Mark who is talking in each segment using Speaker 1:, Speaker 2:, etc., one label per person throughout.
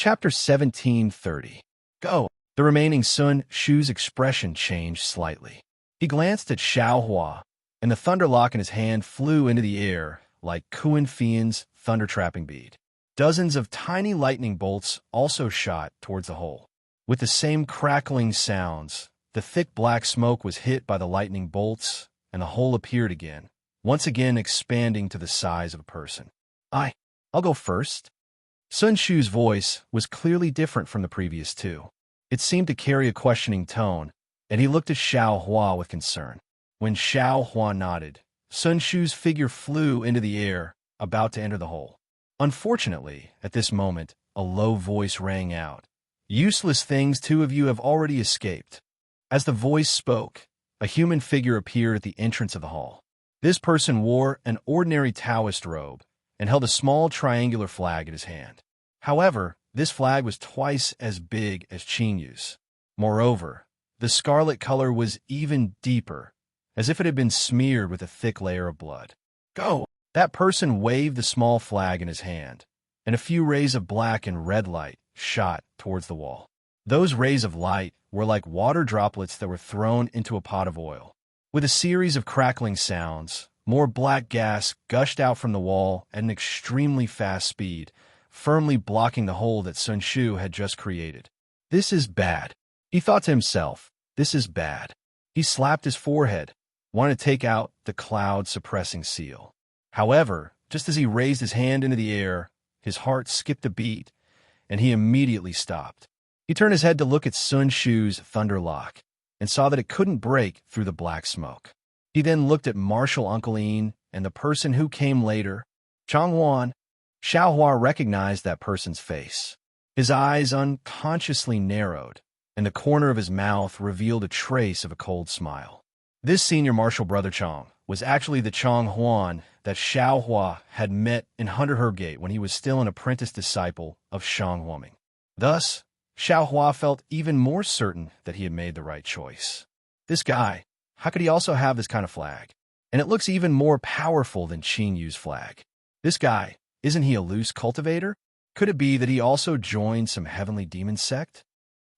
Speaker 1: Chapter 1730. Go. The remaining Sun Shu's expression changed slightly. He glanced at Xiao Hua, and the thunderlock in his hand flew into the air like Kuan Fian's thunder-trapping bead. Dozens of tiny lightning bolts also shot towards the hole. With the same crackling sounds, the thick black smoke was hit by the lightning bolts, and the hole appeared again, once again expanding to the size of a person. I'll go first. Sun Shu's voice was clearly different from the previous two. It seemed to carry a questioning tone, and he looked at Xiao Hua with concern. When Xiao Hua nodded, Sun Shu's figure flew into the air, about to enter the hole. Unfortunately, at this moment, a low voice rang out. "Useless things, two of you have already escaped." As the voice spoke, a human figure appeared at the entrance of the hall. This person wore an ordinary Taoist robe and held a small triangular flag in his hand. However, this flag was twice as big as Qinyu's. Moreover, the scarlet color was even deeper, as if it had been smeared with a thick layer of blood. "Go!" That person waved the small flag in his hand, and a few rays of black and red light shot towards the wall. Those rays of light were like water droplets that were thrown into a pot of oil. With a series of crackling sounds, more black gas gushed out from the wall at an extremely fast speed, firmly blocking the hole that Sun Shu had just created. "This is bad," he thought to himself. "This is bad." He slapped his forehead, wanted to take out the cloud-suppressing seal. However, just as he raised his hand into the air, his heart skipped a beat, and he immediately stopped. He turned his head to look at Sun Shu's thunderlock, and saw that it couldn't break through the black smoke. He then looked at Martial Uncle Ian and the person who came later, Chang Wan. Xiao Hua recognized that person's face. His eyes unconsciously narrowed, and the corner of his mouth revealed a trace of a cold smile. This senior martial brother Chang was actually the Chang Huan that Xiao Hua had met in Hunter Hergate when he was still an apprentice disciple of Shang Huoming. Thus, Xiao Hua felt even more certain that he had made the right choice. This guy, how could he also have this kind of flag? And it looks even more powerful than Qin Yu's flag. This guy, isn't he a loose cultivator? Could it be that he also joined some heavenly demon sect?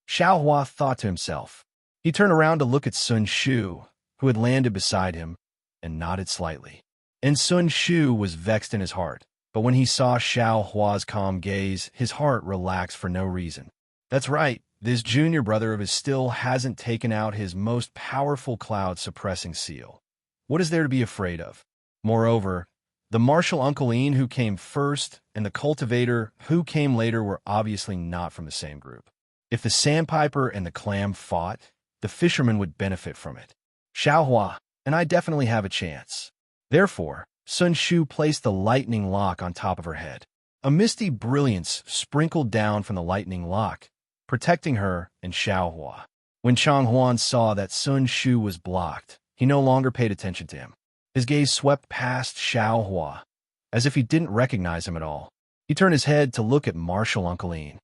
Speaker 1: Xiao Hua thought to himself. He turned around to look at Sun Shu, who had landed beside him, and nodded slightly. And Sun Shu was vexed in his heart, but when he saw Xiao Hua's calm gaze, his heart relaxed for no reason. That's right, this junior brother of his still hasn't taken out his most powerful cloud-suppressing seal. What is there to be afraid of? Moreover, the martial Uncle Ian who came first and the cultivator who came later were obviously not from the same group. If the sandpiper and the clam fought, the fisherman would benefit from it. Xiao Hua and I definitely have a chance. Therefore, Sun Shu placed the lightning lock on top of her head. A misty brilliance sprinkled down from the lightning lock, protecting her and Xiao Hua. When Chang Huan saw that Sun Shu was blocked, he no longer paid attention to him. His gaze swept past Xiao Hua, as if he didn't recognize him at all. He turned his head to look at Martial Uncle Ian.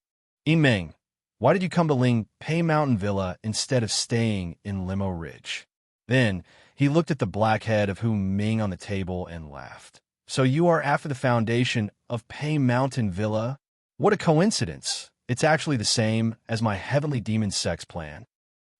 Speaker 1: "Yimeng, why did you come to Ling Pei Mountain Villa instead of staying in Limo Ridge?" Then he looked at the black head of Hu Ming on the table and laughed. "So you are after the foundation of Pei Mountain Villa? What a coincidence. It's actually the same as my heavenly demon sect's plan."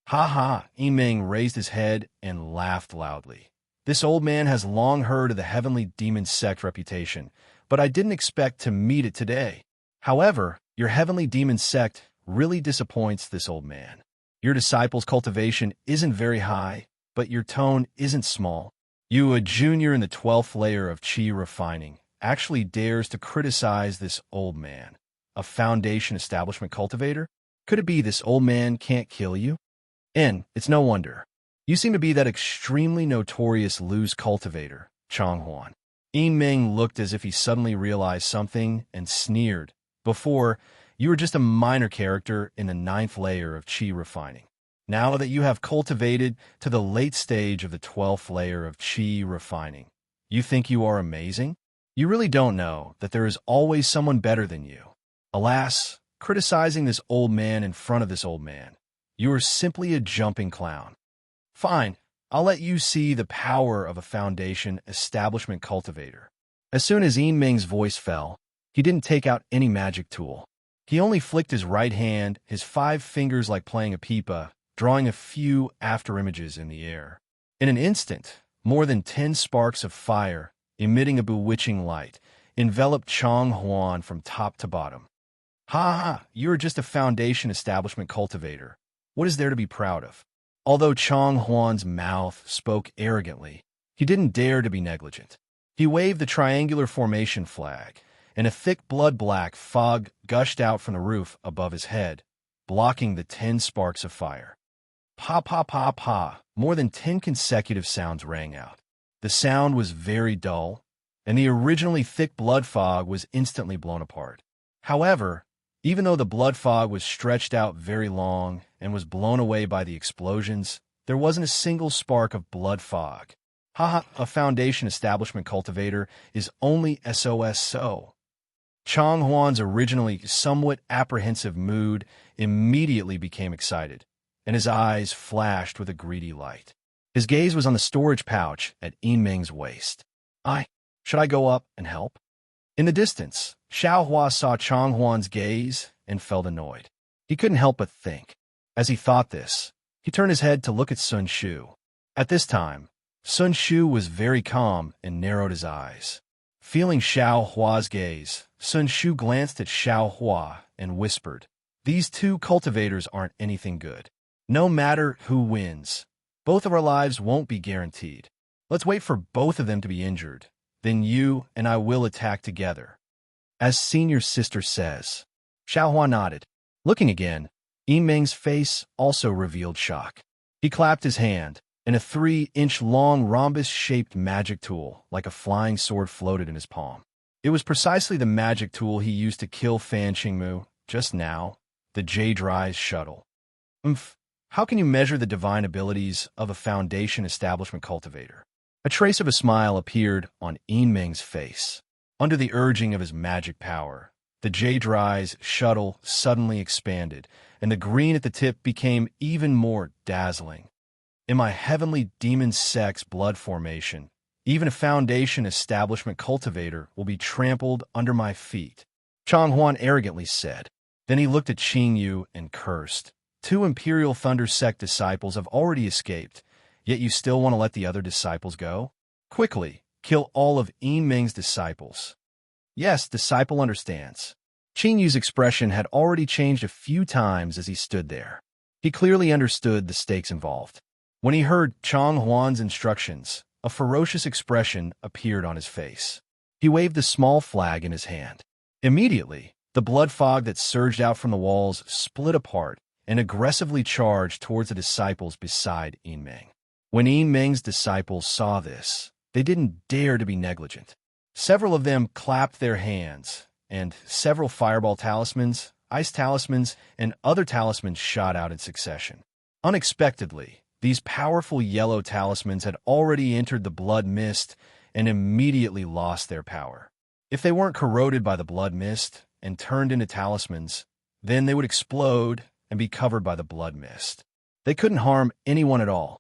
Speaker 1: "Ha ha," Yimeng raised his head and laughed loudly. "This old man has long heard of the heavenly demon sect reputation, but I didn't expect to meet it today. However, your heavenly demon sect really disappoints this old man. Your disciples' cultivation isn't very high, but your tone isn't small. You, a junior in the 12th layer of Qi refining, actually dares to criticize this old man, a foundation establishment cultivator? Could it be this old man can't kill you? And it's no wonder. You seem to be that extremely notorious loose cultivator, Chang Huan." Yimeng looked as if he suddenly realized something and sneered. "Before, you were just a minor character in the 9th layer of Qi refining. Now that you have cultivated to the late stage of the 12th layer of Qi refining, you think you are amazing? You really don't know that there is always someone better than you. Alas, criticizing this old man in front of this old man, you are simply a jumping clown. Fine, I'll let you see the power of a foundation establishment cultivator." As soon as Yimeng's voice fell, he didn't take out any magic tool. He only flicked his right hand, his 5 fingers like playing a pipa, drawing a few afterimages in the air. In an instant, more than 10 sparks of fire, emitting a bewitching light, enveloped Chong Huan from top to bottom. Ha ha, you're just a foundation establishment cultivator. What is there to be proud of? Although Chong Huan's mouth spoke arrogantly, he didn't dare to be negligent. He waved the triangular formation flag, and a thick blood-black fog gushed out from the roof above his head, blocking the 10 sparks of fire. Pa pa pa pa, more than 10 consecutive sounds rang out. The sound was very dull, and the originally thick blood fog was instantly blown apart. However, even though the blood fog was stretched out very long and was blown away by the explosions, there wasn't a single spark of blood fog. Haha, a foundation establishment cultivator is only SOS so. Chong Huan's originally somewhat apprehensive mood immediately became excited, and his eyes flashed with a greedy light. His gaze was on the storage pouch at Yiming's waist. Should I go up and help? In the distance, Xiaohua saw Chong Huan's gaze and felt annoyed. He couldn't help but think. As he thought this, he turned his head to look at Sun Shu. At this time, Sun Shu was very calm and narrowed his eyes. Feeling Xiaohua's gaze, Sun Shu glanced at Xiaohua and whispered, "These two cultivators aren't anything good. No matter who wins, both of our lives won't be guaranteed. Let's wait for both of them to be injured. Then you and I will attack together." As senior sister says. Xiaohua nodded. Looking again, Yiming's face also revealed shock. He clapped his hand, and a 3-inch-long rhombus-shaped magic tool, like a flying sword, floated in his palm. It was precisely the magic tool he used to kill Fan Qingmu just now, the Jade Rise shuttle. How can you measure the divine abilities of a foundation establishment cultivator? A trace of a smile appeared on Yiming's face. Under the urging of his magic power, the Jade Rise shuttle suddenly expanded, and the green at the tip became even more dazzling. In my heavenly demon sex blood formation, even a foundation establishment cultivator will be trampled under my feet, Chong Huan arrogantly said. Then he looked at Qing Yu and cursed. 2 Imperial Thunder Sect disciples have already escaped, yet you still want to let the other disciples go? Quickly, kill all of Yiming's disciples. Yes, disciple understands. Qing Yu's expression had already changed a few times as he stood there. He clearly understood the stakes involved. When he heard Chong Huan's instructions, a ferocious expression appeared on his face. He waved the small flag in his hand. Immediately, the blood fog that surged out from the walls split apart and aggressively charged towards the disciples beside Yiming. When Yiming's disciples saw this, they didn't dare to be negligent. Several of them clapped their hands, and several fireball talismans, ice talismans, and other talismans shot out in succession. Unexpectedly, these powerful yellow talismans had already entered the blood mist and immediately lost their power. If they weren't corroded by the blood mist and turned into talismans, then they would explode and be covered by the blood mist. They couldn't harm anyone at all.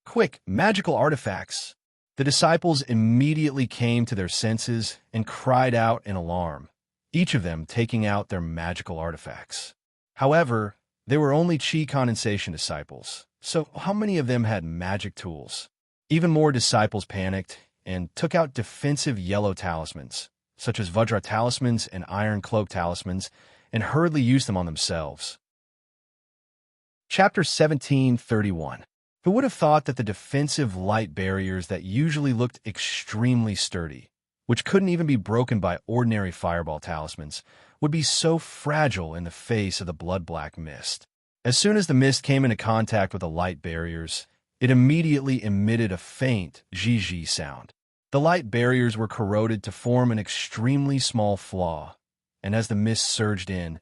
Speaker 1: Quick, magical artifacts! The disciples immediately came to their senses and cried out in alarm, each of them taking out their magical artifacts. However, they were only chi condensation disciples, so how many of them had magic tools? Even more disciples panicked and took out defensive yellow talismans, such as Vajra talismans and Iron Cloak talismans, and hurriedly used them on themselves. Chapter 1731. Who would have thought that the defensive light barriers that usually looked extremely sturdy, which couldn't even be broken by ordinary fireball talismans, would be so fragile in the face of the blood-black mist? As soon as the mist came into contact with the light barriers, it immediately emitted a faint zhi-zhi sound. The light barriers were corroded to form an extremely small flaw, and as the mist surged in,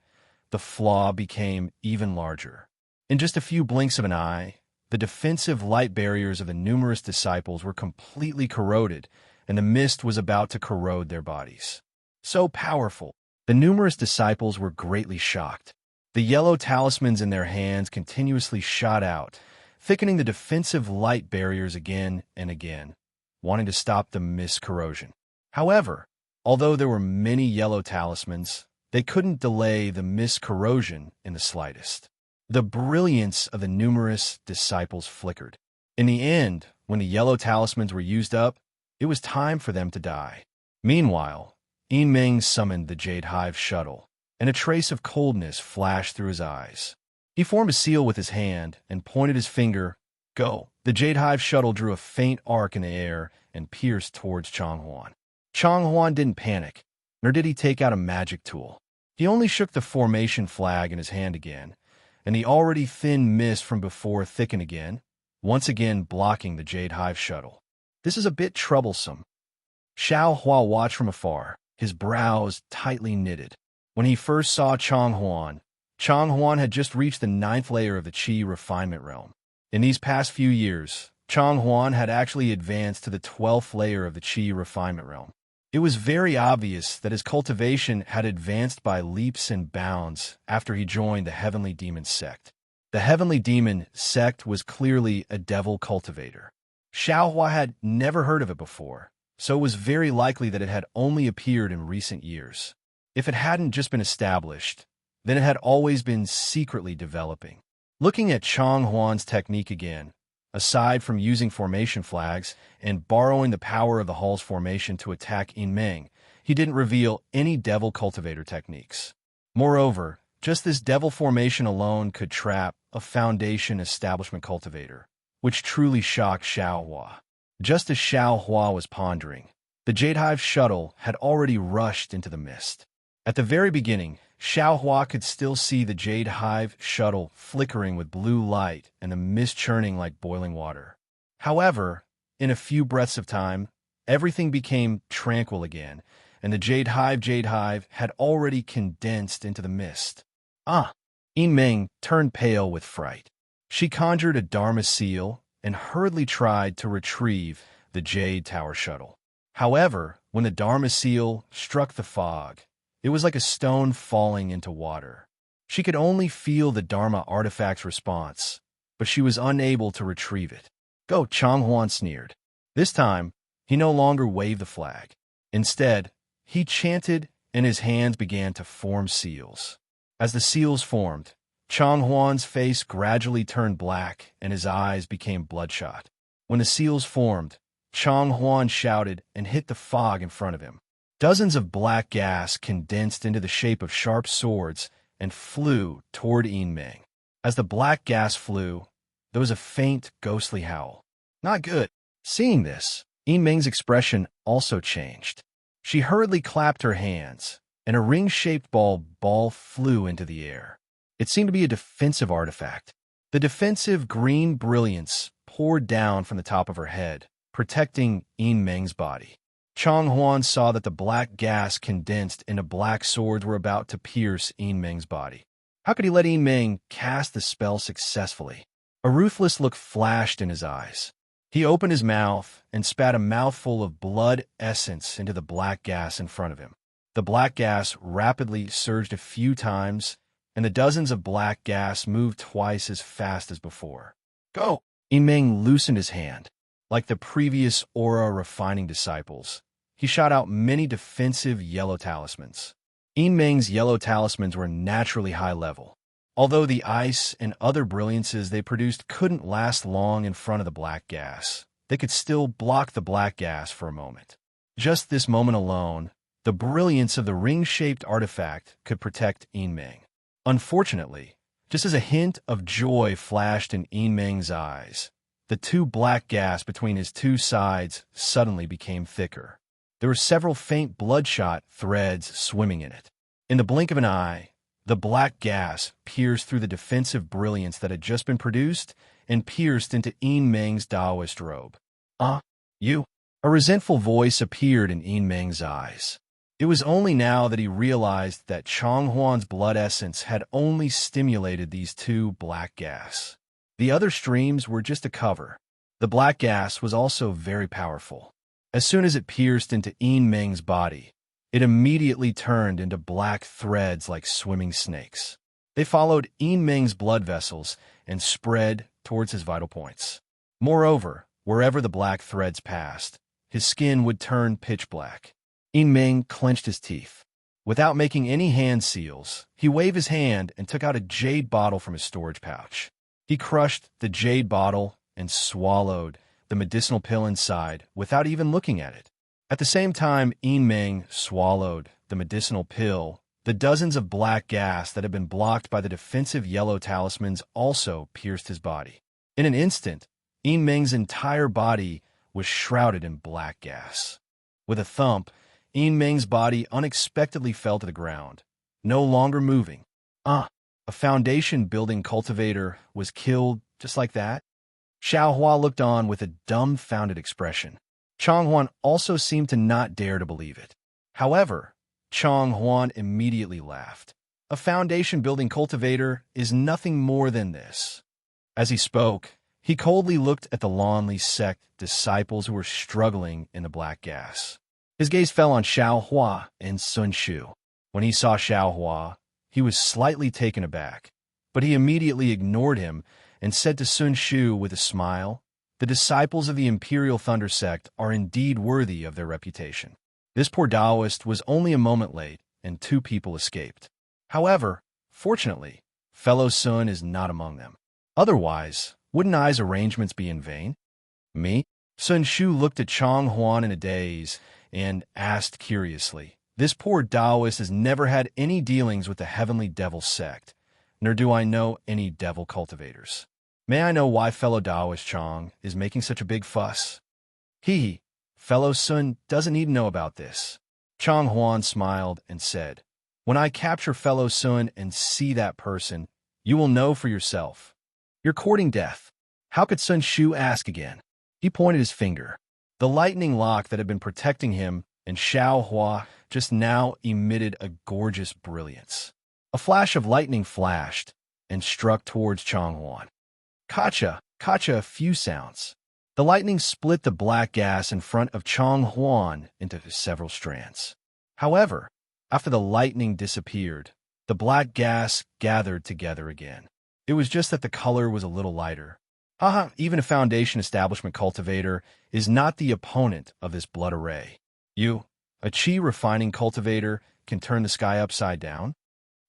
Speaker 1: the flaw became even larger. In just a few blinks of an eye, the defensive light barriers of the numerous disciples were completely corroded, and the mist was about to corrode their bodies. So powerful, the numerous disciples were greatly shocked. The yellow talismans in their hands continuously shot out, thickening the defensive light barriers again and again, wanting to stop the mist corrosion. However, although there were many yellow talismans, They couldn't delay the mist corrosion in the slightest. The brilliance of the numerous disciples flickered. In the end, when the yellow talismans were used up, it was time for them to die. Meanwhile, Meng summoned the Jade Hive shuttle, and a trace of coldness flashed through his eyes. He formed a seal with his hand and pointed his finger. Go! The Jade Hive shuttle drew a faint arc in the air and pierced towards Changhuan. Changhuan didn't panic, nor did he take out a magic tool. He only shook the formation flag in his hand again, and the already thin mist from before thickened again, once again blocking the Jade Hive shuttle. This is a bit troublesome. Xiao Hua watched from afar, his brows tightly knitted. When he first saw Changhuan had just reached the 9th layer of the Qi refinement realm. In these past few years, Changhuan had actually advanced to the 12th layer of the Qi refinement realm. It was very obvious that his cultivation had advanced by leaps and bounds after he joined the Heavenly Demon sect. The Heavenly Demon sect was clearly a devil cultivator. Xiao Hua had never heard of it before, so it was very likely that it had only appeared in recent years. If it hadn't just been established, then it had always been secretly developing. Looking at Changhuan's technique again, aside from using formation flags and borrowing the power of the Hall's formation to attack Meng, he didn't reveal any devil cultivator techniques. Moreover, just this devil formation alone could trap a foundation establishment cultivator, which truly shocked Xiao Hua. Just as Xiao Hua was pondering, the Jade Hive shuttle had already rushed into the mist. At the very beginning, Xiao Hua could still see the Jade Hive shuttle flickering with blue light and the mist churning like boiling water. However, in a few breaths of time, everything became tranquil again, and the Jade Hive had already condensed into the mist. Meng turned pale with fright. She conjured a Dharma seal and hurriedly tried to retrieve the Jade Tower shuttle. However, when the Dharma seal struck the fog, it was like a stone falling into water. She could only feel the Dharma artifact's response, but she was unable to retrieve it. Go, Changhuan sneered. This time, he no longer waved the flag. Instead, he chanted and his hands began to form seals. As the seals formed, Changhuan's face gradually turned black and his eyes became bloodshot. When the seals formed, Changhuan shouted and hit the fog in front of him. Dozens of black gas condensed into the shape of sharp swords and flew toward Meng. As the black gas flew, there was a faint, ghostly howl. Not good. Seeing this, Meng's expression also changed. She hurriedly clapped her hands, and a ring-shaped ball flew into the air. It seemed to be a defensive artifact. The defensive green brilliance poured down from the top of her head, protecting Meng's body. Changhuan saw that the black gas condensed into black swords were about to pierce Meng's body. How could he let Meng cast the spell successfully? A ruthless look flashed in his eyes. He opened his mouth and spat a mouthful of blood essence into the black gas in front of him. The black gas rapidly surged a few times, and the dozens of black gas moved twice as fast as before. Go! Meng loosened his hand. Like the previous aura-refining disciples, he shot out many defensive yellow talismans. Meng's yellow talismans were naturally high level. Although the ice and other brilliances they produced couldn't last long in front of the black gas, they could still block the black gas for a moment. Just this moment alone, the brilliance of the ring-shaped artifact could protect Meng. Unfortunately, just as a hint of joy flashed in Meng's eyes, the two black gas between his two sides suddenly became thicker. There were several faint bloodshot threads swimming in it. In the blink of an eye, the black gas pierced through the defensive brilliance that had just been produced and pierced into Meng's Taoist robe. You? A resentful voice appeared in Meng's eyes. It was only now that he realized that Changhuan's blood essence had only stimulated these two black gas. The other streams were just a cover. The black gas was also very powerful. As soon as it pierced into Meng's body, it immediately turned into black threads like swimming snakes. They followed Meng's blood vessels and spread towards his vital points. Moreover, wherever the black threads passed, his skin would turn pitch black. Meng clenched his teeth. Without making any hand seals, he waved his hand and took out a jade bottle from his storage pouch. He crushed the jade bottle and swallowed the medicinal pill inside without even looking at it. At the same time Meng swallowed the medicinal pill, the dozens of black gas that had been blocked by the defensive yellow talismans also pierced his body. In an instant, Meng's entire body was shrouded in black gas. With a thump, Meng's body unexpectedly fell to the ground, no longer moving. A foundation-building cultivator was killed just like that? Xiaohua looked on with a dumbfounded expression. Chonghuan also seemed to not dare to believe it. However, Chonghuan immediately laughed. A foundation-building cultivator is nothing more than this. As he spoke, he coldly looked at the Lonely sect disciples who were struggling in the black gas. His gaze fell on Xiaohua and Sun Shu. When he saw Xiaohua, he was slightly taken aback, but he immediately ignored him and said to Sun Shu with a smile, "The disciples of the Imperial Thunder Sect are indeed worthy of their reputation." This poor Taoist was only a moment late, and 2 people escaped. However, fortunately, fellow Sun is not among them. Otherwise, wouldn't I's arrangements be in vain? Me? Sun Shu looked at Chonghuan in a daze and asked curiously, "This poor Taoist has never had any dealings with the Heavenly Devil sect, nor do I know any devil cultivators. May I know why fellow Taoist Chong is making such a big fuss?" "Hee, fellow Sun doesn't need to know about this." Chonghuan smiled and said, "When I capture fellow Sun and see that person, you will know for yourself. You're courting death." How could Sun Shu ask again? He pointed his finger. The lightning lock that had been protecting him and Xiaohua just now emitted a gorgeous brilliance. A flash of lightning flashed and struck towards Chonghuan. Kacha, a few sounds. The lightning split the black gas in front of Chonghuan into several strands. However, after the lightning disappeared, the black gas gathered together again. It was just that the color was a little lighter. Even a foundation establishment cultivator is not the opponent of this blood array. You, a chi refining cultivator, can turn the sky upside down?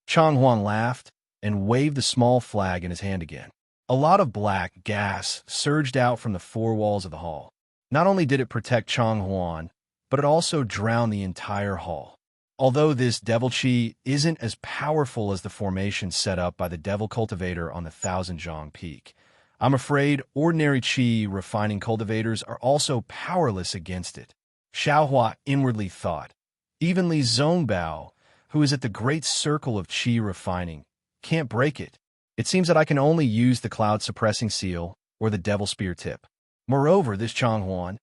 Speaker 1: Chonghuan laughed and waved the small flag in his hand again. A lot of black gas surged out from the 4 walls of the hall. Not only did it protect Chonghuan, but it also drowned the entire hall. Although this devil chi isn't as powerful as the formation set up by the devil cultivator on the Thousand Zhang Peak, I'm afraid ordinary chi refining cultivators are also powerless against it. Xiaohua inwardly thought. Even Li Zongbao, who is at the great circle of chi refining, can't break it. It seems that I can only use the cloud-suppressing seal or the devil spear tip. Moreover, this Chonghuan,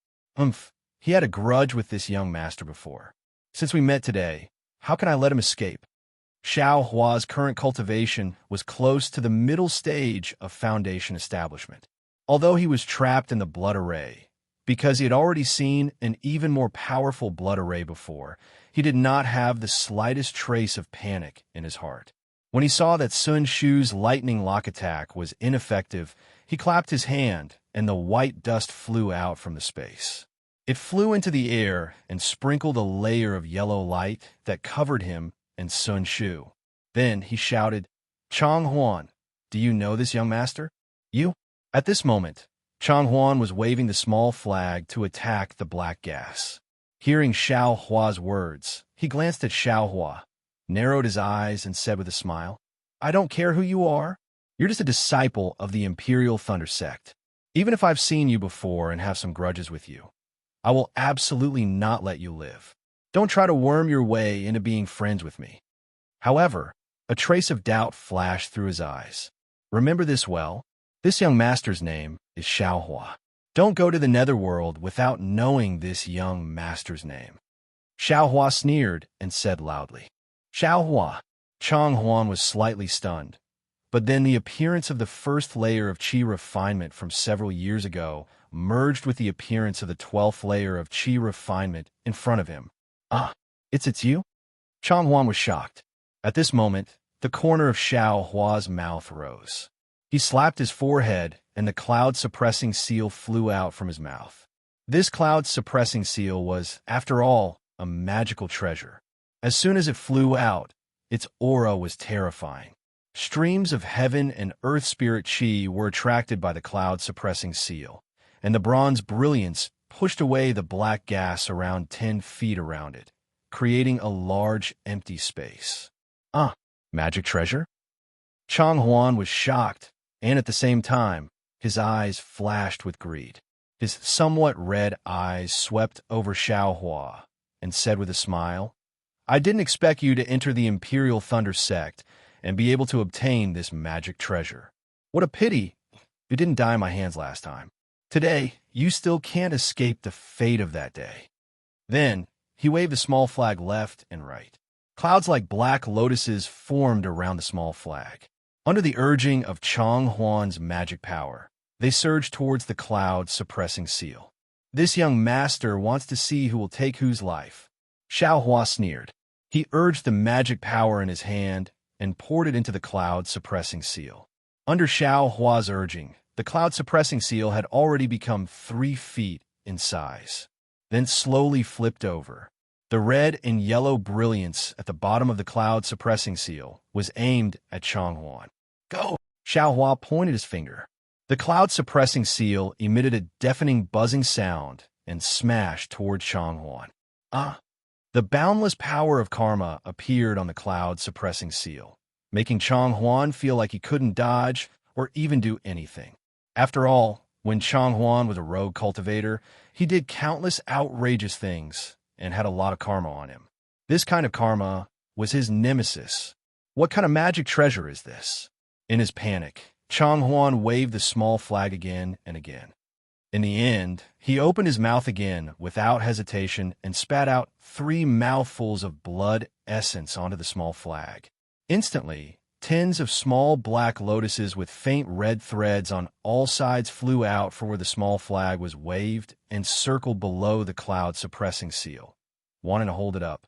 Speaker 1: he had a grudge with this young master before. Since we met today, how can I let him escape? Xiaohua's current cultivation was close to the middle stage of foundation establishment. Although he was trapped in the blood array, because he had already seen an even more powerful blood array before, he did not have the slightest trace of panic in his heart. When he saw that Sun Shu's lightning lock attack was ineffective, he clapped his hand, and the white dust flew out from the space. It flew into the air and sprinkled a layer of yellow light that covered him and Sun Shu. Then he shouted, "Chonghuan, do you know this young master?" "You?" At this moment, Chonghuan was waving the small flag to attack the black gas. Hearing Xiaohua's words, he glanced at Xiaohua, narrowed his eyes, and said with a smile, "I don't care who you are. You're just a disciple of the Imperial Thunder Sect. Even if I've seen you before and have some grudges with you, I will absolutely not let you live. Don't try to worm your way into being friends with me." However, a trace of doubt flashed through his eyes. "Remember this well. This young master's name is Xiaohua. Don't go to the netherworld without knowing this young master's name." Xiaohua sneered and said loudly, "Xiaohua." Chonghuan was slightly stunned, but then the appearance of the first layer of chi refinement from several years ago merged with the appearance of the 12th layer of chi refinement in front of him. It's you?" Chonghuan was shocked. At this moment, the corner of Xiaohua's mouth rose. He slapped his forehead, and the cloud-suppressing seal flew out from his mouth. This cloud-suppressing seal was, after all, a magical treasure. As soon as it flew out, its aura was terrifying. Streams of heaven and earth spirit chi were attracted by the cloud-suppressing seal, and the bronze brilliance pushed away the black gas around 10 feet around it, creating a large empty space. Magic treasure? Chang Huan was shocked, and at the same time, his eyes flashed with greed. His somewhat red eyes swept over Xiaohua and said with a smile, "I didn't expect you to enter the Imperial Thunder Sect and be able to obtain this magic treasure. What a pity you didn't die in my hands last time. Today, you still can't escape the fate of that day." Then, he waved a small flag left and right. Clouds like black lotuses formed around the small flag. Under the urging of Chang Huan's magic power, they surged towards the cloud-suppressing seal. "This young master wants to see who will take whose life." Xiaohua sneered. He urged the magic power in his hand and poured it into the cloud-suppressing seal. Under Xiaohua's urging, the cloud-suppressing seal had already become 3 feet in size, then slowly flipped over. The red and yellow brilliance at the bottom of the cloud-suppressing seal was aimed at Chang Huan. "Go!" Xiaohua pointed his finger. The cloud-suppressing seal emitted a deafening buzzing sound and smashed toward Chang Huan. The boundless power of karma appeared on the cloud-suppressing seal, making Chang Huan feel like he couldn't dodge or even do anything. After all, when Chang Huan was a rogue cultivator, he did countless outrageous things and had a lot of karma on him. This kind of karma was his nemesis. What kind of magic treasure is this? In his panic, Chang Huan waved the small flag again and again. In the end, he opened his mouth again without hesitation and spat out 3 mouthfuls of blood essence onto the small flag. Instantly, tens of small black lotuses with faint red threads on all sides flew out for where the small flag was waved and circled below the cloud-suppressing seal, wanting to hold it up.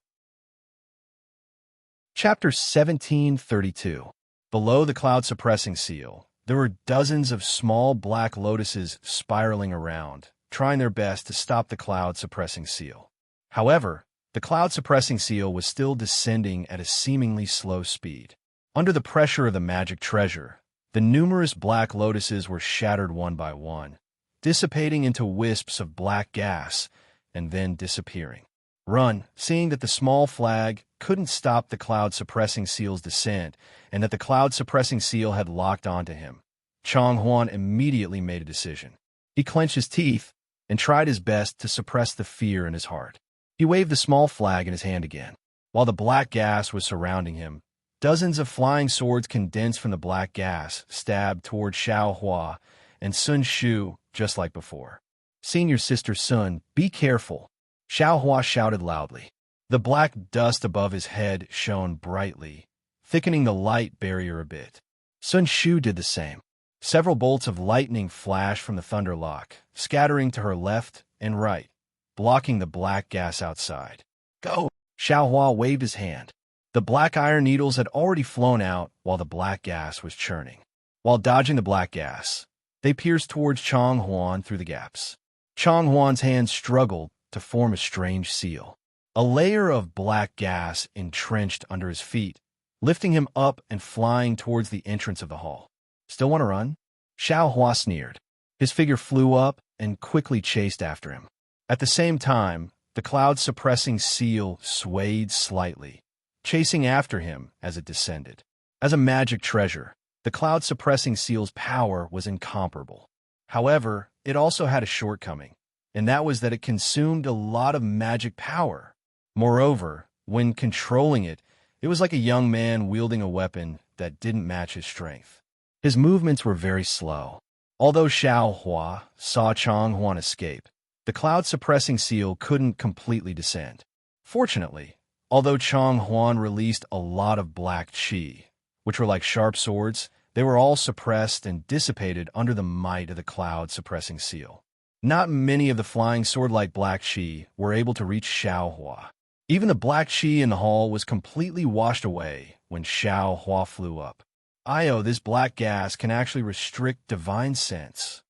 Speaker 1: Chapter 1732. Below the cloud-suppressing seal, there were dozens of small black lotuses spiraling around, trying their best to stop the cloud-suppressing seal. However, the cloud-suppressing seal was still descending at a seemingly slow speed. Under the pressure of the magic treasure, the numerous black lotuses were shattered one by one, dissipating into wisps of black gas and then disappearing. Run, seeing that the small flag couldn't stop the cloud-suppressing seal's descent and that the cloud-suppressing seal had locked onto him, Chang Huan immediately made a decision. He clenched his teeth and tried his best to suppress the fear in his heart. He waved the small flag in his hand again. While the black gas was surrounding him, dozens of flying swords condensed from the black gas stabbed toward Xiaohua and Sun Shu just like before. "Seeing your sister Sun, be careful," Xiaohua shouted loudly. The black dust above his head shone brightly, thickening the light barrier a bit. Sun Shu did the same. Several bolts of lightning flashed from the thunderlock, scattering to her left and right, blocking the black gas outside. "Go!" Xiaohua waved his hand. The black iron needles had already flown out while the black gas was churning. While dodging the black gas, they pierced towards Chang Huan through the gaps. Chang Huan's hands struggled to form a strange seal. A layer of black gas entrenched under his feet, lifting him up and flying towards the entrance of the hall. "Still want to run?" Xiaohua sneered. His figure flew up and quickly chased after him. At the same time, the cloud-suppressing seal swayed slightly, chasing after him as it descended. As a magic treasure, the cloud-suppressing seal's power was incomparable. However, it also had a shortcoming, and that was that it consumed a lot of magic power. Moreover, when controlling it, it was like a young man wielding a weapon that didn't match his strength. His movements were very slow. Although Xiaohua saw Chang Huan escape, the cloud-suppressing seal couldn't completely descend. Fortunately, although Chang Huan released a lot of black qi, which were like sharp swords, they were all suppressed and dissipated under the might of the cloud-suppressing seal. Not many of the flying sword-like black qi were able to reach Xiaohua. Even the black qi in the hall was completely washed away when Xiaohua flew up. This black gas can actually restrict divine sense.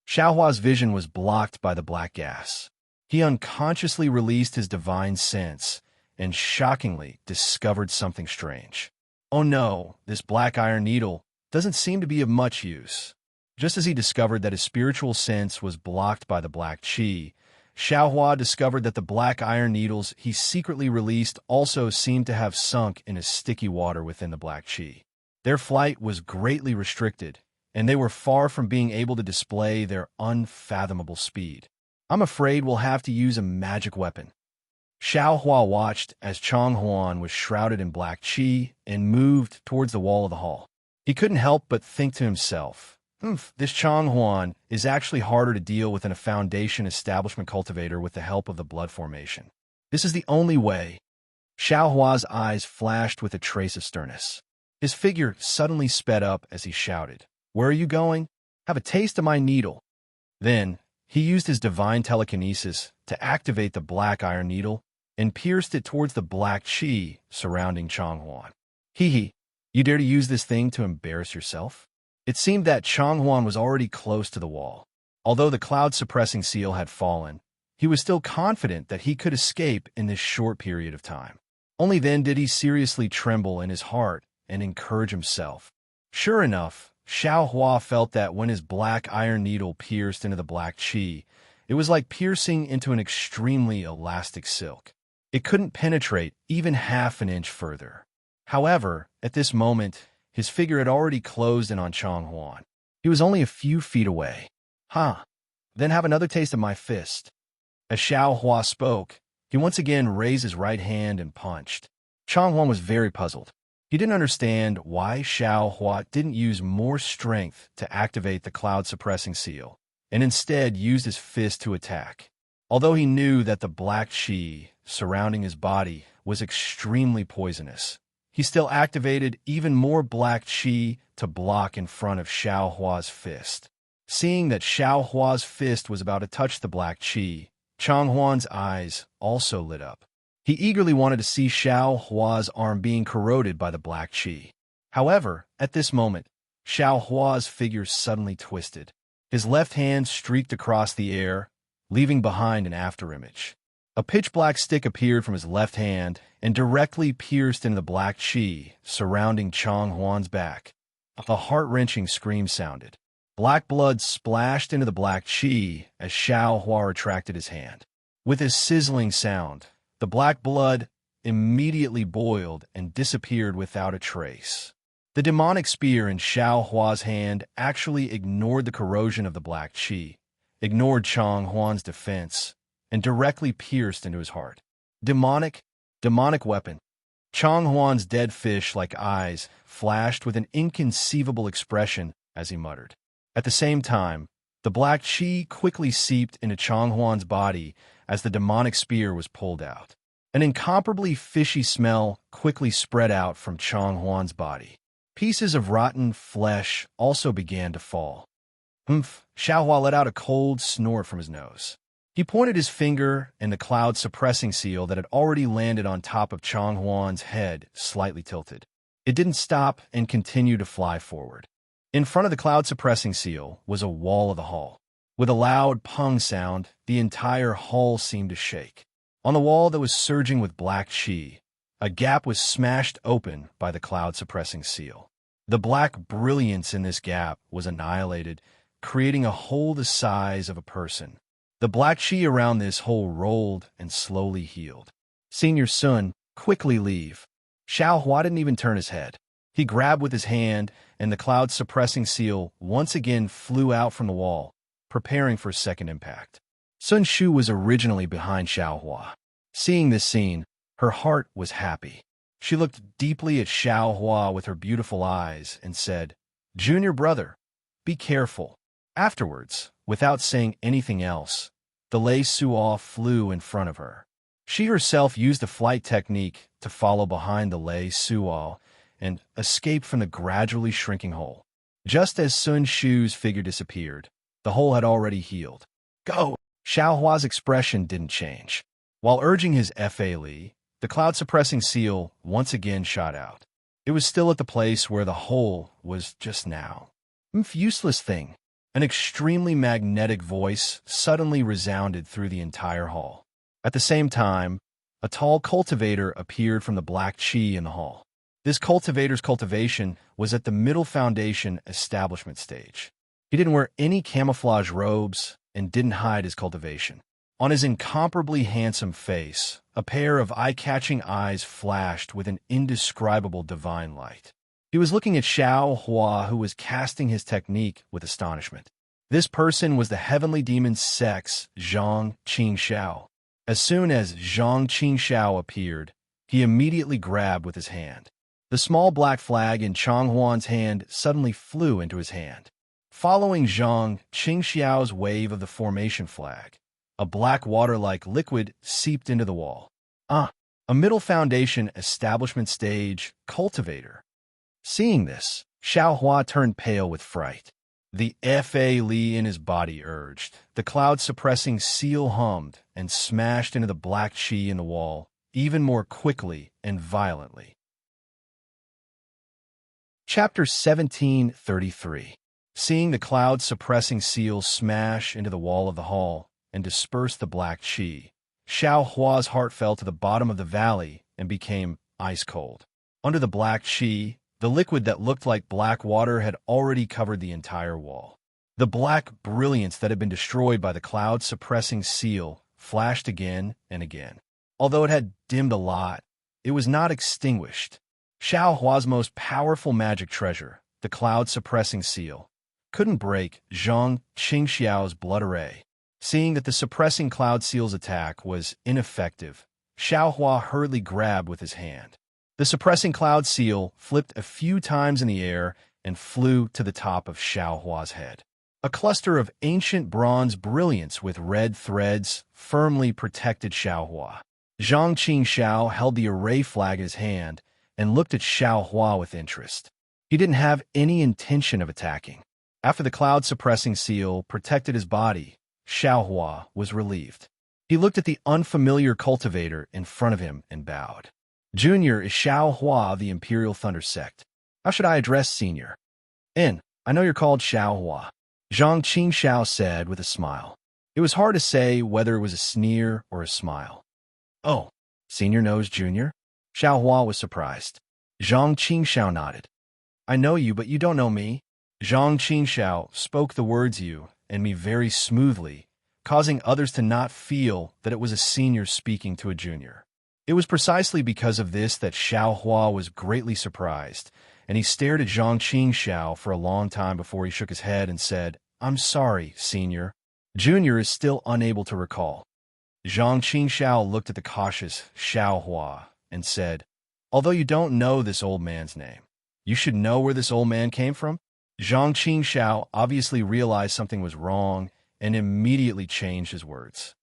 Speaker 1: Xiaohua's vision was blocked by the black gas. He unconsciously released his divine sense and shockingly discovered something strange. Oh no, this black iron needle doesn't seem to be of much use. Just as he discovered that his spiritual sense was blocked by the black qi, Xiaohua discovered that the black iron needles he secretly released also seemed to have sunk in a sticky water within the black qi. Their flight was greatly restricted, and they were far from being able to display their unfathomable speed. I'm afraid we'll have to use a magic weapon. Xiaohua watched as Chang Huan was shrouded in black qi and moved towards the wall of the hall. He couldn't help but think to himself, this Chang Huan is actually harder to deal with than a foundation establishment cultivator with the help of the blood formation. This is the only way. Xiaohua's eyes flashed with a trace of sternness. His figure suddenly sped up as he shouted, "Where are you going? Have a taste of my needle." Then, he used his divine telekinesis to activate the black iron needle and pierced it towards the black qi surrounding Chang Huan. Hee, you dare to use this thing to embarrass yourself? It seemed that Chang Huan was already close to the wall. Although the cloud-suppressing seal had fallen, he was still confident that he could escape in this short period of time. Only then did he seriously tremble in his heart and encourage himself. Sure enough, Xiaohua felt that when his black iron needle pierced into the black qi, it was like piercing into an extremely elastic silk. It couldn't penetrate even half an inch further. However, at this moment, his figure had already closed in on Chang Huan. He was only a few feet away. Then have another taste of my fist. As Xiaohua spoke, he once again raised his right hand and punched. Chang Huan was very puzzled. He didn't understand why Xiaohua didn't use more strength to activate the cloud-suppressing seal, and instead used his fist to attack. Although he knew that the black qi surrounding his body was extremely poisonous, he still activated even more black qi to block in front of Xiaohua's fist. Seeing that Xiaohua's fist was about to touch the black qi, Chang Huan's eyes also lit up. He eagerly wanted to see Xiaohua's arm being corroded by the black qi. However, at this moment, Xiaohua's figure suddenly twisted. His left hand streaked across the air, leaving behind an afterimage. A pitch-black stick appeared from his left hand and directly pierced into the black qi surrounding Chang Huan's back. A heart-wrenching scream sounded. Black blood splashed into the black qi as Xiaohua retracted his hand. With a sizzling sound, the black blood immediately boiled and disappeared without a trace. The demonic spear in Xiaohua's hand actually ignored the corrosion of the black qi, ignored Chang Huan's defense, and directly pierced into his heart. Demonic weapon. Chang Huan's dead fish-like eyes flashed with an inconceivable expression as he muttered. At the same time, the black qi quickly seeped into Chang Huan's body as the demonic spear was pulled out. An incomparably fishy smell quickly spread out from Chang Huan's body. Pieces of rotten flesh also began to fall. Xiaohua let out a cold snort from his nose. He pointed his finger, and the cloud-suppressing seal that had already landed on top of Chang Huan's head slightly tilted. It didn't stop and continued to fly forward. In front of the cloud-suppressing seal was a wall of the hall. With a loud pung sound, the entire hall seemed to shake. On the wall that was surging with black qi, a gap was smashed open by the cloud-suppressing seal. The black brilliance in this gap was annihilated, creating a hole the size of a person. The black qi around this hole rolled and slowly healed. Senior Sun, quickly leave. Xiaohua didn't even turn his head. He grabbed with his hand, and the cloud-suppressing seal once again flew out from the wall, preparing for a second impact. Sun Shu was originally behind Xiaohua. Seeing this scene, her heart was happy. She looked deeply at Xiaohua with her beautiful eyes and said, "Junior brother, be careful." Afterwards, without saying anything else, the Lei Suo flew in front of her. She herself used a flight technique to follow behind the Lei Suo and escape from the gradually shrinking hole. Just as Sun Shu's figure disappeared, the hole had already healed. "Go!" Xiaohua's expression didn't change. While urging his Fa Li, the cloud-suppressing seal once again shot out. It was still at the place where the hole was just now. Useless thing. An extremely magnetic voice suddenly resounded through the entire hall. At the same time, a tall cultivator appeared from the black chi in the hall. This cultivator's cultivation was at the middle foundation establishment stage. He didn't wear any camouflage robes and didn't hide his cultivation. On his incomparably handsome face, a pair of eye-catching eyes flashed with an indescribable divine light. He was looking at Xiao Hua, who was casting his technique with astonishment. This person was the heavenly demon Sex, Zhang Qingxiao. As soon as Zhang Qingxiao appeared, he immediately grabbed with his hand. The small black flag in Chang Huan's hand suddenly flew into his hand. Following Zhang Qingxiao's wave of the formation flag, a black water-like liquid seeped into the wall. A middle foundation establishment stage cultivator. Seeing this, Xiao Hua turned pale with fright. The Fa Li in his body urged. The cloud-suppressing seal hummed and smashed into the black chi in the wall, even more quickly and violently. Chapter 1733. Seeing the cloud-suppressing seal smash into the wall of the hall and disperse the black chi, Xiao Hua's heart fell to the bottom of the valley and became ice-cold. Under the black chi, the liquid that looked like black water had already covered the entire wall. The black brilliance that had been destroyed by the cloud-suppressing seal flashed again and again. Although it had dimmed a lot, it was not extinguished. Xiao Hua's most powerful magic treasure, the cloud-suppressing seal, couldn't break Zhang Qingxiao's blood array. Seeing that the suppressing cloud seal's attack was ineffective, Xiao Hua hurriedly grabbed with his hand. The suppressing cloud seal flipped a few times in the air and flew to the top of Xiao Hua's head. A cluster of ancient bronze brilliance with red threads firmly protected Xiao Hua. Zhang Qingxiao held the array flag in his hand and looked at Xiao Hua with interest. He didn't have any intention of attacking. After the cloud-suppressing seal protected his body, Xiao Hua was relieved. He looked at the unfamiliar cultivator in front of him and bowed. Junior is Xiao Hua of the Imperial Thunder Sect. How should I address Senior? I know you're called Xiao Hua, Zhang Qingxiao said with a smile. It was hard to say whether it was a sneer or a smile. Oh, Senior knows Junior? Xiao Hua was surprised. Zhang Qingxiao nodded. I know you, but you don't know me. Zhang Qingxiao spoke the words you and me very smoothly, causing others to not feel that it was a senior speaking to a junior. It was precisely because of this that Xiao Hua was greatly surprised, and he stared at Zhang Qingxiao for a long time before he shook his head and said, I'm sorry, Senior. Junior is still unable to recall. Zhang Qingxiao looked at the cautious Xiao Hua and said, although you don't know this old man's name, you should know where this old man came from? Zhang Qingxiao obviously realized something was wrong and immediately changed his words.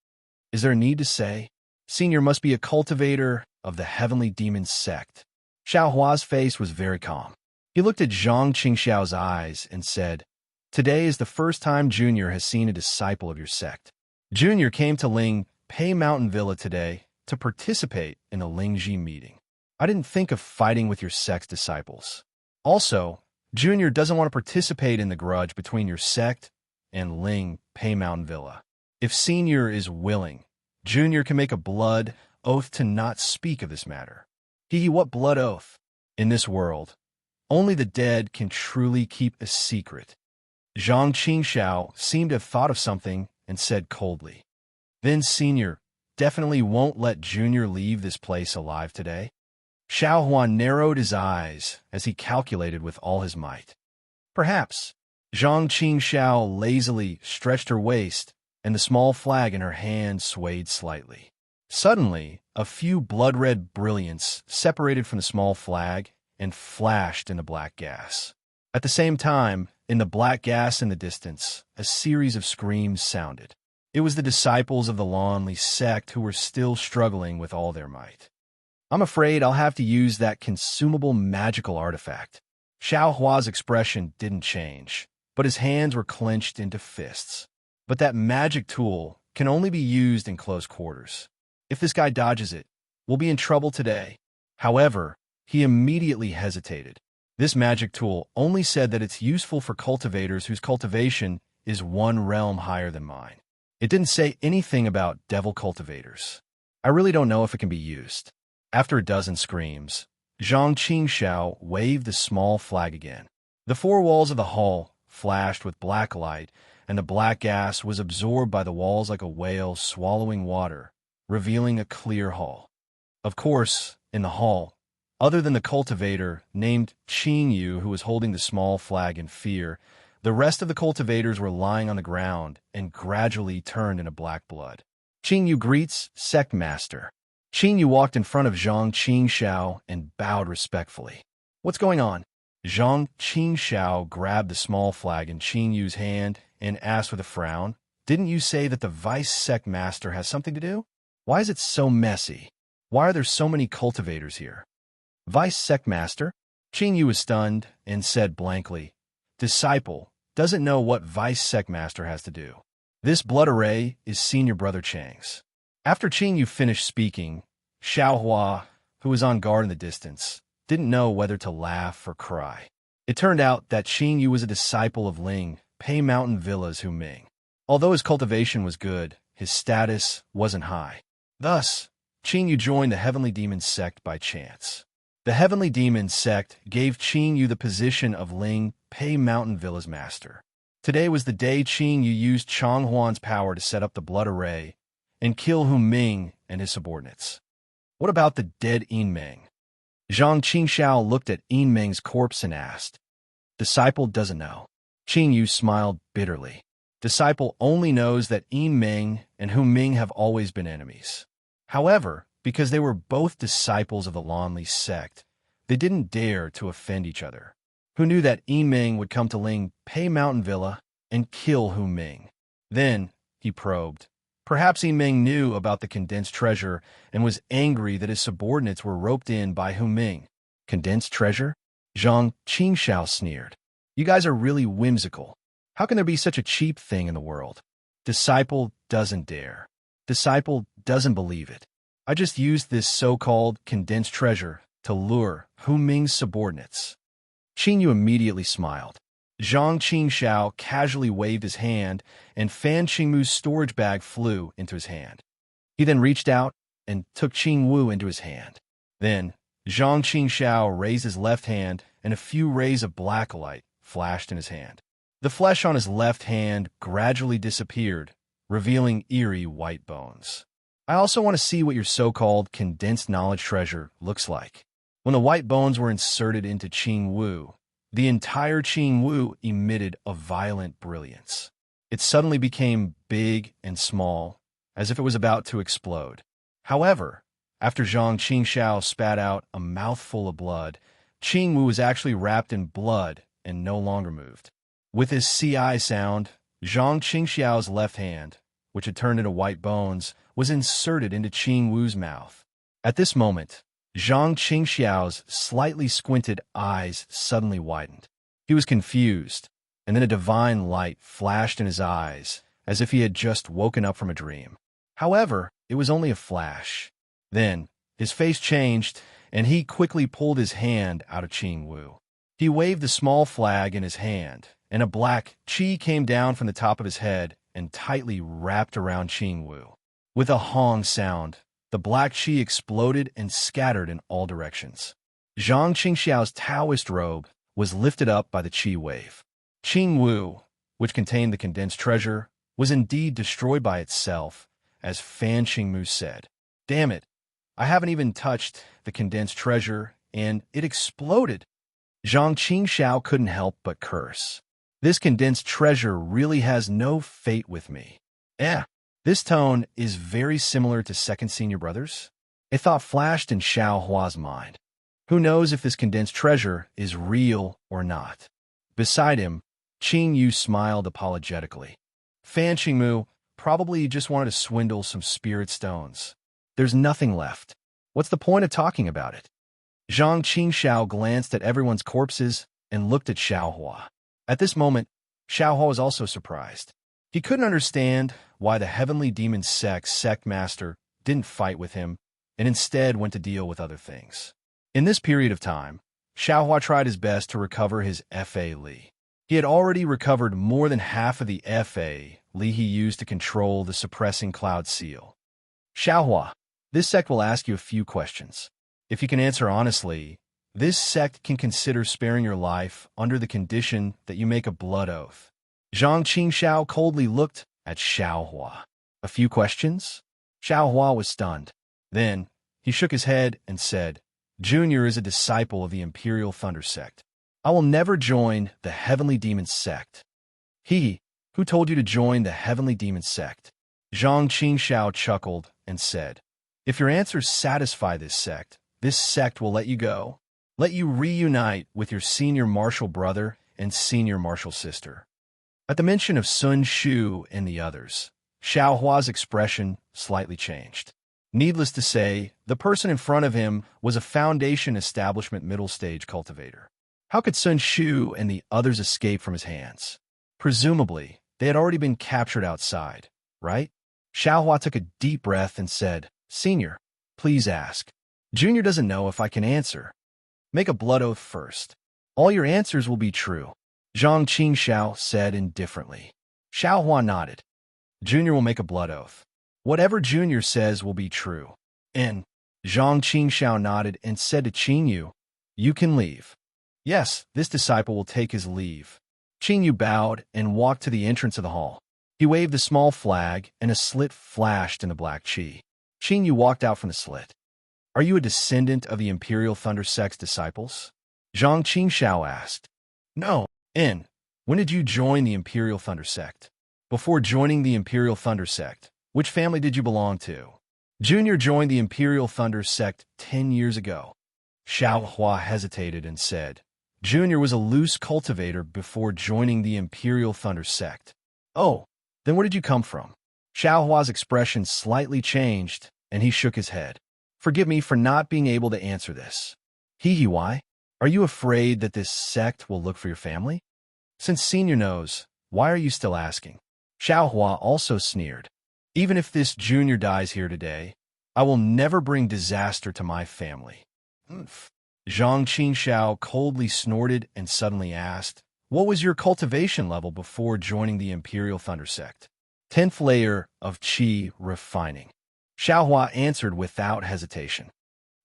Speaker 1: Is there a need to say? Senior must be a cultivator of the heavenly demon sect. Xiao Hua's face was very calm. He looked at Zhang Qingxiao's eyes and said, today is the first time Junior has seen a disciple of your sect. Junior came to Ling Pei Mountain Villa today to participate in a Lingji meeting. I didn't think of fighting with your sect's disciples. Also, Junior doesn't want to participate in the grudge between your sect and Ling Pei Mountain Villa. If Senior is willing, Junior can make a blood oath to not speak of this matter. What blood oath? In this world, only the dead can truly keep a secret. Zhang Qingxiao seemed to have thought of something and said coldly, then Senior definitely won't let Junior leave this place alive today? Xiao Hua narrowed his eyes as he calculated with all his might. Perhaps. Zhang Qingxiao lazily stretched her waist, and the small flag in her hand swayed slightly. Suddenly, a few blood-red brilliance separated from the small flag and flashed into black gas. At the same time, in the black gas in the distance, a series of screams sounded. It was the disciples of the Lonely sect who were still struggling with all their might. I'm afraid I'll have to use that consumable magical artifact. Xiao Hua's expression didn't change, but his hands were clenched into fists. But that magic tool can only be used in close quarters. If this guy dodges it, we'll be in trouble today. However, he immediately hesitated. This magic tool only said that it's useful for cultivators whose cultivation is one realm higher than mine. It didn't say anything about devil cultivators. I really don't know if it can be used. After a dozen screams, Zhang Qingxiao waved the small flag again. The four walls of the hall flashed with black light, and the black gas was absorbed by the walls like a whale swallowing water, revealing a clear hall. Of course, in the hall, other than the cultivator named Qing Yu who was holding the small flag in fear, the rest of the cultivators were lying on the ground and gradually turned into black blood. Qing Yu greets Sect Master. Qing Yu walked in front of Zhang Qingxiao and bowed respectfully. What's going on? Zhang Qingxiao grabbed the small flag in Qing Yu's hand and asked with a frown, Didn't you say that the Vice Sect Master has something to do? Why is it so messy? Why are there so many cultivators here? Vice Sect Master? Qing Yu was stunned and said blankly, Disciple doesn't know what Vice Sect Master has to do. This blood array is Senior Brother Chang's. After Qing Yu finished speaking, Xiaohua, who was on guard in the distance, didn't know whether to laugh or cry. It turned out that Qing Yu was a disciple of Ling, Pei Mountain Villa's Hu Ming. Although his cultivation was good, his status wasn't high. Thus, Qing Yu joined the Heavenly Demon Sect by chance. The Heavenly Demon Sect gave Qing Yu the position of Ling, Pei Mountain Villa's master. Today was the day Qing Yu used Chang Huan's power to set up the blood array and kill Hu Ming and his subordinates. What about the dead Yin Meng? Zhang Qingxiao looked at Yin Meng's corpse and asked. Disciple doesn't know. Qing Yu smiled bitterly. Disciple only knows that Yin Meng and Hu Ming have always been enemies. However, because they were both disciples of the Lanli sect, they didn't dare to offend each other. Who knew that Yin Meng would come to Ling Pei Mountain Villa and kill Hu Ming? Then, he probed. Perhaps Yin Meng knew about the condensed treasure and was angry that his subordinates were roped in by Hu Ming. Condensed treasure? Zhang Qingxiao sneered. You guys are really whimsical. How can there be such a cheap thing in the world? Disciple doesn't dare. Disciple doesn't believe it. I just used this so-called condensed treasure to lure Hu Ming's subordinates. Qing Yu immediately smiled. Zhang Qingxiao casually waved his hand, and Fan Qingmu's storage bag flew into his hand. He then reached out and took Qing Wu into his hand. Then, Zhang Qingxiao raised his left hand, and a few rays of black light flashed in his hand. The flesh on his left hand gradually disappeared, revealing eerie white bones. I also want to see what your so-called condensed knowledge treasure looks like. When the white bones were inserted into Qing Wu, the entire Qing Wu emitted a violent brilliance. It suddenly became big and small, as if it was about to explode. However, after Zhang Qingxiao spat out a mouthful of blood, Qing Wu was actually wrapped in blood and no longer moved. With his CI sound, Zhang Qingxiao's left hand, which had turned into white bones, was inserted into Qing Wu's mouth. At this moment, Zhang Qingxiao's slightly squinted eyes suddenly widened. He was confused, and then a divine light flashed in his eyes, as if he had just woken up from a dream. However, it was only a flash. Then, his face changed, and he quickly pulled his hand out of Qing Wu. He waved the small flag in his hand, and a black qi came down from the top of his head and tightly wrapped around Qing Wu. With a hong sound, the black qi exploded and scattered in all directions. Zhang Qingxiao's Taoist robe was lifted up by the qi wave. Qing Wu, which contained the condensed treasure, was indeed destroyed by itself, as Fan Qingmu said. Damn it, I haven't even touched the condensed treasure, and it exploded. Zhang Qingxiao couldn't help but curse. This condensed treasure really has no fate with me. This tone is very similar to Second Senior Brothers. A thought flashed in Xiaohua's mind. Who knows if this condensed treasure is real or not? Beside him, Qing Yu smiled apologetically. Fan Qingmu probably just wanted to swindle some spirit stones. There's nothing left. What's the point of talking about it? Zhang Qingxiao glanced at everyone's corpses and looked at Xiaohua. At this moment, Xiaohua was also surprised. He couldn't understand why the Heavenly Demon Sect Master didn't fight with him and instead went to deal with other things. In this period of time, Xiaohua tried his best to recover his Fa Li. He had already recovered more than half of the Fa Li he used to control the suppressing cloud seal. Xiaohua, This sect will ask you a few questions. If you can answer honestly, this sect can consider sparing your life under the condition that you make a blood oath. Zhang Qingxiao coldly looked at Xiaohua. A few questions? Xiaohua was stunned. Then, he shook his head and said, Junior is a disciple of the Imperial Thunder Sect. I will never join the Heavenly Demon Sect. Who told you to join the Heavenly Demon Sect? Zhang Qingxiao chuckled and said, If your answers satisfy this sect will let you go. Let you reunite with your senior martial brother and senior martial sister. At the mention of Sun Shu and the others, Xiaohua's expression slightly changed. Needless to say, the person in front of him was a Foundation Establishment middle-stage cultivator. How could Sun Shu and the others escape from his hands? Presumably, they had already been captured outside, right? Xiaohua took a deep breath and said, Senior, please ask. Junior doesn't know if I can answer. Make a blood oath first. All your answers will be true. Zhang Qingxiao said indifferently. Xiaohua nodded. Junior will make a blood oath. Whatever Junior says will be true. And Zhang Qingxiao nodded and said to Qingyu, You can leave. Yes, this disciple will take his leave. Qingyu bowed and walked to the entrance of the hall. He waved a small flag and a slit flashed in the black qi. Qingyu walked out from the slit. Are you a descendant of the Imperial Thunder Sect's disciples? Zhang Qingxiao asked. No. When did you join the Imperial Thunder Sect? Before joining the Imperial Thunder Sect, which family did you belong to? Junior joined the Imperial Thunder Sect 10 years ago. Xiaohua hesitated and said, Junior was a loose cultivator before joining the Imperial Thunder Sect. Oh, then where did you come from? Xiaohua's expression slightly changed, and he shook his head. Forgive me for not being able to answer this. Why? Are you afraid that this sect will look for your family? Since Senior knows, why are you still asking? Xiaohua also sneered. Even if this Junior dies here today, I will never bring disaster to my family. Zhang Qingxiao coldly snorted and suddenly asked, What was your cultivation level before joining the Imperial Thunder Sect? 10th layer of Qi refining. Xiaohua answered without hesitation.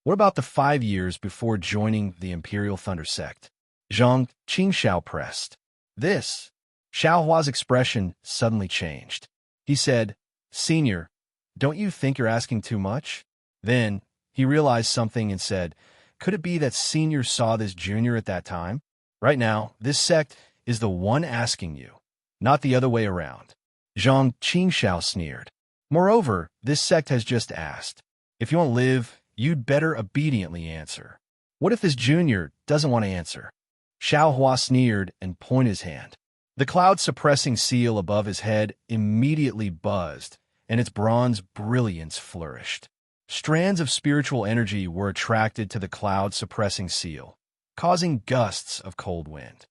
Speaker 1: What about the 5 years before joining the Imperial Thunder Sect? Zhang Qingxiao pressed. This. Xiaohua's expression suddenly changed. He said, Senior, don't you think you're asking too much? Then, he realized something and said, Could it be that Senior saw this Junior at that time? Right now, this sect is the one asking you, not the other way around. Zhang Qingxiao sneered. Moreover, this sect has just asked. If you want to live, you'd better obediently answer. What if this Junior doesn't want to answer? Xiaohua sneered and pointed his hand. The cloud-suppressing seal above his head immediately buzzed, and its bronze brilliance flourished. Strands of spiritual energy were attracted to the cloud-suppressing seal, causing gusts of cold wind.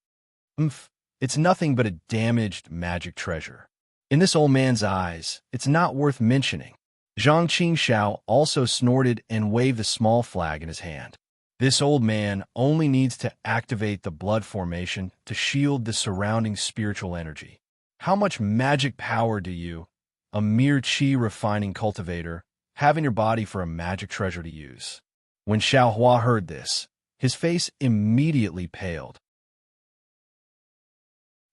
Speaker 1: It's nothing but a damaged magic treasure. In this old man's eyes, it's not worth mentioning. Zhang Qingxiao also snorted and waved a small flag in his hand. This old man only needs to activate the blood formation to shield the surrounding spiritual energy. How much magic power do you, a mere qi refining cultivator, have in your body for a magic treasure to use? When Xiaohua heard this, his face immediately paled.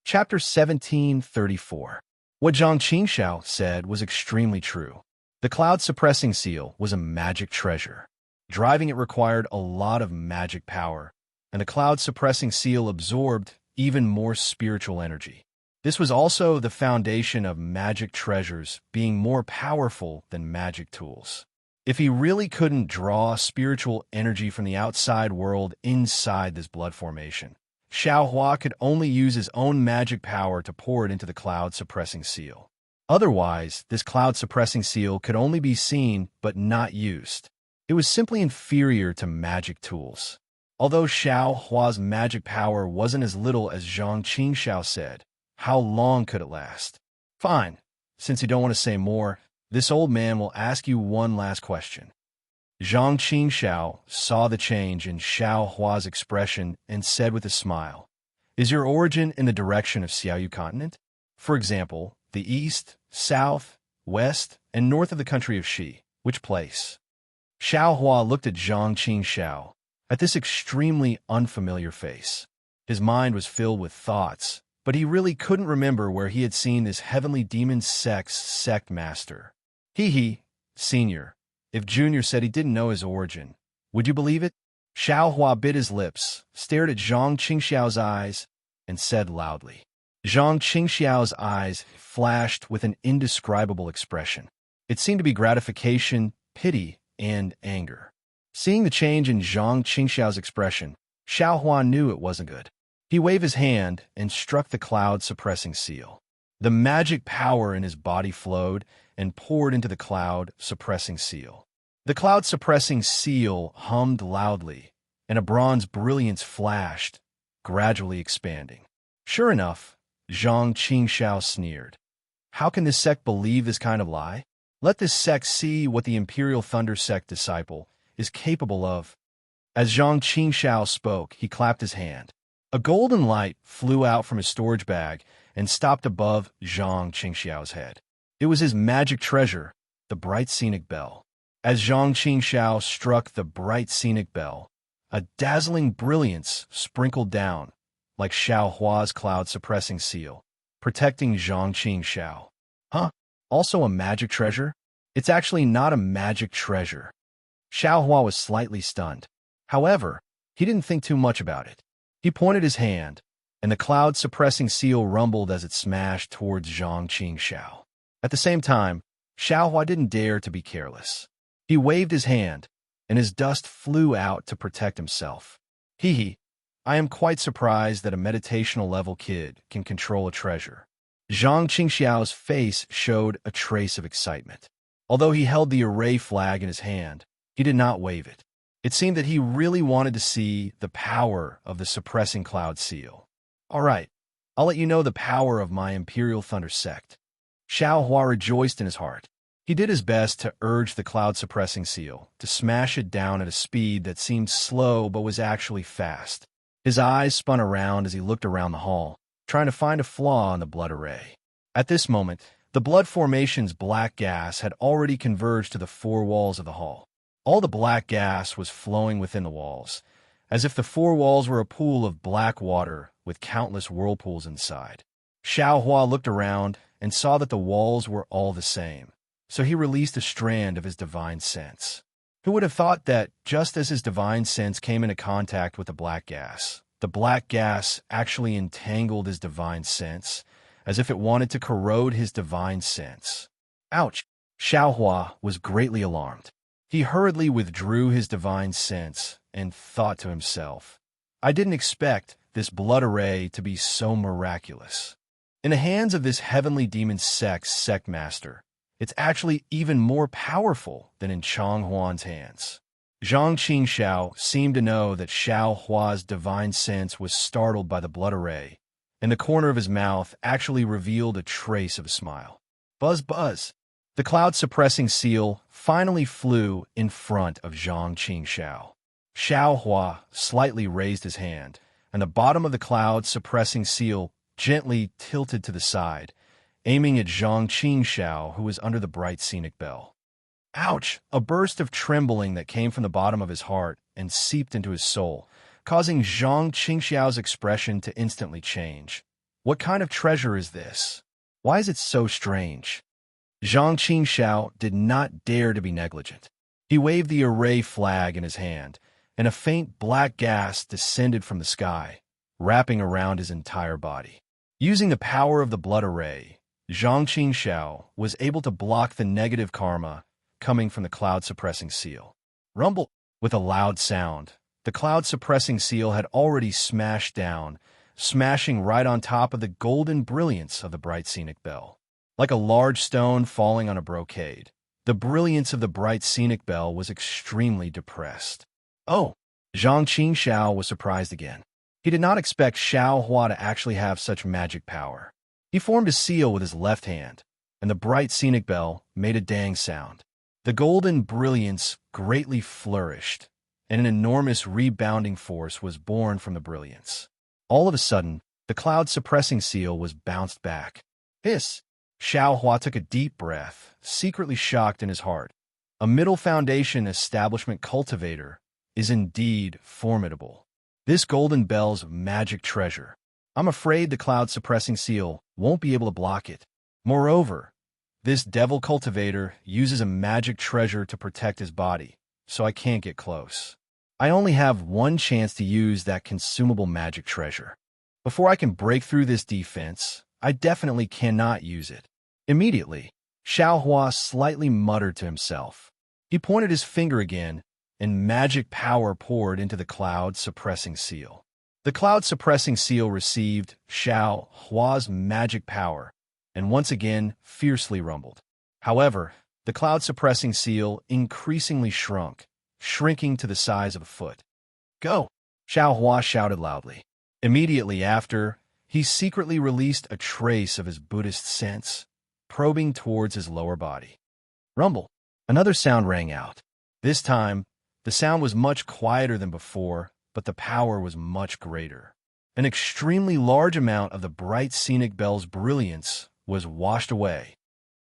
Speaker 1: Chapter 1734. What Zhang Qingxiao said was extremely true. The cloud-suppressing seal was a magic treasure. Driving it required a lot of magic power, and the cloud-suppressing seal absorbed even more spiritual energy. This was also the foundation of magic treasures being more powerful than magic tools. If he really couldn't draw spiritual energy from the outside world inside this blood formation, Xiaohua could only use his own magic power to pour it into the cloud-suppressing seal. Otherwise, this cloud-suppressing seal could only be seen but not used. It was simply inferior to magic tools. Although Xiaohua's magic power wasn't as little as Zhang Qingxiao said, how long could it last? Fine. Since you don't want to say more, this old man will ask you one last question. Zhang Qingxiao saw the change in Xiaohua's expression and said with a smile, Is your origin in the direction of Xiaoyu continent? For example, the east, south, west, and north of the country of Xi. Which place? Xiao Hua looked at Zhang Qingxiao, at this extremely unfamiliar face. His mind was filled with thoughts, but he really couldn't remember where he had seen this heavenly demon sect master. Senior. If Junior said he didn't know his origin, would you believe it? Xiao Hua bit his lips, stared at Zhang Qingxiao's eyes, and said loudly. Zhang Qingxiao's eyes flashed with an indescribable expression. It seemed to be gratification, pity, and anger. Seeing the change in Zhang Qingxiao's expression, Xiao Hua knew it wasn't good. He waved his hand and struck the cloud-suppressing seal. The magic power in his body flowed and poured into the cloud-suppressing seal. The cloud-suppressing seal hummed loudly, and a bronze brilliance flashed, gradually expanding. Sure enough, Zhang Qingxiao sneered. How can this sect believe this kind of lie? Let this sect see what the Imperial Thunder Sect disciple is capable of. As Zhang Qingxiao spoke, he clapped his hand. A golden light flew out from his storage bag and stopped above Zhang Qingxiao's head. It was his magic treasure, the bright scenic bell. As Zhang Qingxiao struck the bright scenic bell, a dazzling brilliance sprinkled down, like Xiao Hua's cloud-suppressing seal, protecting Zhang Qingxiao. Huh? Also a magic treasure? It's actually not a magic treasure. Xiao Hua was slightly stunned. However, he didn't think too much about it. He pointed his hand, and the cloud-suppressing seal rumbled as it smashed towards Zhang Qingxiao. At the same time, Xiao Hua didn't dare to be careless. He waved his hand, and his dust flew out to protect himself. I am quite surprised that a meditational-level kid can control a treasure. Zhang Qingxiao's face showed a trace of excitement. Although he held the array flag in his hand, he did not wave it. It seemed that he really wanted to see the power of the suppressing cloud seal. All right, I'll let you know the power of my Imperial Thunder Sect. Xiao Hua rejoiced in his heart. He did his best to urge the cloud-suppressing seal, to smash it down at a speed that seemed slow but was actually fast. His eyes spun around as he looked around the hall, trying to find a flaw in the blood array. At this moment, the blood formation's black gas had already converged to the four walls of the hall. All the black gas was flowing within the walls, as if the four walls were a pool of black water with countless whirlpools inside. Xiao Hua looked around and saw that the walls were all the same, so he released a strand of his divine sense. Who would have thought that, just as his divine sense came into contact with the black gas actually entangled his divine sense, as if it wanted to corrode his divine sense. Ouch! Xiao Hua was greatly alarmed. He hurriedly withdrew his divine sense and thought to himself, I didn't expect this blood array to be so miraculous. In the hands of this heavenly demon sect master, it's actually even more powerful than in Chang Huan's hands. Zhang Qingxiao seemed to know that Xiao Hua's divine sense was startled by the blood array, and the corner of his mouth actually revealed a trace of a smile. Buzz, buzz. The cloud-suppressing seal finally flew in front of Zhang Qingxiao. Xiao Hua slightly raised his hand, and the bottom of the cloud-suppressing seal gently tilted to the side, aiming at Zhang Qingxiao, who was under the bright scenic bell. Ouch! A burst of trembling that came from the bottom of his heart and seeped into his soul, causing Zhang Qingxiao's expression to instantly change. What kind of treasure is this? Why is it so strange? Zhang Qingxiao did not dare to be negligent. He waved the array flag in his hand, and a faint black gas descended from the sky, wrapping around his entire body. Using the power of the blood array, Zhang Qingxiao was able to block the negative karma coming from the cloud-suppressing seal. Rumble! With a loud sound, the cloud-suppressing seal had already smashed down, smashing right on top of the golden brilliance of the bright scenic bell. Like a large stone falling on a brocade, the brilliance of the bright scenic bell was extremely depressed. Oh! Zhang Qingxiao was surprised again. He did not expect Xiao Hua to actually have such magic power. He formed a seal with his left hand, and the bright scenic bell made a dang sound. The golden brilliance greatly flourished, and an enormous rebounding force was born from the brilliance. All of a sudden, the cloud-suppressing seal was bounced back. Hiss! Xiao Hua took a deep breath, secretly shocked in his heart. A middle foundation establishment cultivator is indeed formidable. This golden bell's magic treasure. I'm afraid the cloud-suppressing seal won't be able to block it. Moreover, this devil cultivator uses a magic treasure to protect his body, so I can't get close. I only have one chance to use that consumable magic treasure. Before I can break through this defense, I definitely cannot use it. Immediately, Xiaohua slightly muttered to himself. He pointed his finger again, and magic power poured into the cloud-suppressing seal. The cloud-suppressing seal received Xiaohua's magic power, and once again fiercely rumbled. However, the cloud-suppressing seal increasingly shrunk, shrinking to the size of a foot. "Go!" Xiaohua shouted loudly. Immediately after, he secretly released a trace of his Buddhist sense, probing towards his lower body. Rumble! Another sound rang out. This time, the sound was much quieter than before, but the power was much greater. An extremely large amount of the bright scenic bell's brilliance was washed away.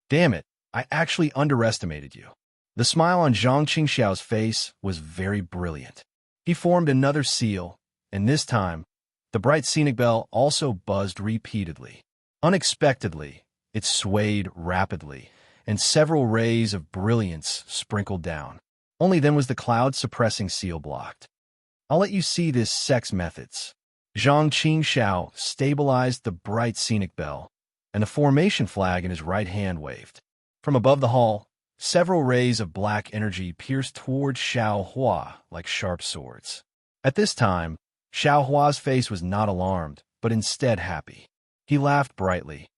Speaker 1: Damn it, I actually underestimated you. The smile on Zhang Qingxiao's face was very brilliant. He formed another seal, and this time, the bright scenic bell also buzzed repeatedly. Unexpectedly, it swayed rapidly, and several rays of brilliance sprinkled down. Only then was the cloud-suppressing seal blocked. I'll let you see this sex methods. Zhang Qingxiao stabilized the bright scenic bell, and the formation flag in his right hand waved. From above the hall, several rays of black energy pierced towards Xiaohua like sharp swords. At this time, Xiaohua's face was not alarmed, but instead happy. He laughed brightly.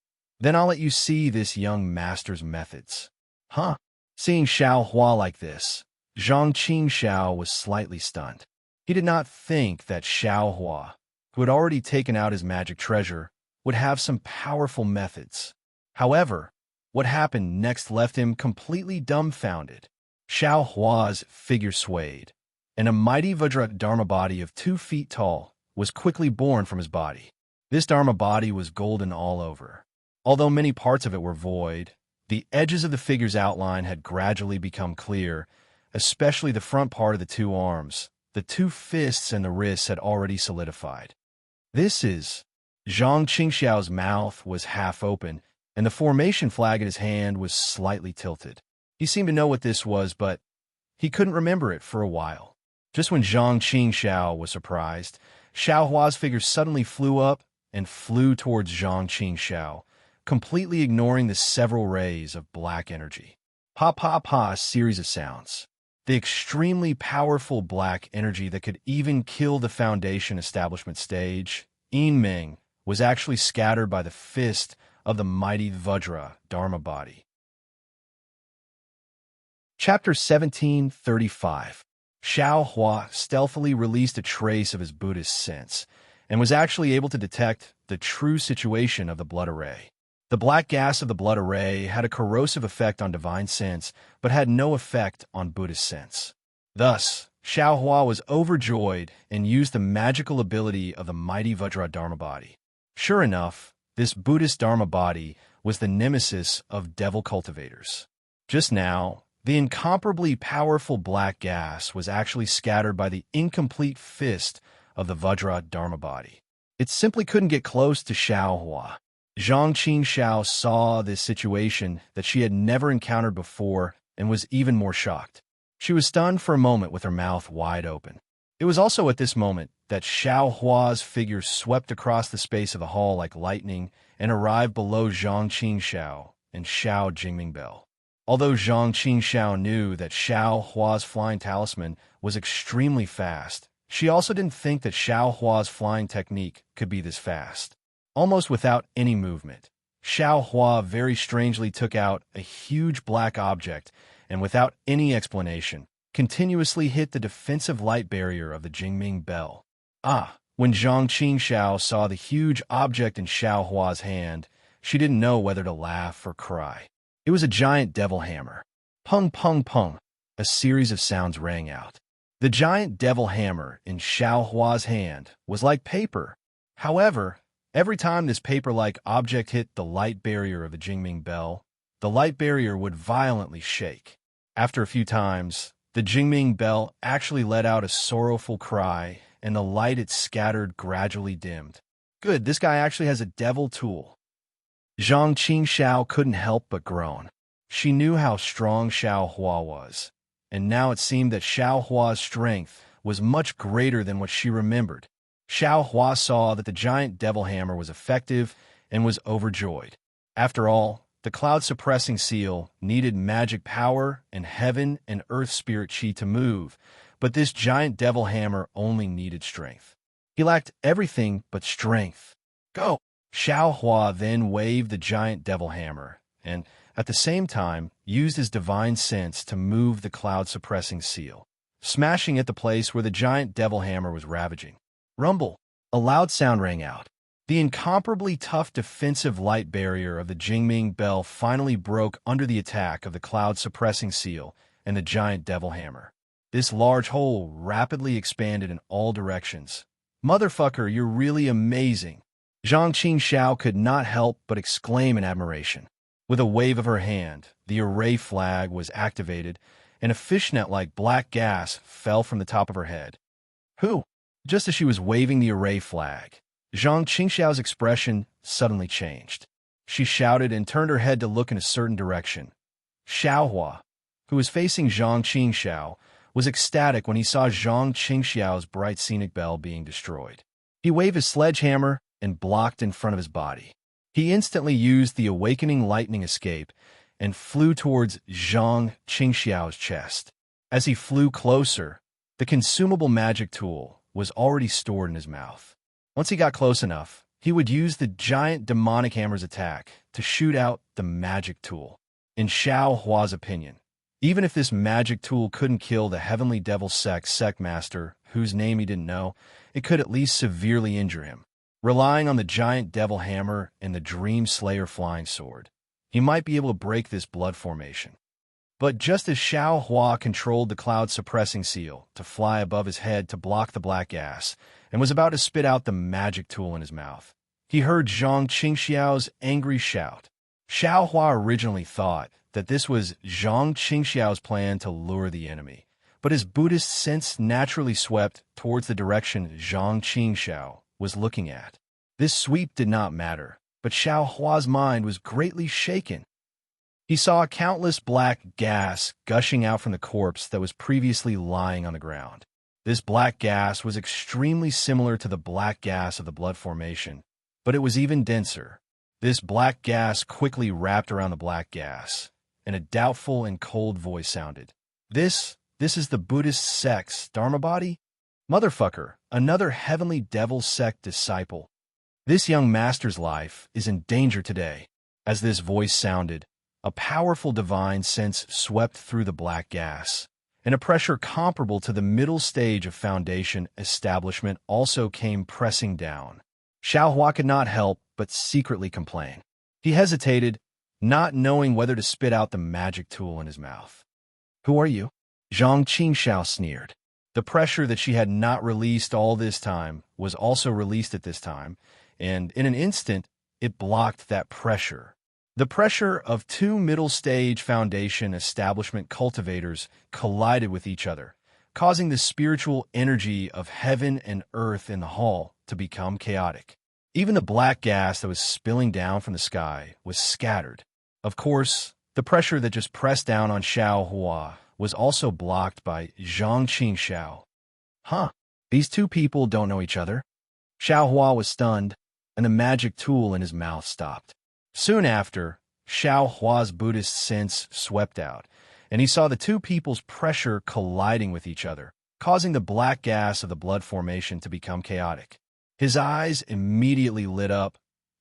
Speaker 1: "Then I'll let you see this young master's methods." Huh? Seeing Xiaohua like this, Zhang Qingxiao was slightly stunned. He did not think that Xiaohua, who had already taken out his magic treasure, would have some powerful methods. However, what happened next left him completely dumbfounded. Xiaohua's figure swayed, and a mighty Vajra Dharma body of 2 feet tall was quickly born from his body. This Dharma body was golden all over. Although many parts of it were void, the edges of the figure's outline had gradually become clear, especially the front part of the 2 arms. The 2 fists and the wrists had already solidified. This is... Zhang Qingxiao's mouth was half open, and the formation flag in his hand was slightly tilted. He seemed to know what this was, but he couldn't remember it for a while. Just when Zhang Qingxiao was surprised, Xiaohua's figure suddenly flew up and flew towards Zhang Qingxiao, completely ignoring the several rays of black energy. Pa pa pa, a series of sounds. The extremely powerful black energy that could even kill the Foundation establishment stage, Yinming, was actually scattered by the fist of the mighty Vajra Dharma body. Chapter 1735. Xiaohua stealthily released a trace of his Buddhist sense, and was actually able to detect the true situation of the blood array. The black gas of the blood array had a corrosive effect on divine sense, but had no effect on Buddhist sense. Thus, Xiaohua was overjoyed and used the magical ability of the mighty Vajra Dharma body. Sure enough, this Buddhist Dharma body was the nemesis of devil cultivators. Just now, the incomparably powerful black gas was actually scattered by the incomplete fist of the Vajra Dharma body. It simply couldn't get close to Xiaohua. Zhang Qingxiao saw this situation that she had never encountered before and was even more shocked. She was stunned for a moment with her mouth wide open. It was also at this moment that Xiaohua's figure swept across the space of the hall like lightning and arrived below Zhang Qingxiao and Xiao Jingmingbel. Although Zhang Qingxiao knew that Xiaohua's flying talisman was extremely fast, she also didn't think that Xiaohua's flying technique could be this fast. Almost without any movement, Xiaohua very strangely took out a huge black object and without any explanation, continuously hit the defensive light barrier of the Jingming bell. When Zhang Qingxiao saw the huge object in Xiaohua's hand, she didn't know whether to laugh or cry. It was a giant devil hammer. Pung pung pung, a series of sounds rang out. The giant devil hammer in Xiaohua's hand was like paper. However, every time this paper-like object hit the light barrier of the Jingming bell, the light barrier would violently shake. After a few times, the Jingming bell actually let out a sorrowful cry, and the light it scattered gradually dimmed. Good, this guy actually has a devil tool. Zhang Qingxiao couldn't help but groan. She knew how strong Xiao Hua was, and now it seemed that Xiao Hua's strength was much greater than what she remembered. Xiao Hua saw that the giant devil hammer was effective and was overjoyed. After all, the cloud-suppressing seal needed magic power and heaven and earth spirit chi to move, but this giant devil hammer only needed strength. He lacked everything but strength. Go! Xiao Hua then waved the giant devil hammer, and, at the same time, used his divine sense to move the cloud-suppressing seal, smashing at the place where the giant devil hammer was ravaging. Rumble! A loud sound rang out. The incomparably tough defensive light barrier of the Jingming bell finally broke under the attack of the cloud-suppressing seal and the giant devil hammer. This large hole rapidly expanded in all directions. Motherfucker, you're really amazing! Zhang Qingxiao could not help but exclaim in admiration. With a wave of her hand, the array flag was activated, and a fishnet-like black gas fell from the top of her head. Who? Just as she was waving the array flag, Zhang Qingxiao's expression suddenly changed. She shouted and turned her head to look in a certain direction. Xiao Hua, who was facing Zhang Qingxiao, was ecstatic when he saw Zhang Qingxiao's bright scenic bell being destroyed. He waved his sledgehammer and blocked in front of his body. He instantly used the awakening lightning escape and flew towards Zhang Qingxiao's chest. As he flew closer, the consumable magic tool was already stored in his mouth. Once he got close enough, he would use the giant demonic hammer's attack to shoot out the magic tool. In Xiao Hua's opinion, even if this magic tool couldn't kill the heavenly devil sect master, whose name he didn't know, it could at least severely injure him. Relying on the giant devil hammer and the Dream Slayer flying sword, he might be able to break this blood formation. But just as Xiao Hua controlled the cloud-suppressing seal to fly above his head to block the black gas, and was about to spit out the magic tool in his mouth, he heard Zhang Qingxiao's angry shout. Xiao Hua originally thought that this was Zhang Qingxiao's plan to lure the enemy, but his Buddhist sense naturally swept towards the direction Zhang Qingxiao was looking at. This sweep did not matter, but Xiao Hua's mind was greatly shaken. He saw countless black gas gushing out from the corpse that was previously lying on the ground. This black gas was extremely similar to the black gas of the blood formation, but it was even denser. This black gas quickly wrapped around the black gas, and a doubtful and cold voice sounded. This is the Buddhist sect's Dharma body? Motherfucker, another heavenly devil sect disciple. This young master's life is in danger today. As this voice sounded, a powerful divine sense swept through the black gas, and a pressure comparable to the middle stage of Foundation establishment also came pressing down. Xiao Hua could not help but secretly complain. He hesitated, not knowing whether to spit out the magic tool in his mouth. Who are you? Zhang Qingxiao sneered. The pressure that she had not released all this time was also released at this time, and in an instant, it blocked that pressure. The pressure of two middle-stage Foundation establishment cultivators collided with each other, causing the spiritual energy of heaven and earth in the hall to become chaotic. Even the black gas that was spilling down from the sky was scattered. Of course, the pressure that just pressed down on Xiao Hua was also blocked by Zhang Qingxiao. Huh, these two people don't know each other. Xiao Hua was stunned, and the magic tool in his mouth stopped. Soon after, Xiao Hua's Buddhist sense swept out, and he saw the two people's pressure colliding with each other, causing the black gas of the blood formation to become chaotic. His eyes immediately lit up,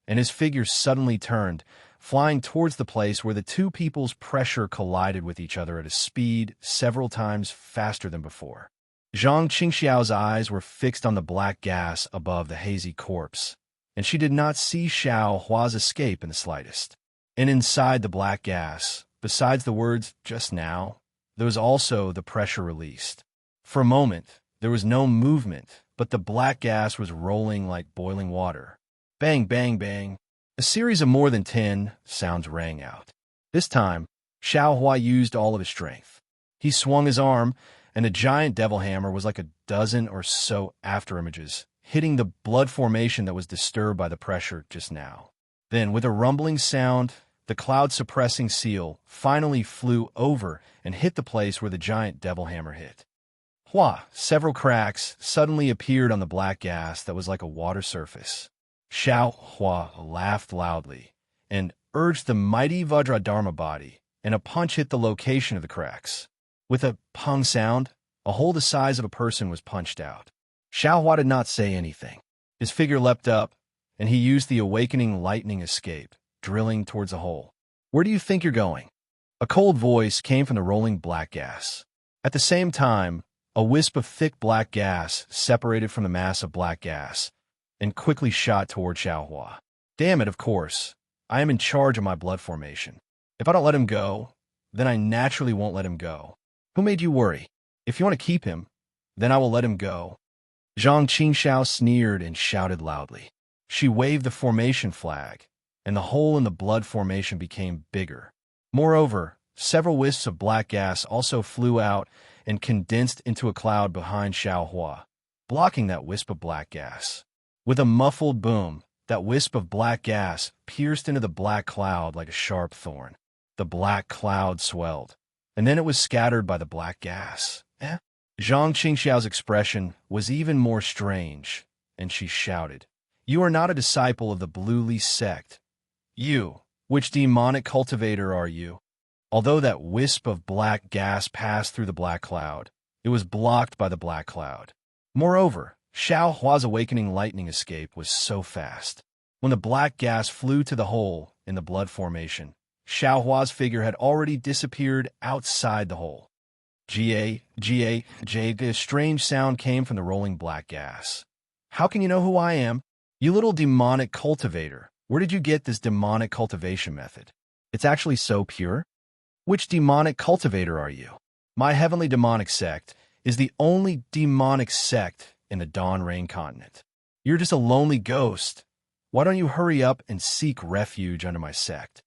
Speaker 1: and his figure suddenly turned, flying towards the place where the two people's pressure collided with each other at a speed several times faster than before. Zhang Qingxiao's eyes were fixed on the black gas above the hazy corpse, and she did not see Xiao Hua's escape in the slightest. And inside the black gas, besides the words, "just now," there was also the pressure released. For a moment, there was no movement, but the black gas was rolling like boiling water. Bang, bang, bang. A series of more than 10 sounds rang out. This time, Xiao Hua used all of his strength. He swung his arm, and the giant devil hammer was like a dozen or so afterimages, hitting the blood formation that was disturbed by the pressure just now. Then, with a rumbling sound, the cloud-suppressing seal finally flew over and hit the place where the giant devil hammer hit. Hua! Several cracks suddenly appeared on the black gas that was like a water surface. Xiao Hua laughed loudly and urged the mighty Vajradharma body, and a punch hit the location of the cracks. With a pung sound, a hole the size of a person was punched out. Xiao Hua did not say anything. His figure leapt up, and he used the awakening lightning escape, drilling towards the hole. "Where do you think you're going?" A cold voice came from the rolling black gas. At the same time, a wisp of thick black gas separated from the mass of black gas and quickly shot toward Xiao Hua. "Damn it, of course. I am in charge of my blood formation. If I don't let him go, then I naturally won't let him go. Who made you worry? If you want to keep him, then I will let him go." Zhang Qingxiao sneered and shouted loudly. She waved the formation flag, and the hole in the blood formation became bigger. Moreover, several wisps of black gas also flew out and condensed into a cloud behind Xiao Hua, blocking that wisp of black gas. With a muffled boom, that wisp of black gas pierced into the black cloud like a sharp thorn. The black cloud swelled, and then it was scattered by the black gas. Zhang Qingxiao's expression was even more strange, and she shouted, "You are not a disciple of the Blue Li sect. You, which demonic cultivator are you?" Although that wisp of black gas passed through the black cloud, it was blocked by the black cloud. Moreover, Xiao Hua's awakening lightning escape was so fast. When the black gas flew to the hole in the blood formation, Xiao Hua's figure had already disappeared outside the hole. Ga, a strange sound came from the rolling black gas. "How can you know who I am? You little demonic cultivator. Where did you get this demonic cultivation method? It's actually so pure? Which demonic cultivator are you?" "My heavenly demonic sect is the only demonic sect in the Dawn Rain continent. You're just a lonely ghost. Why don't you hurry up and seek refuge under my sect?"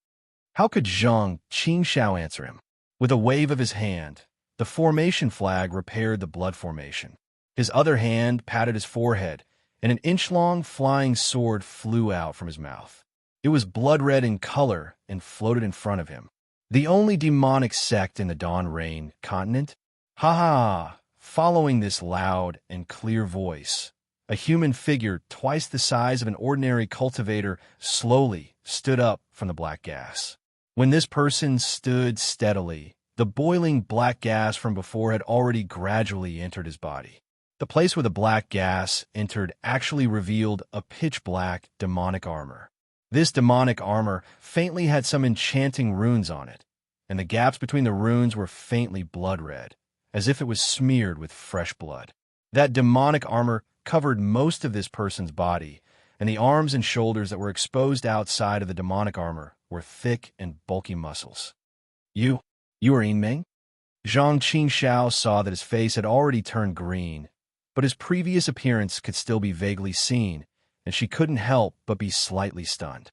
Speaker 1: How could Zhang Qingxiao answer him? With a wave of his hand, the formation flag repaired the blood formation. His other hand patted his forehead, and an inch-long flying sword flew out from his mouth. It was blood-red in color and floated in front of him. "The only demonic sect in the Dawn Rain continent?" Ha ha! Following this loud and clear voice, a human figure twice the size of an ordinary cultivator slowly stood up from the black gas. When this person stood steadily, the boiling black gas from before had already gradually entered his body. The place where the black gas entered actually revealed a pitch-black demonic armor. This demonic armor faintly had some enchanting runes on it, and the gaps between the runes were faintly blood-red, as if it was smeared with fresh blood. That demonic armor covered most of this person's body, and the arms and shoulders that were exposed outside of the demonic armor were thick and bulky muscles. You are Yin Meng?" Zhang Qingxiao saw that his face had already turned green, but his previous appearance could still be vaguely seen, and she couldn't help but be slightly stunned.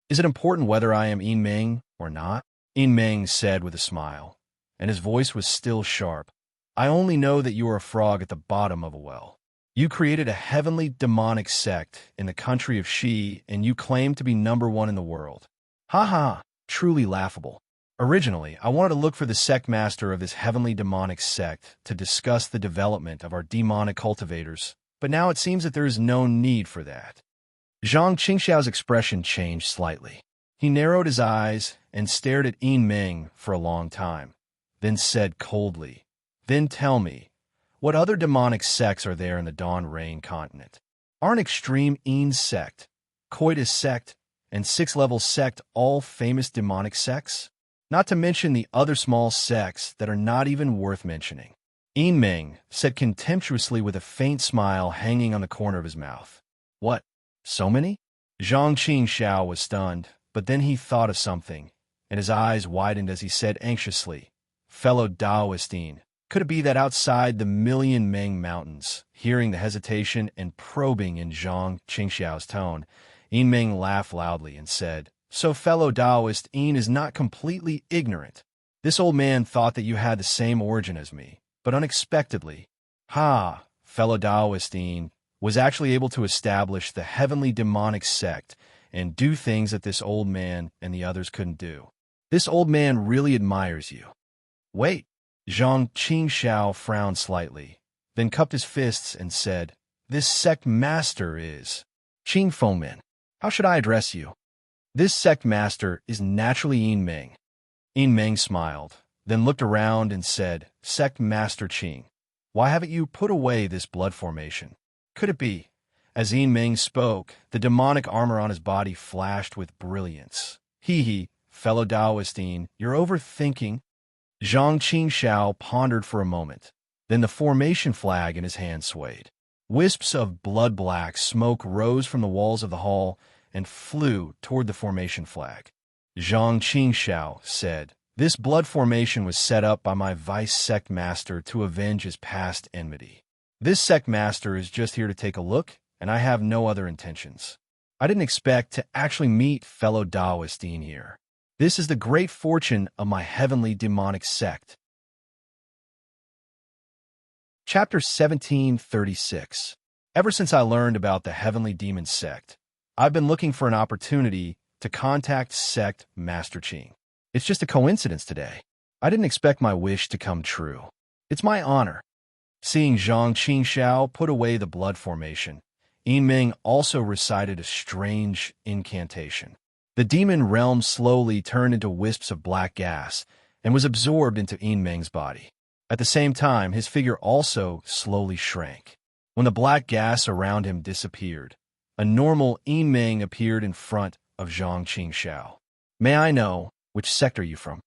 Speaker 1: "Is it important whether I am Yin Meng or not?" Yin Meng said with a smile, and his voice was still sharp. "I only know that you are a frog at the bottom of a well. You created a heavenly demonic sect in the country of Xi, and you claim to be #1 in the world. Ha ha, truly laughable. Originally, I wanted to look for the sect master of this heavenly demonic sect to discuss the development of our demonic cultivators, but now it seems that there is no need for that." Zhang Qingxiao's expression changed slightly. He narrowed his eyes and stared at Yin Meng for a long time, then said coldly, "Then tell me, what other demonic sects are there in the Dawn Rain continent? Aren't Extreme Yin sect, Coitus sect, and Sixth-level sect all famous demonic sects? Not to mention the other small sects that are not even worth mentioning." Yin Meng said contemptuously with a faint smile hanging on the corner of his mouth. "What? So many?" Zhang Qingxiao was stunned, but then he thought of something, and his eyes widened as he said anxiously, "Fellow Taoistine, could it be that outside the Million Meng Mountains?" Hearing the hesitation and probing in Zhang Qingxiao's tone, Yin Meng laughed loudly and said, "So fellow Taoist Yin is not completely ignorant. This old man thought that you had the same origin as me, but unexpectedly, fellow Taoistine was actually able to establish the heavenly demonic sect and do things that this old man and the others couldn't do. This old man really admires you. Wait, Zhang Qingxiao frowned slightly, then cupped his fists and said, this sect master is Qing Fengmin. How should I address you? This sect master is naturally Yin Meng. Yin Meng smiled, then looked around and said, Sect Master Qing, why haven't you put away this blood formation? Could it be? As Yin Meng spoke, the demonic armor on his body flashed with brilliance. Fellow Taoistine, you're overthinking. Zhang Qingxiao pondered for a moment. Then the formation flag in his hand swayed. Wisps of blood-black smoke rose from the walls of the hall and flew toward the formation flag. Zhang Qingxiao said, this blood formation was set up by my vice sect master to avenge his past enmity. This sect master is just here to take a look, and I have no other intentions. I didn't expect to actually meet fellow Taoistine here. This is the great fortune of my heavenly demonic sect. Chapter 1736. Ever since I learned about the heavenly demon sect, I've been looking for an opportunity to contact Sect Master Qing. It's just a coincidence today. I didn't expect my wish to come true. It's my honor. Seeing Zhang Qingxiao put away the blood formation, Yin Meng also recited a strange incantation. The demon realm slowly turned into wisps of black gas and was absorbed into Yin Meng's body. At the same time, his figure also slowly shrank. When the black gas around him disappeared, a normal Yin Meng appeared in front of Zhang Qingxiao. May I know, which sect are you from?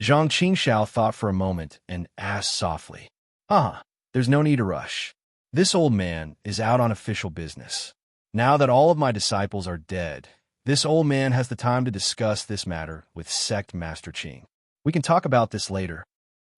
Speaker 1: Zhang Qingxiao thought for a moment and asked softly. There's no need to rush. This old man is out on official business. Now that all of my disciples are dead, this old man has the time to discuss this matter with Sect Master Qing. We can talk about this later.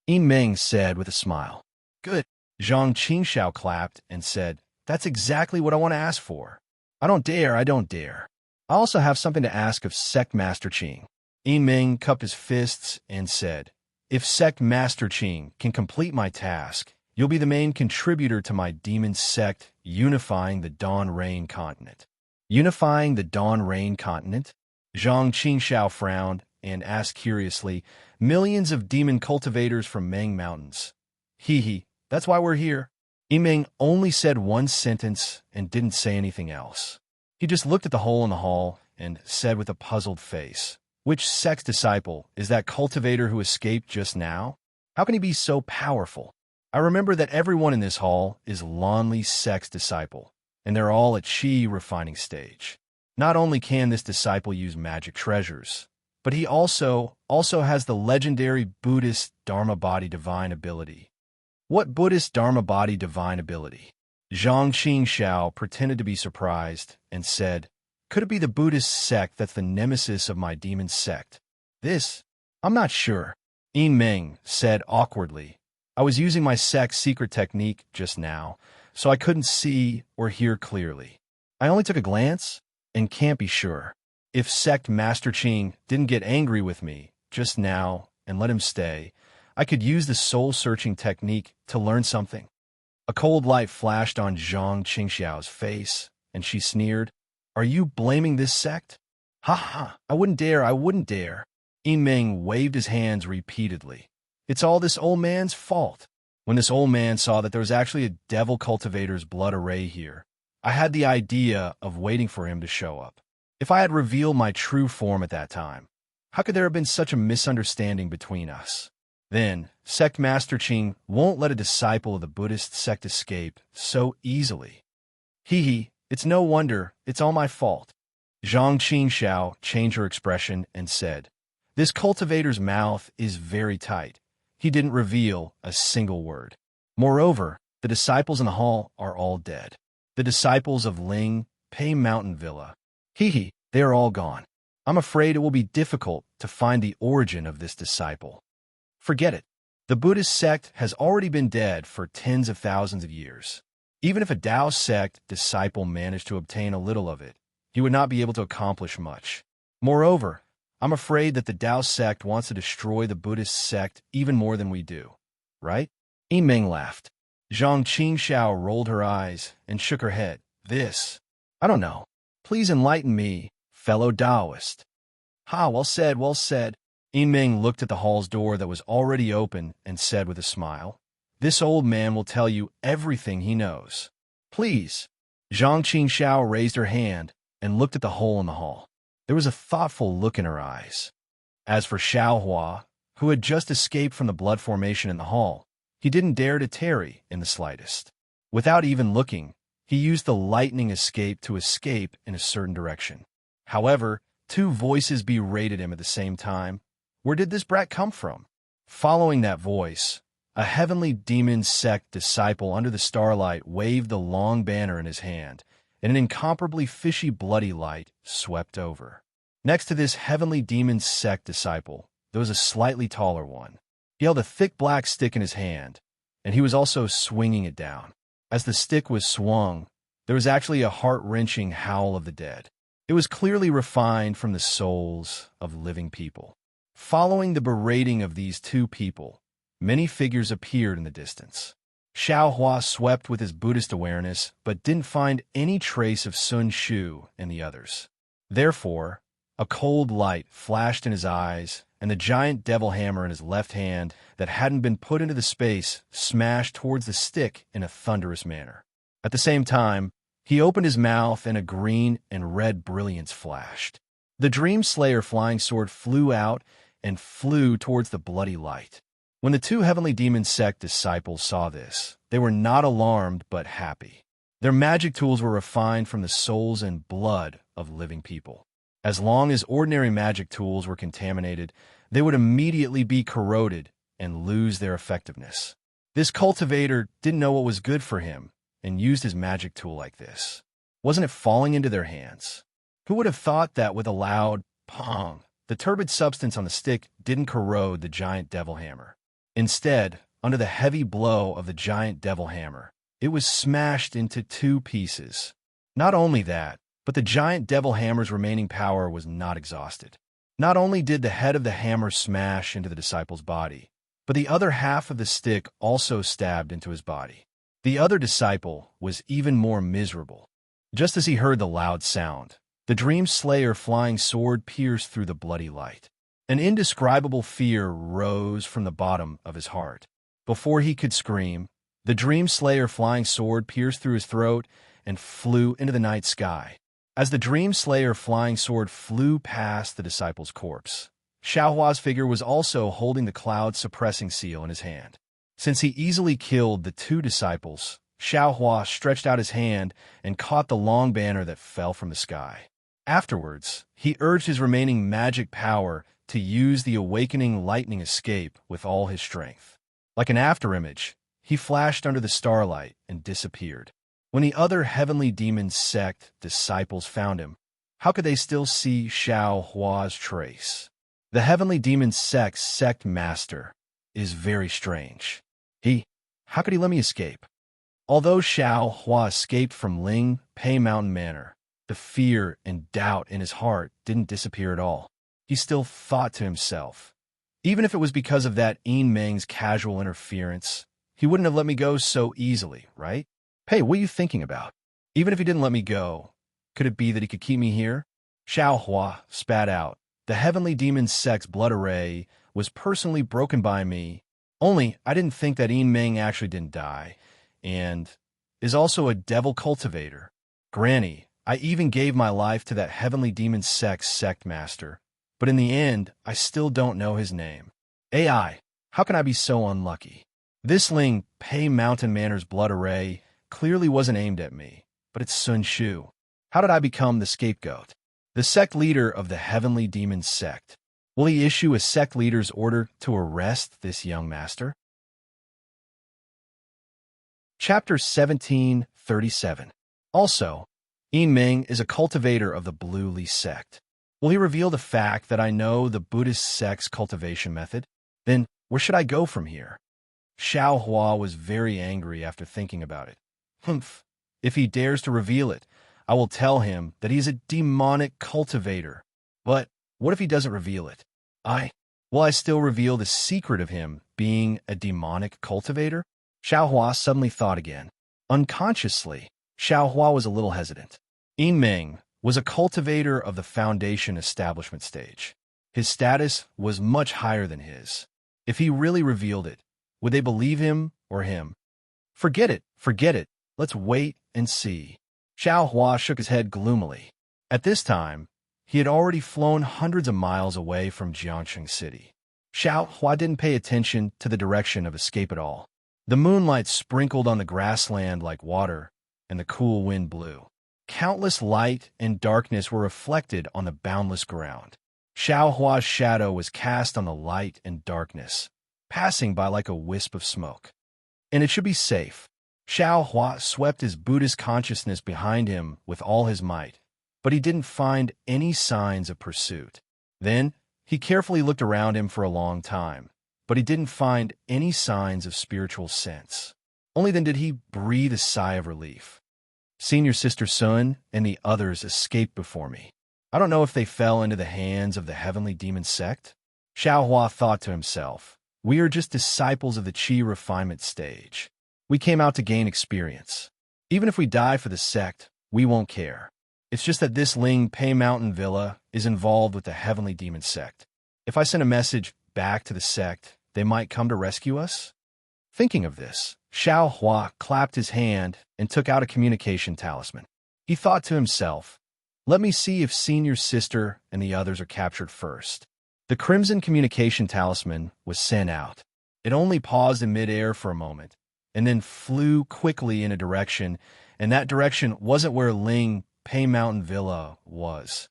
Speaker 1: Yin Meng said with a smile. Good. Zhang Qingxiao clapped and said, that's exactly what I want to ask for. I don't dare. I also have something to ask of Sect Master Qing. Yin Meng cupped his fists and said, if Sect Master Qing can complete my task, you'll be the main contributor to my demon sect unifying the Dawn Rain continent. Unifying the Dawn Rain continent? Zhang Qingxiao frowned and asked curiously, millions of demon cultivators from Meng Mountains. That's why we're here. Yin Meng only said one sentence and didn't say anything else. He just looked at the hole in the hall and said with a puzzled face, which sect's disciple is that cultivator who escaped just now? How can he be so powerful? I remember that everyone in this hall is Lonley's sect's disciple, and they're all at Qi refining stage. Not only can this disciple use magic treasures, but he also has the legendary Buddhist Dharma Body divine ability. What Buddhist Dharma Body divine ability? Zhang Qingxiao pretended to be surprised and said, could it be the Buddhist sect that's the nemesis of my demon sect? I'm not sure. Yin Meng said awkwardly. I was using my sect's secret technique just now, so I couldn't see or hear clearly. I only took a glance and can't be sure. If Sect Master Qing didn't get angry with me just now and let him stay, I could use the soul-searching technique to learn something. A cold light flashed on Zhang Qingxiao's face, and she sneered, are you blaming this sect? I wouldn't dare. Yin Meng waved his hands repeatedly. It's all this old man's fault. When this old man saw that there was actually a devil cultivator's blood array here, I had the idea of waiting for him to show up. If I had revealed my true form at that time, how could there have been such a misunderstanding between us? Then, Sect Master Qing won't let a disciple of the Buddhist sect escape so easily. It's no wonder, it's all my fault. Zhang Qingxiao changed her expression and said, this cultivator's mouth is very tight. He didn't reveal a single word. Moreover, the disciples in the hall are all dead. The disciples of Ling Pei Mountain Villa. They are all gone. I'm afraid it will be difficult to find the origin of this disciple. Forget it. The Buddhist sect has already been dead for tens of thousands of years. Even if a Tao sect disciple managed to obtain a little of it, he would not be able to accomplish much. Moreover, I'm afraid that the Tao sect wants to destroy the Buddhist sect even more than we do, right? Yimeng laughed. Zhang Qingxiao rolled her eyes and shook her head. I don't know. Please enlighten me, fellow Taoist. Ha, well said, well said. Yimeng looked at the hall's door that was already open and said with a smile, this old man will tell you everything he knows. Please. Zhang Qingxiao raised her hand and looked at the hole in the hall. There was a thoughtful look in her eyes. As for Xiaohua, who had just escaped from the blood formation in the hall, he didn't dare to tarry in the slightest. Without even looking, he used the lightning escape to escape in a certain direction. However, two voices berated him at the same time. Where did this brat come from? Following that voice, a heavenly demon sect disciple under the starlight waved the long banner in his hand, and an incomparably fishy bloody light swept over. Next to this heavenly demon sect disciple, there was a slightly taller one. He held a thick black stick in his hand, and he was also swinging it down. As the stick was swung, there was actually a heart-wrenching howl of the dead. It was clearly refined from the souls of living people. Following the berating of these two people, many figures appeared in the distance. Xiaohua swept with his Buddhist awareness, but didn't find any trace of Sun Shu and the others. Therefore, a cold light flashed in his eyes, and the giant devil hammer in his left hand that hadn't been put into the space smashed towards the stick in a thunderous manner. At the same time, he opened his mouth and a green and red brilliance flashed. The Dream Slayer flying sword flew out and flew towards the bloody light. When the two heavenly demon sect disciples saw this, they were not alarmed but happy. Their magic tools were refined from the souls and blood of living people. As long as ordinary magic tools were contaminated, they would immediately be corroded and lose their effectiveness. This cultivator didn't know what was good for him and used his magic tool like this. Wasn't it falling into their hands? Who would have thought that with a loud pong, the turbid substance on the stick didn't corrode the giant devil hammer? Instead, under the heavy blow of the giant devil hammer, it was smashed into two pieces. Not only that, but the giant devil hammer's remaining power was not exhausted. Not only did the head of the hammer smash into the disciple's body, but the other half of the stick also stabbed into his body. The other disciple was even more miserable. Just as he heard the loud sound, the Dream Slayer flying sword pierced through the bloody light. An indescribable fear rose from the bottom of his heart. Before he could scream, the Dream Slayer flying sword pierced through his throat and flew into the night sky. As the Dream Slayer flying sword flew past the disciple's corpse, Xiaohua's figure was also holding the cloud-suppressing seal in his hand. Since he easily killed the two disciples, Xiaohua stretched out his hand and caught the long banner that fell from the sky. Afterwards, he urged his remaining magic power to use the awakening lightning escape with all his strength. Like an afterimage, he flashed under the starlight and disappeared. When the other heavenly demon sect disciples found him, how could they still see Xiaohua's trace? The heavenly demon sect master is very strange. How could he let me escape? Although Xiaohua escaped from Ling Pei Mountain Manor, the fear and doubt in his heart didn't disappear at all. He still thought to himself, even if it was because of that Yimeng's casual interference, he wouldn't have let me go so easily, right? Hey, what are you thinking about? Even if he didn't let me go, could it be that he could keep me here? Xiaohua spat out. The heavenly demon sect's blood array was personally broken by me, only I didn't think that Yimeng actually didn't die, and is also a devil cultivator. Granny, I even gave my life to that heavenly demon sect master, but in the end, I still don't know his name. AI, how can I be so unlucky? This Ling Pei Mountain Manor's blood array clearly wasn't aimed at me, but it's Sun Shu. How did I become the scapegoat? The sect leader of the heavenly demon sect. Will he issue a sect leader's order to arrest this young master? Chapter 1737. Also, Yimeng is a cultivator of the Blue Li sect. Will he reveal the fact that I know the Buddhist sect's cultivation method? Then, where should I go from here? Xiaohua was very angry after thinking about it. Humph. If he dares to reveal it, I will tell him that he is a demonic cultivator. But What if he doesn't reveal it? Will I still reveal the secret of him being a demonic cultivator? Xiaohua suddenly thought again. Unconsciously, Xiaohua was a little hesitant. Yimeng was a cultivator of the Foundation establishment stage. His status was much higher than his. If he really revealed it, would they believe him or him? Forget it. Let's wait and see. Xiaohua shook his head gloomily. At this time, he had already flown hundreds of miles away from Jiangsheng City. Xiaohua didn't pay attention to the direction of escape at all. The moonlight sprinkled on the grassland like water, and the cool wind blew. Countless light and darkness were reflected on the boundless ground. Xiaohua's shadow was cast on the light and darkness, passing by like a wisp of smoke. And it should be safe. Xiaohua swept his Buddhist consciousness behind him with all his might, but he didn't find any signs of pursuit. Then, he carefully looked around him for a long time, but he didn't find any signs of spiritual sense. Only then did he breathe a sigh of relief. Senior Sister Sun and the others escaped before me. I don't know if they fell into the hands of the heavenly demon sect. Xiaohua thought to himself, we are just disciples of the Qi refinement stage. We came out to gain experience. Even if we die for the sect, we won't care. It's just that this Ling Pei Mountain Villa is involved with the heavenly demon sect. If I send a message back to the sect, they might come to rescue us? Thinking of this, Xiaohua clapped his hand and took out a communication talisman. He thought to himself, let me see if Senior Sister and the others are captured first. The crimson communication talisman was sent out. It only paused in midair for a moment, and then flew quickly in a direction, and that direction wasn't where Ling Pei Mountain Villa was.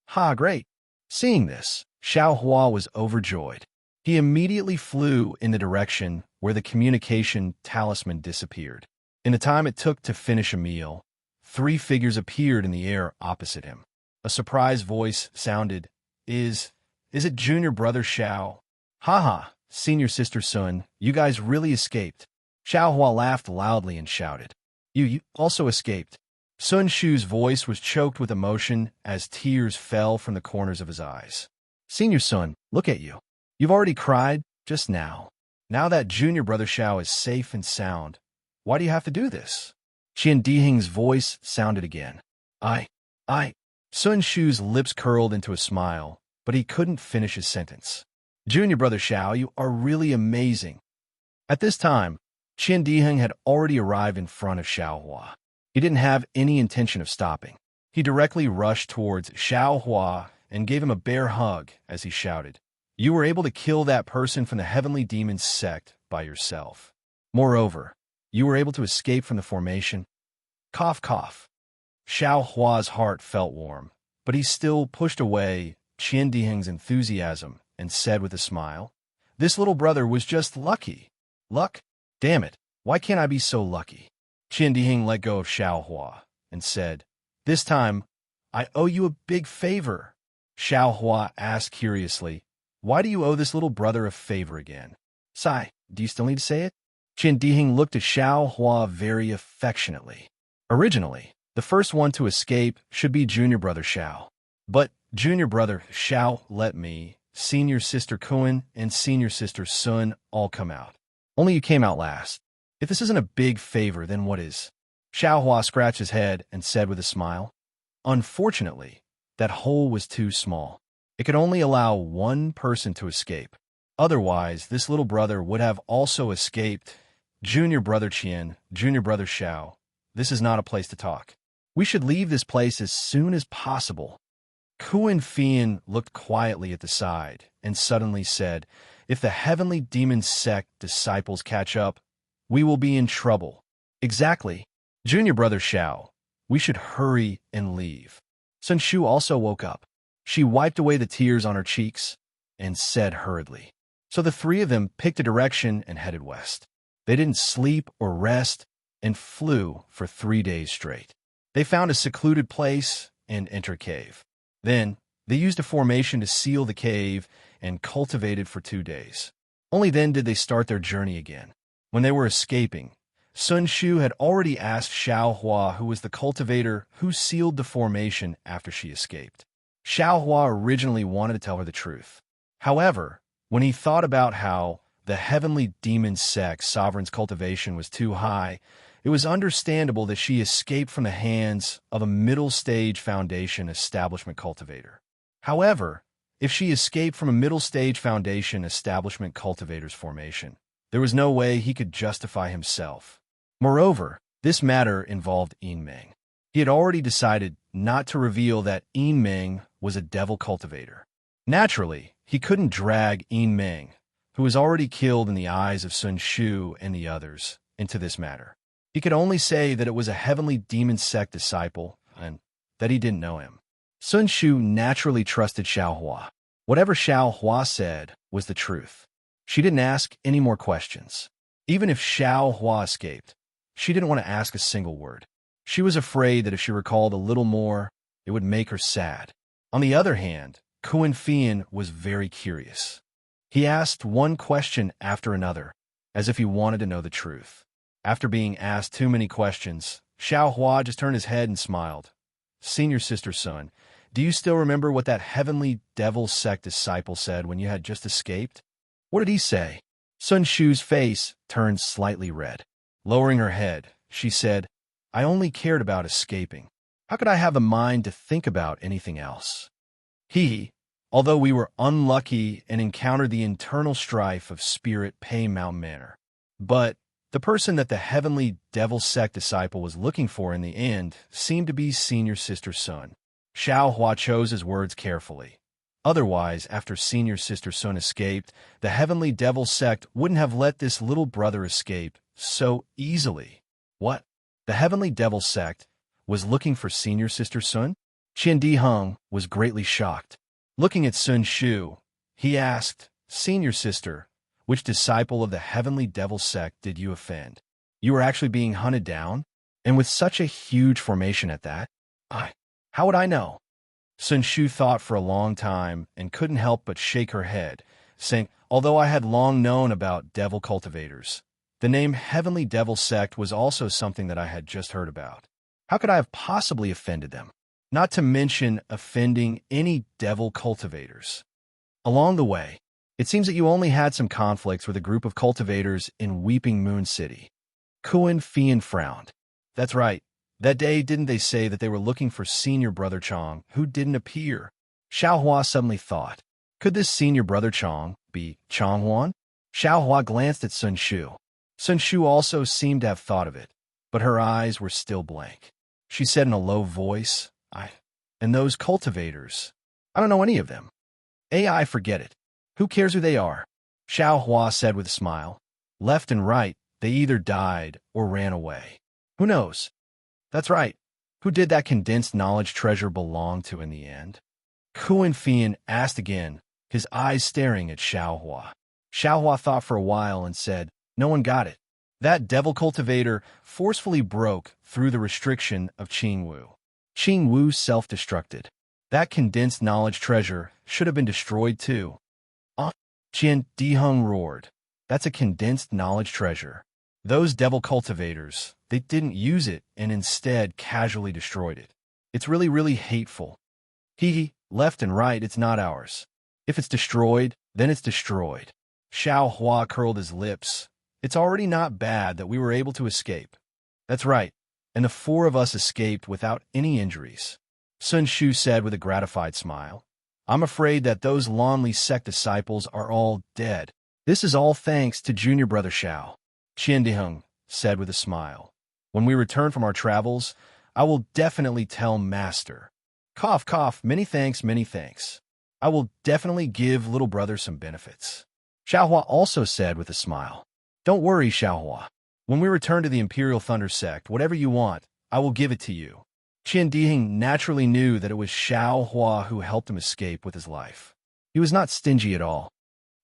Speaker 1: Ha, great! Seeing this, Xiaohua was overjoyed. He immediately flew in the direction where the communication talisman disappeared. In the time it took to finish a meal, 3 figures appeared in the air opposite him. A surprised voice sounded, Is it Junior Brother Xiao? Haha, Senior Sister Sun, you guys really escaped. Xiaohua laughed loudly and shouted. You also escaped. Sun Shu's voice was choked with emotion as tears fell from the corners of his eyes. Senior Sun, look at you. You've already cried just now. Now that Junior Brother Xiao is safe and sound, why do you have to do this? Qian Dihing's voice sounded again. Sun Shu's lips curled into a smile, but he couldn't finish his sentence. Junior Brother Xiao, you are really amazing. At this time, Qian Dihing had already arrived in front of Xiaohua. He didn't have any intention of stopping. He directly rushed towards Xiaohua and gave him a bear hug as he shouted, You were able to kill that person from the heavenly demon sect by yourself. Moreover, you were able to escape from the formation. Cough, cough. Xiaohua's heart felt warm, but he still pushed away Qian Dihing's enthusiasm and said with a smile, This little brother was just lucky. Luck? Damn it, why can't I be so lucky? Qian Dihing let go of Xiaohua and said, This time, I owe you a big favor. Xiaohua asked curiously, Why do you owe this little brother a favor again? Sai, do you still need to say it? Qian Dihing looked at Xiaohua very affectionately. Originally, the first one to escape should be Junior Brother Xiao. But Junior Brother Xiao let me, Senior Sister Kun, and Senior Sister Sun all come out. Only you came out last. If this isn't a big favor, then what is? Xiaohua scratched his head and said with a smile, Unfortunately, that hole was too small. It could only allow one person to escape. Otherwise, this little brother would have also escaped. Junior Brother Qian, Junior Brother Xiao, this is not a place to talk. We should leave this place as soon as possible. Kuan Fian looked quietly at the side and suddenly said, If the heavenly demon sect disciples catch up, we will be in trouble. Exactly. Junior Brother Xiao, we should hurry and leave. Sun Shu also woke up. She wiped away the tears on her cheeks and said hurriedly. So the 3 of them picked a direction and headed west. They didn't sleep or rest and flew for 3 days straight. They found a secluded place and entered a cave. Then, they used a formation to seal the cave and cultivated for 2 days. Only then did they start their journey again. When they were escaping, Sun Shu had already asked Xiaohua, who was the cultivator, who sealed the formation after she escaped. Xiao Hua originally wanted to tell her the truth. However, when he thought about how the heavenly demon sect sovereign's cultivation was too high, it was understandable that she escaped from the hands of a middle-stage foundation establishment cultivator. However, if she escaped from a middle-stage foundation establishment cultivator's formation, there was no way he could justify himself. Moreover, this matter involved Meng. He had already decided not to reveal that Meng was a devil cultivator. Naturally, he couldn't drag Meng, who was already killed in the eyes of Sun Shu and the others, into this matter. He could only say that it was a heavenly demon sect disciple and that he didn't know him. Sun Shu naturally trusted Xiao Hua. Whatever Xiao Hua said was the truth. She didn't ask any more questions. Even if Xiao Hua escaped, she didn't want to ask a single word. She was afraid that if she recalled a little more, it would make her sad. On the other hand, Kuan Fian was very curious. He asked one question after another, as if he wanted to know the truth. After being asked too many questions, Xiao Hua just turned his head and smiled. Senior Sister Sun, do you still remember what that heavenly devil sect disciple said when you had just escaped? What did he say? Sun Shu's face turned slightly red. Lowering her head, she said, I only cared about escaping. How could I have the mind to think about anything else? Although we were unlucky and encountered the internal strife of Spirit Pei Mountain Manor. But the person that the heavenly devil sect disciple was looking for in the end seemed to be Senior Sister Sun. Xiao Hua chose his words carefully. Otherwise, after Senior Sister Sun escaped, the heavenly devil sect wouldn't have let this little brother escape so easily. What? The heavenly devil sect was looking for Senior Sister Sun? Qian Diheng was greatly shocked. Looking at Sun Shu, he asked, Senior Sister, which disciple of the heavenly devil sect did you offend? You were actually being hunted down? And with such a huge formation at that? How would I know? Sun Shu thought for a long time and couldn't help but shake her head, saying, although I had long known about devil cultivators, the name Heavenly Devil Sect was also something that I had just heard about. How could I have possibly offended them? Not to mention offending any devil cultivators. Along the way, it seems that you only had some conflicts with a group of cultivators in Weeping Moon City. Kuan Fian frowned. That's right. That day, didn't they say that they were looking for Senior Brother Chong, who didn't appear? Xiao Hua suddenly thought, could this Senior Brother Chong be Chong Huan? Xiao Hua glanced at Sun Shu. Sun Shu also seemed to have thought of it, but her eyes were still blank. She said in a low voice, And those cultivators, I don't know any of them. AI, forget it. Who cares who they are? Xiao Hua said with a smile. Left and right, they either died or ran away. Who knows? That's right. Who did that condensed knowledge treasure belong to in the end? Kuan Fian asked again, his eyes staring at Xiao Hua. Xiao Hua thought for a while and said, no one got it. That devil cultivator forcefully broke through the restriction of Qing Wu. Qing Wu self-destructed. That condensed knowledge treasure should have been destroyed too. Qian Diheng roared. That's a condensed knowledge treasure. Those devil cultivators, they didn't use it and instead casually destroyed it. It's really, really hateful. Left and right, it's not ours. If it's destroyed, then it's destroyed. Xiao Hua curled his lips. It's already not bad that we were able to escape. That's right, and the four of us escaped without any injuries. Sun Shu said with a gratified smile. I'm afraid that those Lonely sect disciples are all dead. This is all thanks to Junior Brother Xiao. Qian Diheng said with a smile. When we return from our travels, I will definitely tell Master. Cough, cough, many thanks, many thanks. I will definitely give little brother some benefits. Xiao Hua also said with a smile. Don't worry, Xiao Hua. When we return to the Imperial Thunder Sect, whatever you want, I will give it to you. Qian Diheng naturally knew that it was Xiao Hua who helped him escape with his life. He was not stingy at all.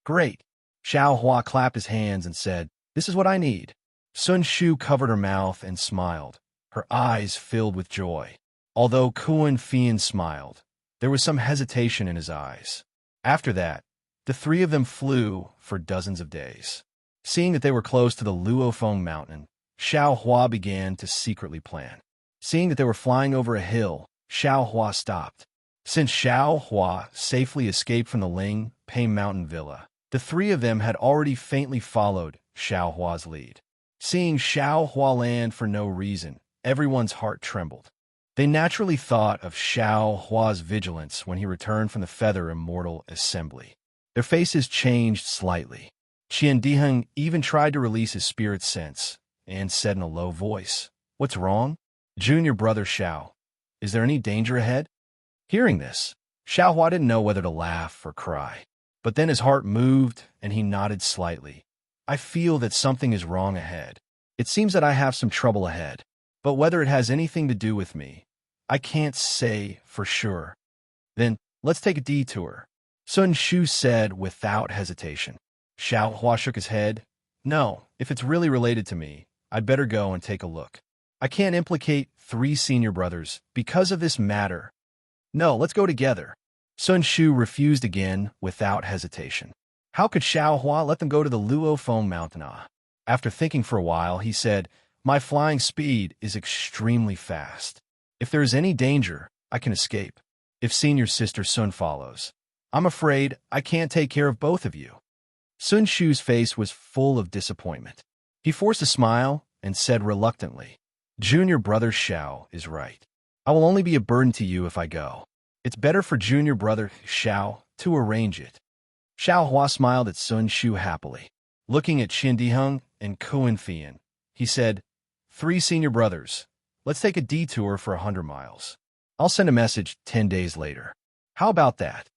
Speaker 1: Great. Xiao Hua clapped his hands and said, this is what I need. Sun Shu covered her mouth and smiled, her eyes filled with joy. Although Kuan Fian smiled, there was some hesitation in his eyes. After that, the three of them flew for dozens of days. Seeing that they were close to the Luofeng mountain, Xiao Hua began to secretly plan. Seeing that they were flying over a hill, Xiao Hua stopped. Since Xiao Hua safely escaped from the Ling Pei Mountain Villa, the three of them had already faintly followed Xiao Hua's lead. Seeing Xiao Hua land for no reason, everyone's heart trembled. They naturally thought of Xiao Hua's vigilance when he returned from the Feather Immortal Assembly. Their faces changed slightly. Qian Diheng even tried to release his spirit sense and said in a low voice, "What's wrong? Junior brother Xiao, is there any danger ahead?" Hearing this, Xiao Hua didn't know whether to laugh or cry. But then his heart moved and he nodded slightly. "I feel that something is wrong ahead. It seems that I have some trouble ahead. But whether it has anything to do with me, I can't say for sure." "Then, let's take a detour," Sun Shu said without hesitation. Xiao Hua shook his head. "No, if it's really related to me, I'd better go and take a look. I can't implicate 3 senior brothers because of this matter. No, let's go together." Sun Shu refused again without hesitation. How could Xiao Hua let them go to the Luo Foam Mountain? After thinking for a while, he said, "My flying speed is extremely fast. If there is any danger, I can escape. If senior sister Sun follows, I'm afraid I can't take care of both of you." Sun Shu's face was full of disappointment. He forced a smile and said reluctantly, "Junior brother Xiao is right. I will only be a burden to you if I go. It's better for junior brother Xiao to arrange it." Xiao Hua smiled at Sun Shu happily. Looking at Qin Diheng and Kuan Fian, he said, "3 senior brothers, let's take a detour for 100 miles. I'll send a message 10 days later. How about that?"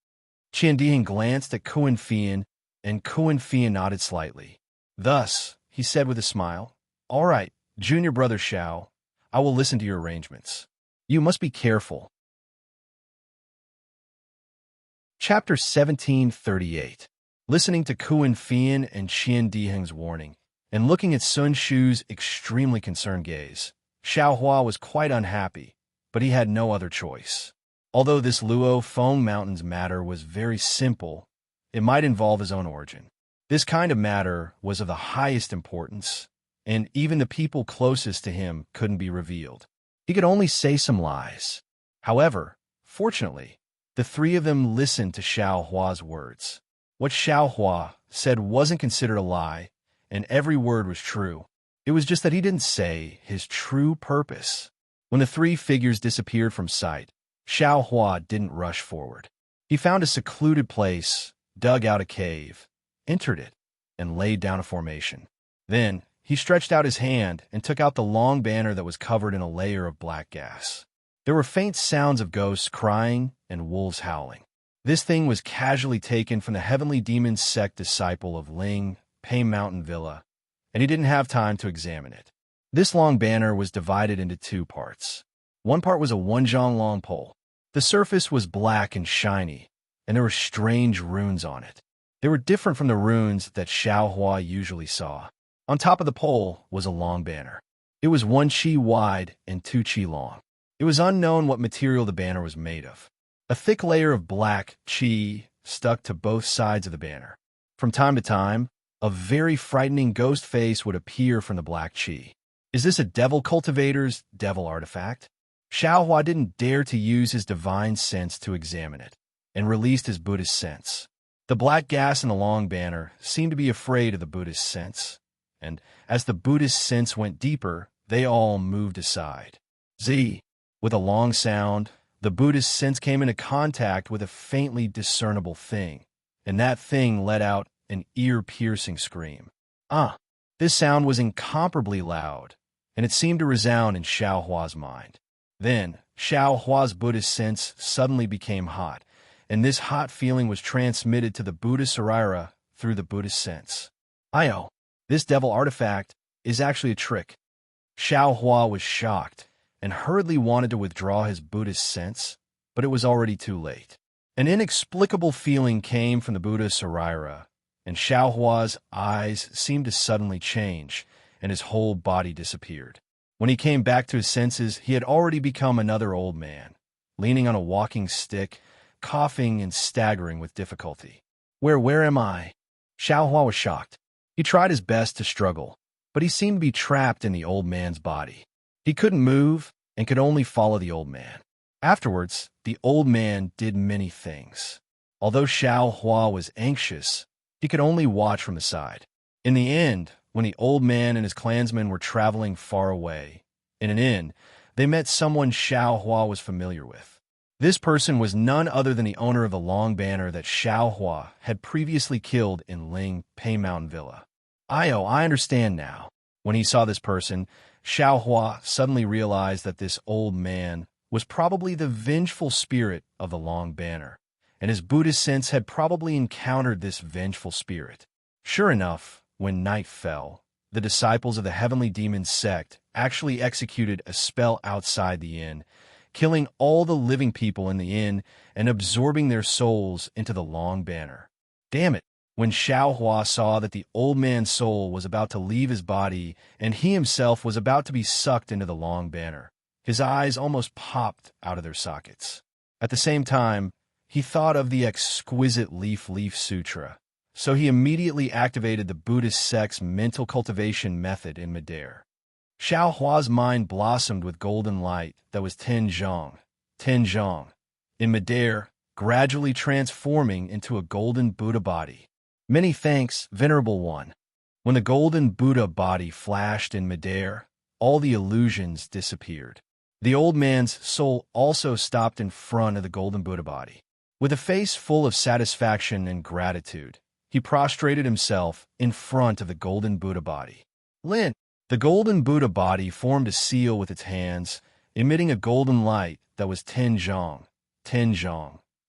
Speaker 1: Qin Diheng glanced at Kuan Fian, and Kuan Fian nodded slightly. Thus, he said with a smile, "All right, junior brother Xiao, I will listen to your arrangements. You must be careful." Chapter 1738. Listening to Kuan Fian and Qian Diheng's warning, and looking at Sun Shu's extremely concerned gaze, Xiao Hua was quite unhappy, but he had no other choice. Although this Luo Foam Mountains matter was very simple, it might involve his own origin. This kind of matter was of the highest importance, and even the people closest to him couldn't be revealed. He could only say some lies. However, fortunately, the 3 of them listened to Xiao Hua's words. What Xiao Hua said wasn't considered a lie, and every word was true. It was just that he didn't say his true purpose. When the 3 figures disappeared from sight, Xiao Hua didn't rush forward. He found a secluded place, dug out a cave, entered it, and laid down a formation. Then, he stretched out his hand and took out the long banner that was covered in a layer of black gas. There were faint sounds of ghosts crying and wolves howling. This thing was casually taken from the Heavenly Demon Sect disciple of Ling Pei Mountain Villa, and he didn't have time to examine it. This long banner was divided into 2 parts. One part was a 1 zhang long pole. The surface was black and shiny, and there were strange runes on it. They were different from the runes that Xiao Hua usually saw. On top of the pole was a long banner. It was 1 qi wide and 2 qi long. It was unknown what material the banner was made of. A thick layer of black qi stuck to both sides of the banner. From time to time, a very frightening ghost face would appear from the black qi. Is this a devil cultivator's devil artifact? Xiao Hua didn't dare to use his divine sense to examine it, and released his Buddhist sense. The black gas in the long banner seemed to be afraid of the Buddhist sense, and as the Buddhist sense went deeper, they all moved aside. Z. With a long sound, the Buddhist sense came into contact with a faintly discernible thing, and that thing let out an ear-piercing scream. This sound was incomparably loud, and it seemed to resound in Xiao Hua's mind. Then, Xiao Hua's Buddhist sense suddenly became hot, and this hot feeling was transmitted to the Buddha Sarira through the Buddhist sense. This devil artifact is actually a trick. Xiao Hua was shocked, and hurriedly wanted to withdraw his Buddhist sense, but it was already too late. An inexplicable feeling came from the Buddha Sarira, and Xiao Hua's eyes seemed to suddenly change, and his whole body disappeared. When he came back to his senses, he had already become another old man, leaning on a walking stick, coughing and staggering with difficulty. Where am I?" Xiao Hua was shocked. He tried his best to struggle, but he seemed to be trapped in the old man's body. He couldn't move and could only follow the old man. Afterwards, the old man did many things. Although Xiao Hua was anxious, he could only watch from the side. In the end, when the old man and his clansmen were traveling far away, in an inn, they met someone Xiao Hua was familiar with. This person was none other than the owner of the long banner that Xiao Hua had previously killed in Ling Pei Mountain Villa. I understand now. When he saw this person, Xiao Hua suddenly realized that this old man was probably the vengeful spirit of the long banner, and his Buddhist sense had probably encountered this vengeful spirit. Sure enough, when night fell, the disciples of the heavenly demon sect actually executed a spell outside the inn, killing all the living people in the inn and absorbing their souls into the long banner. Damn it! When Xiao Hua saw that the old man's soul was about to leave his body and he himself was about to be sucked into the long banner, his eyes almost popped out of their sockets. At the same time, he thought of the exquisite Leaf Sutra, so he immediately activated the Buddhist sect's mental cultivation method in midair. Xiao Hua's mind blossomed with golden light that was Tenzhong, in midair, gradually transforming into a golden Buddha body. Many thanks, Venerable One. When the golden Buddha body flashed in midair, all the illusions disappeared. The old man's soul also stopped in front of the golden Buddha body. With a face full of satisfaction and gratitude, he prostrated himself in front of the golden Buddha body. Lin, the golden Buddha body formed a seal with its hands, emitting a golden light that was Tenzhong,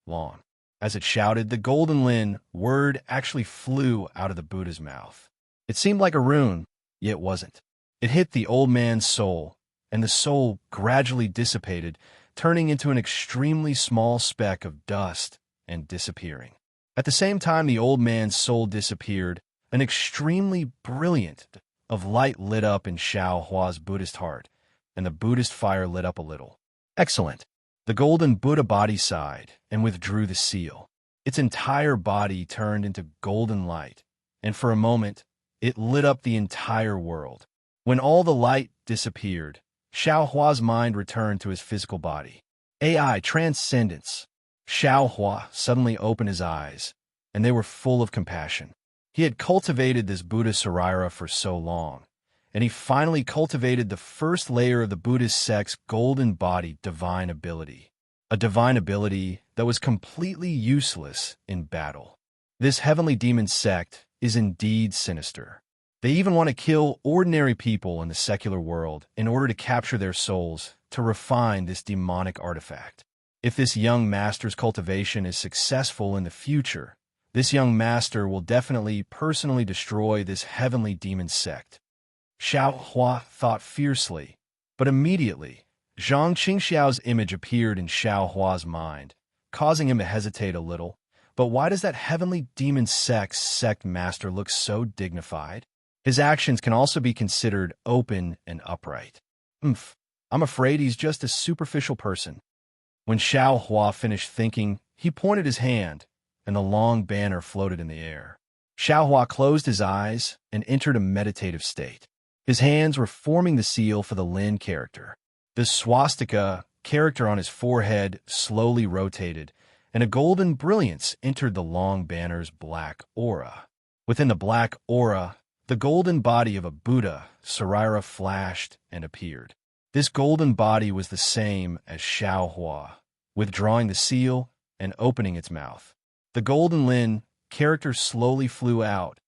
Speaker 1: long. As it shouted, the golden Lin word actually flew out of the Buddha's mouth. It seemed like a rune, yet wasn't. It hit the old man's soul, and the soul gradually dissipated, turning into an extremely small speck of dust and disappearing. At the same time the old man's soul disappeared, an extremely brilliant of light lit up in Xiao Hua's Buddhist heart, and the Buddhist fire lit up a little. Excellent. The golden Buddha body sighed and withdrew the seal. Its entire body turned into golden light, and for a moment, it lit up the entire world. When all the light disappeared, Xiao Hua's mind returned to his physical body. AI Transcendence. Xiao Hua suddenly opened his eyes, and they were full of compassion. He had cultivated this Buddha Sarira for so long, and he finally cultivated the first layer of the Buddhist sect's golden body divine ability, a divine ability that was completely useless in battle. This heavenly demon sect is indeed sinister. They even want to kill ordinary people in the secular world in order to capture their souls to refine this demonic artifact. If this young master's cultivation is successful in the future, this young master will definitely personally destroy this heavenly demon sect. Xiao Hua thought fiercely, but immediately, Zhang Qingxiao's image appeared in Xiao Hua's mind, causing him to hesitate a little. But why does that heavenly demon sect master look so dignified? His actions can also be considered open and upright. I'm afraid he's just a superficial person. When Xiao Hua finished thinking, he pointed his hand, and the long banner floated in the air. Xiao Hua closed his eyes and entered a meditative state. His hands were forming the seal for the Lin character. The swastika character on his forehead slowly rotated, and a golden brilliance entered the long banner's black aura. Within the black aura, the golden body of a Buddha Sarira flashed and appeared. This golden body was the same as Xiao Hua, withdrawing the seal and opening its mouth. The golden Lin character slowly flew out.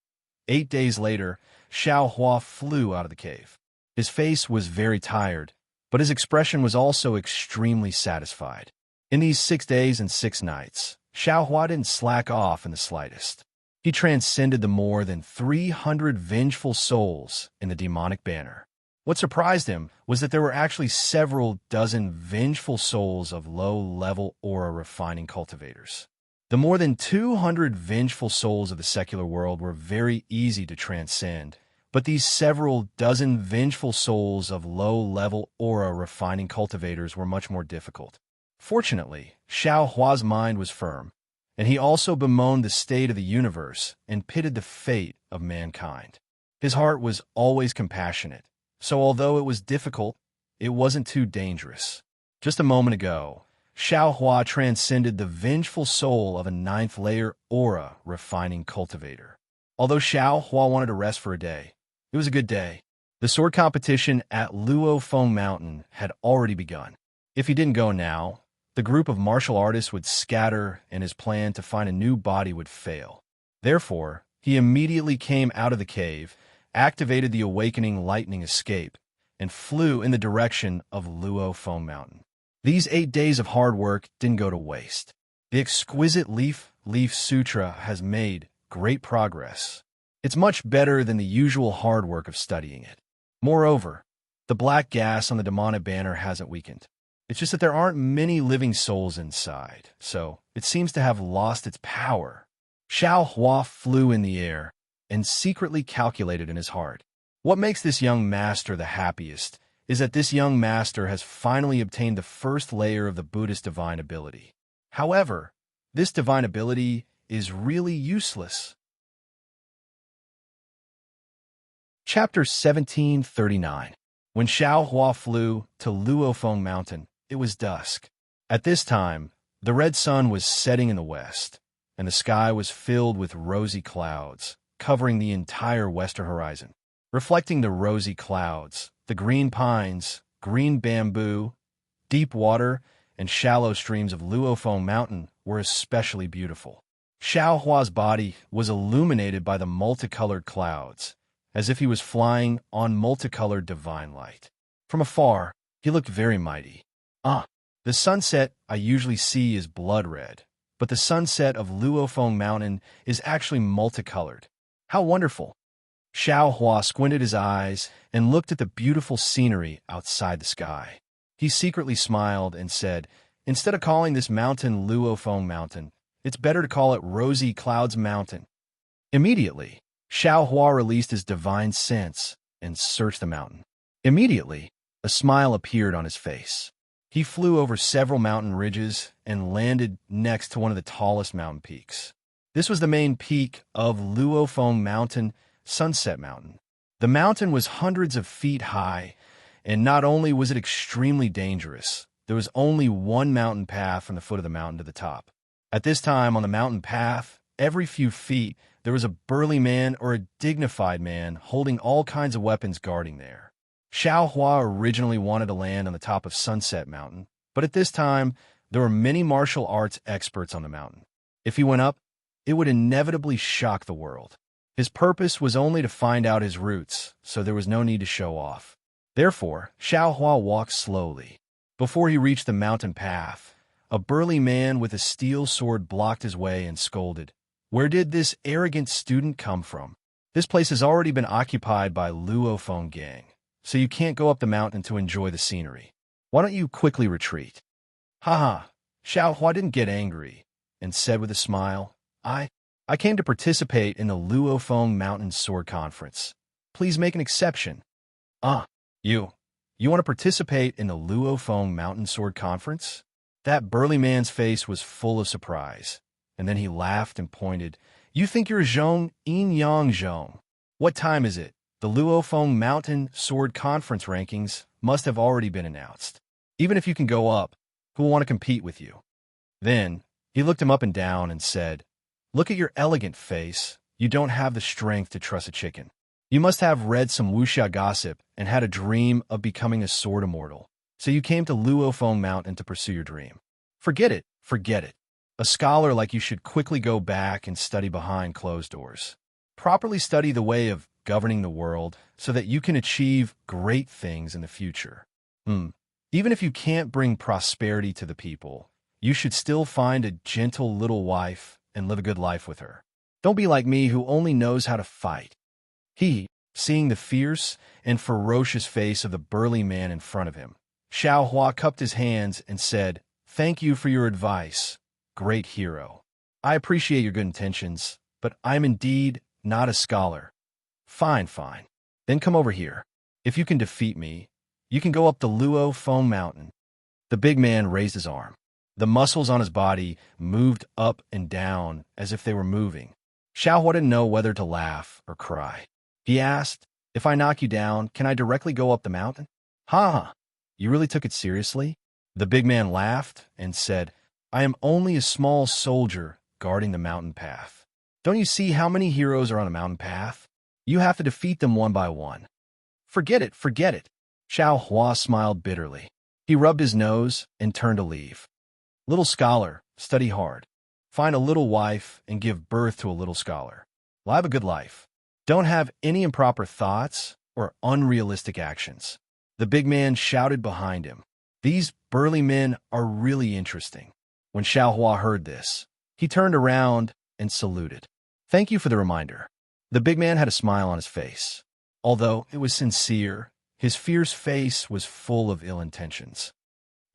Speaker 1: 8 days later, Xiao Hua flew out of the cave. His face was very tired, but his expression was also extremely satisfied. In these 6 days and 6 nights, Xiao Hua didn't slack off in the slightest. He transcended the more than 300 vengeful souls in the demonic banner. What surprised him was that there were actually several dozen vengeful souls of low-level aura refining cultivators. The more than 200 vengeful souls of the secular world were very easy to transcend, but these several dozen vengeful souls of low-level aura refining cultivators were much more difficult. Fortunately, Xiao Hua's mind was firm, and he also bemoaned the state of the universe and pitied the fate of mankind. His heart was always compassionate, so although it was difficult, it wasn't too dangerous. Just a moment ago, Xiaohua transcended the vengeful soul of a ninth-layer aura refining cultivator. Although Xiaohua wanted to rest for a day, it was a good day. The sword competition at Luofeng Mountain had already begun. If he didn't go now, the group of martial artists would scatter and his plan to find a new body would fail. Therefore, he immediately came out of the cave, activated the awakening lightning escape, and flew in the direction of Luofeng Mountain. These 8 days of hard work didn't go to waste. The exquisite leaf sutra has made great progress. It's much better than the usual hard work of studying it. Moreover, the black gas on the demonic banner hasn't weakened. It's just that there aren't many living souls inside, so it seems to have lost its power. Xiaohua flew in the air and secretly calculated in his heart. What makes this young master the happiest is that this young master has finally obtained the first layer of the Buddhist divine ability. However, this divine ability is really useless. Chapter 1739. When Xiaohua flew to Luofeng Mountain, it was dusk. At this time, the red sun was setting in the west, and the sky was filled with rosy clouds, covering the entire western horizon. Reflecting the rosy clouds, the green pines, green bamboo, deep water, and shallow streams of Luofeng Mountain were especially beautiful. Xiaohua's body was illuminated by the multicolored clouds, as if he was flying on multicolored divine light. From afar, he looked very mighty. The sunset I usually see is blood red, but the sunset of Luofeng Mountain is actually multicolored. How wonderful! Xiaohua squinted his eyes and looked at the beautiful scenery outside the sky. He secretly smiled and said, "Instead of calling this mountain Luofeng Mountain, it's better to call it Rosy Clouds Mountain." Immediately, Xiaohua released his divine sense and searched the mountain. Immediately, a smile appeared on his face. He flew over several mountain ridges and landed next to one of the tallest mountain peaks. This was the main peak of Luofeng Mountain, Sunset Mountain. The mountain was hundreds of feet high, and not only was it extremely dangerous, there was only one mountain path from the foot of the mountain to the top. At this time, on the mountain path, every few feet, there was a burly man or a dignified man holding all kinds of weapons guarding there. Xiaohua originally wanted to land on the top of Sunset Mountain, but at this time, there were many martial arts experts on the mountain. If he went up, it would inevitably shock the world. His purpose was only to find out his roots, so there was no need to show off. Therefore, Xiaohua walked slowly. Before he reached the mountain path, a burly man with a steel sword blocked his way and scolded, "Where did this arrogant student come from? This place has already been occupied by Luofeng gang, so you can't go up the mountain to enjoy the scenery. Why don't you quickly retreat?" Haha, Xiaohua didn't get angry and said with a smile, I came to participate in the Luofeng Mountain Sword Conference. Please make an exception." You want to participate in the Luofeng Mountain Sword Conference? That burly man's face was full of surprise, and then he laughed and pointed, "You think you're Zhong Yin Yang Zhong? What time is it? The Luofeng Mountain Sword Conference rankings must have already been announced. Even if you can go up, who will want to compete with you?" Then he looked him up and down and said, "Look at your elegant face. You don't have the strength to truss a chicken. You must have read some wuxia gossip and had a dream of becoming a sword immortal. So you came to Luofeng Mountain to pursue your dream. Forget it. A scholar like you should quickly go back and study behind closed doors. Properly study the way of governing the world so that you can achieve great things in the future. Even if you can't bring prosperity to the people, you should still find a gentle little wife and live a good life with her. Don't be like me who only knows how to fight." Seeing the fierce and ferocious face of the burly man in front of him, Xiaohua cupped his hands and said, "Thank you for your advice, great hero. I appreciate your good intentions, but I'm indeed not a scholar." Fine. Then come over here. If you can defeat me, you can go up the Luofeng Mountain." The big man raised his arm. The muscles on his body moved up and down as if they were moving. Xiaohua didn't know whether to laugh or cry. He asked, "If I knock you down, can I directly go up the mountain?" You really took it seriously? The big man laughed and said, "I am only a small soldier guarding the mountain path. Don't you see how many heroes are on a mountain path? You have to defeat them one by one." Forget it, forget it. Xiao Hua smiled bitterly. He rubbed his nose and turned to leave. Little scholar, study hard. Find a little wife and give birth to a little scholar. Live a good life. Don't have any improper thoughts or unrealistic actions. The big man shouted behind him. These burly men are really interesting. When Xiao Hua heard this, he turned around and saluted. Thank you for the reminder. The big man had a smile on his face. Although it was sincere, his fierce face was full of ill intentions.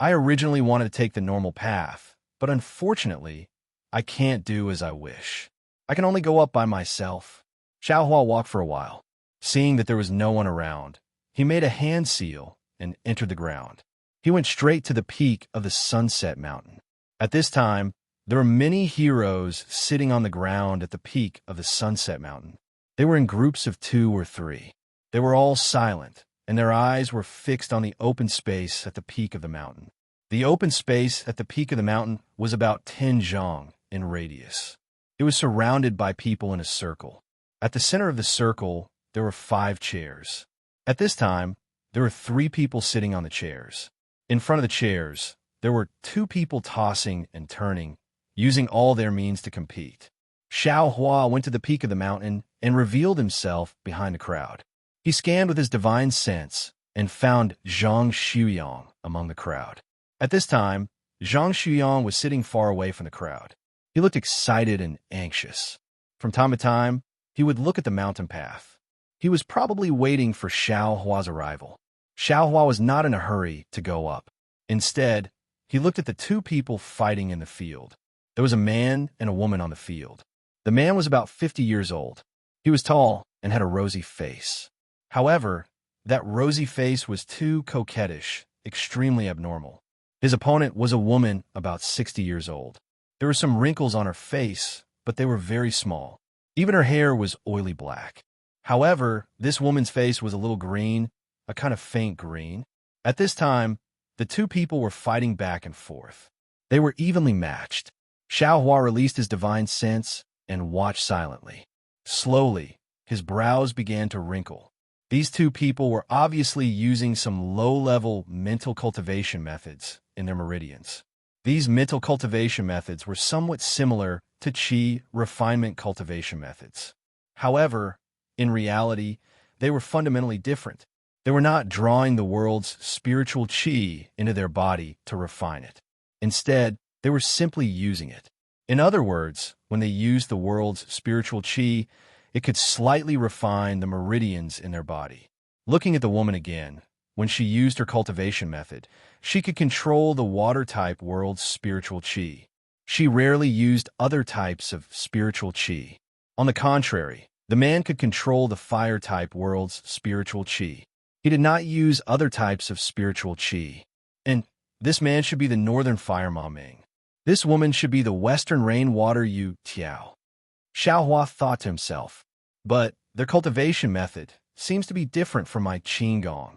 Speaker 1: I originally wanted to take the normal path, but unfortunately, I can't do as I wish. I can only go up by myself. Xiao Hua walked for a while. Seeing that there was no one around, he made a hand seal and entered the ground. He went straight to the peak of the Sunset Mountain. At this time, there were many heroes sitting on the ground at the peak of the Sunset Mountain. They were in groups of 2 or 3. They were all silent, and their eyes were fixed on the open space at the peak of the mountain. The open space at the peak of the mountain was about 10 zhang in radius. It was surrounded by people in a circle. At the center of the circle, there were 5 chairs. At this time, there were 3 people sitting on the chairs. In front of the chairs, there were 2 people tossing and turning, using all their means to compete. Xiao Hua went to the peak of the mountain and revealed himself behind the crowd. He scanned with his divine sense and found Zhang Shuyang among the crowd. At this time, Zhang Shuyang was sitting far away from the crowd. He looked excited and anxious. From time to time, he would look at the mountain path. He was probably waiting for Xiao Hua's arrival. Xiao Hua was not in a hurry to go up. Instead, he looked at the 2 people fighting in the field. There was a man and a woman on the field. The man was about 50 years old. He was tall and had a rosy face. However, that rosy face was too coquettish, extremely abnormal. His opponent was a woman about 60 years old. There were some wrinkles on her face, but they were very small. Even her hair was oily black. However, this woman's face was a little green, a kind of faint green. At this time, the 2 people were fighting back and forth. They were evenly matched. Xiao Hua released his divine sense and watched silently. Slowly, his brows began to wrinkle. These 2 people were obviously using some low-level mental cultivation methods in their meridians. These mental cultivation methods were somewhat similar to qi refinement cultivation methods. However, in reality, they were fundamentally different. They were not drawing the world's spiritual qi into their body to refine it. Instead, they were simply using it. In other words, when they used the world's spiritual qi, it could slightly refine the meridians in their body. Looking at the woman again, when she used her cultivation method, she could control the water-type world's spiritual qi. She rarely used other types of spiritual qi. On the contrary, the man could control the fire-type world's spiritual qi. He did not use other types of spiritual qi. And this man should be the northern fire Ma Ming. This woman should be the western rainwater Yu Tiao. Xiao Hua thought to himself, but their cultivation method seems to be different from my Qigong.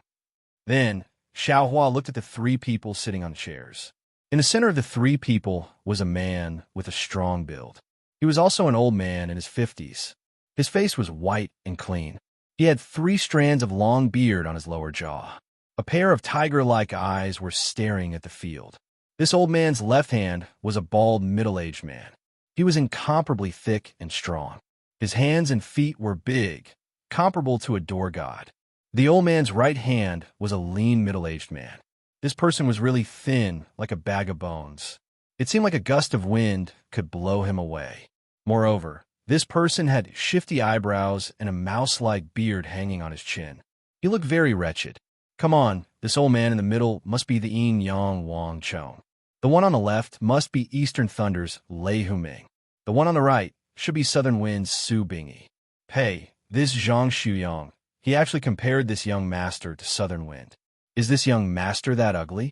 Speaker 1: Then, Xiao Hua looked at the 3 people sitting on chairs. In the center of the 3 people was a man with a strong build. He was also an old man in his 50s. His face was white and clean. He had 3 strands of long beard on his lower jaw. A pair of tiger-like eyes were staring at the field. This old man's left hand was a bald, middle-aged man. He was incomparably thick and strong. His hands and feet were big, comparable to a door god. The old man's right hand was a lean, middle-aged man. This person was really thin, like a bag of bones. It seemed like a gust of wind could blow him away. Moreover, this person had shifty eyebrows and a mouse-like beard hanging on his chin. He looked very wretched. Come on, this old man in the middle must be the Yin Yang Wang Chong. The one on the left must be Eastern Thunder's Lei Huming. The one on the right should be Southern Wind's Su Bingyi. Hey, this Zhang Shuyang, he actually compared this young master to Southern Wind. Is this young master that ugly?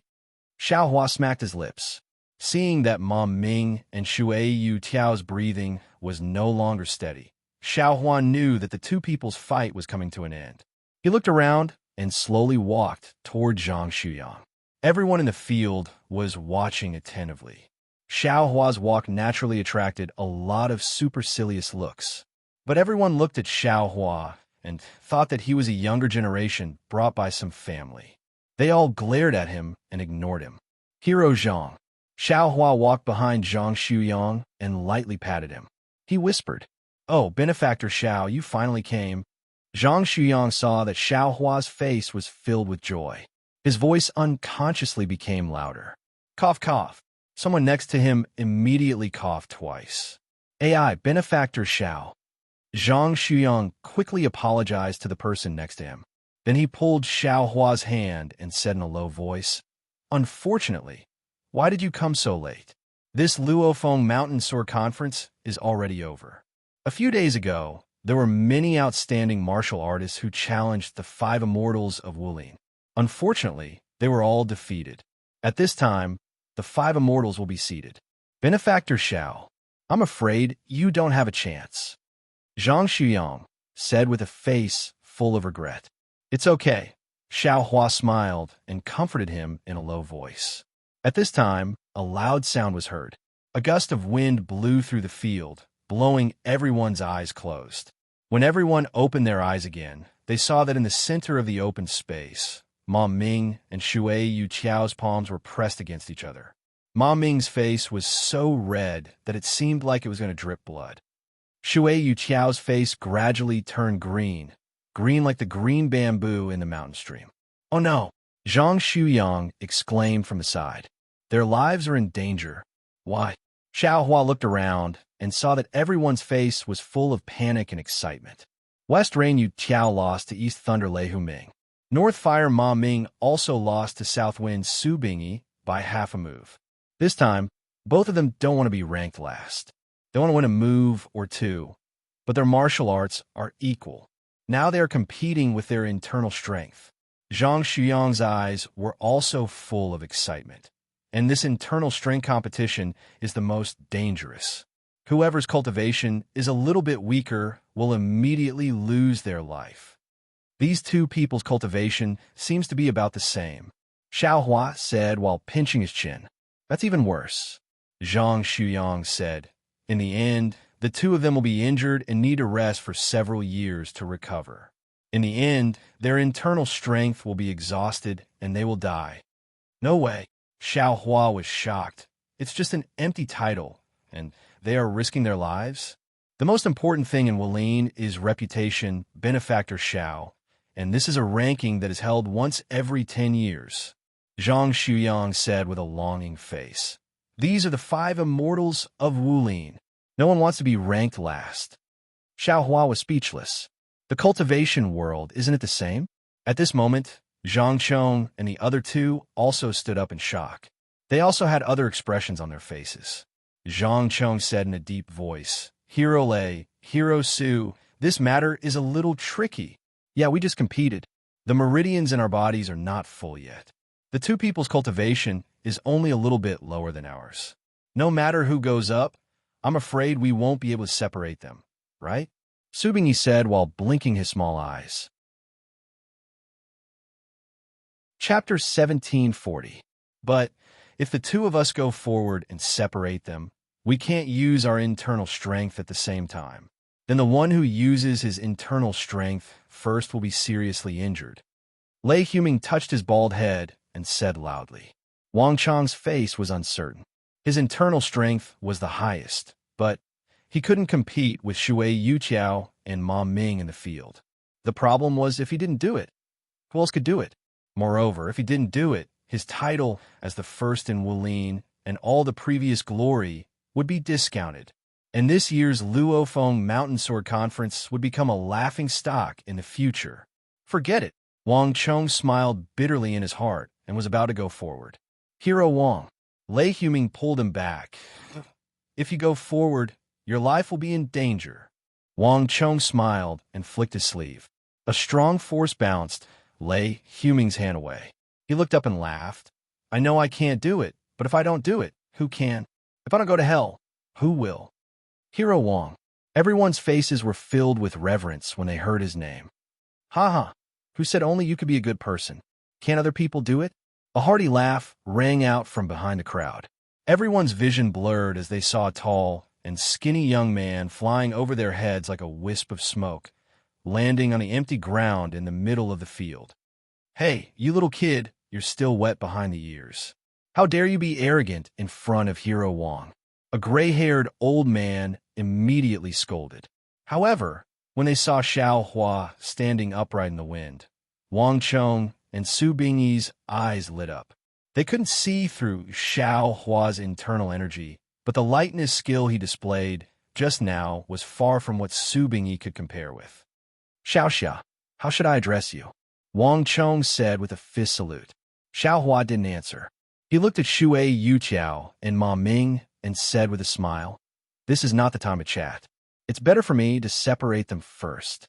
Speaker 1: Xiao Hua smacked his lips. Seeing that Ma Ming and Shui Yu Tiao's breathing was no longer steady, Xiao Hua knew that the 2 people's fight was coming to an end. He looked around and slowly walked toward Zhang Shuyang. Everyone in the field was watching attentively. Xiao Hua's walk naturally attracted a lot of supercilious looks. But everyone looked at Xiao Hua and thought that he was a younger generation brought by some family. They all glared at him and ignored him. Hero Zhang. Xiao Hua walked behind Zhang Shuyang and lightly patted him. He whispered, "Oh, benefactor Xiao, you finally came." Zhang Shuyang saw that Xiao Hua's face was filled with joy. His voice unconsciously became louder. Cough, cough. Someone next to him immediately coughed twice. AI, benefactor Xiao. Zhang Shuyang quickly apologized to the person next to him. Then he pulled Xiao Hua's hand and said in a low voice, "Unfortunately, why did you come so late? This Luofeng Mountain Soar Conference is already over." A few days ago, there were many outstanding martial artists who challenged the 5 immortals of Wulin. Unfortunately, they were all defeated. At this time, the 5 immortals will be seated. Benefactor Xiao, I'm afraid you don't have a chance. Zhang Shuyang said with a face full of regret. It's okay. Xiao Hua smiled and comforted him in a low voice. At this time, a loud sound was heard. A gust of wind blew through the field, blowing everyone's eyes closed. When everyone opened their eyes again, they saw that in the center of the open space, Ma Ming and Shui Yuqiao's palms were pressed against each other. Ma Ming's face was so red that it seemed like it was going to drip blood. Shui Yuqiao's face gradually turned green like the green bamboo in the mountain stream. Oh no! Zhang Shuyang exclaimed from the side. Their lives are in danger. Why? Xiao Hua looked around and saw that everyone's face was full of panic and excitement. West Rain Yuqiao lost to East Thunder Lei Huming. North Fire Ma Ming also lost to South Wind Su Bingyi by half a move. This time, both of them don't want to be ranked last. They want to win a move or two, but their martial arts are equal. Now they are competing with their internal strength. Zhang Shuyang's eyes were also full of excitement, and this internal strength competition is the most dangerous. Whoever's cultivation is a little bit weaker will immediately lose their life. These two people's cultivation seems to be about the same. Xiao Hua said while pinching his chin. That's even worse. Zhang Shuyang said. In the end, the two of them will be injured and need to rest for several years to recover. In the end, their internal strength will be exhausted and they will die. No way. Xiao Hua was shocked. It's just an empty title, and they are risking their lives? The most important thing in Wulin is reputation, benefactor Xiao, and this is a ranking that is held once every 10 years. Zhang Shuyang said with a longing face. These are the 5 immortals of Wulin. No one wants to be ranked last. Xiao Hua was speechless. The cultivation world, isn't it the same? At this moment, Zhang Chong and the other two also stood up in shock. They also had other expressions on their faces. Zhang Chong said in a deep voice, Hero Lei, Hero Su, this matter is a little tricky. Yeah, we just competed. The meridians in our bodies are not full yet. The two people's cultivation is only a little bit lower than ours. No matter who goes up, I'm afraid we won't be able to separate them, right? Su Bingyi said while blinking his small eyes. Chapter 1740. But if the two of us go forward and separate them, we can't use our internal strength at the same time. Then the one who uses his internal strength first will be seriously injured. Lei Huming touched his bald head and said loudly. Wang Chang's face was uncertain. His internal strength was the highest, but he couldn't compete with Shui Yuqiao and Ma Ming in the field. The problem was if he didn't do it, who else could do it? Moreover, if he didn't do it, his title as the first in Wulin and all the previous glory would be discounted, and this year's Luofeng Mountain Sword Conference would become a laughing stock in the future. Forget it. Wang Chong smiled bitterly in his heart and was about to go forward. Hero Wang. Lei Huming pulled him back. If you go forward, your life will be in danger. Wang Chong smiled and flicked his sleeve. A strong force bounced Lei Huming's hand away. He looked up and laughed. I know I can't do it, but if I don't do it, who can? If I don't go to hell, who will? Hero Wang. Everyone's faces were filled with reverence when they heard his name. Ha ha. Who said only you could be a good person? Can't other people do it? A hearty laugh rang out from behind the crowd. Everyone's vision blurred as they saw a tall and skinny young man flying over their heads like a wisp of smoke, landing on the empty ground in the middle of the field. "Hey, you little kid, you're still wet behind the ears. How dare you be arrogant in front of Hero Wang?" A gray-haired old man immediately scolded. However, when they saw Xiao Hua standing upright in the wind, Wang Chong and Su Bingyi's eyes lit up. They couldn't see through Xiao Hua's internal energy, but the lightness skill he displayed just now was far from what Su Bingyi could compare with. "Xiao Xia, how should I address you?" Wang Chong said with a fist salute. Xiao Hua didn't answer. He looked at Shui Yuqiao and Ma Ming and said with a smile, "This is not the time to chat. It's better for me to separate them first."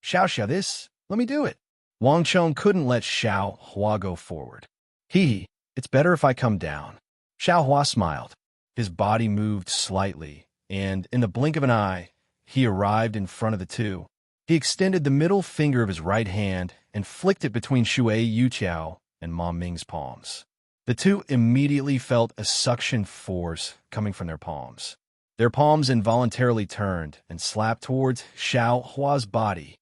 Speaker 1: "Xiao Xia, let me do it." Wang Chong couldn't let Xiao Hua go forward. It's better if I come down." Xiao Hua smiled. His body moved slightly, and in the blink of an eye, he arrived in front of the two. He extended the middle finger of his right hand and flicked it between Shui Yuqiao and Ma Ming's palms. The two immediately felt a suction force coming from their palms. Their palms involuntarily turned and slapped towards Xiao Hua's body.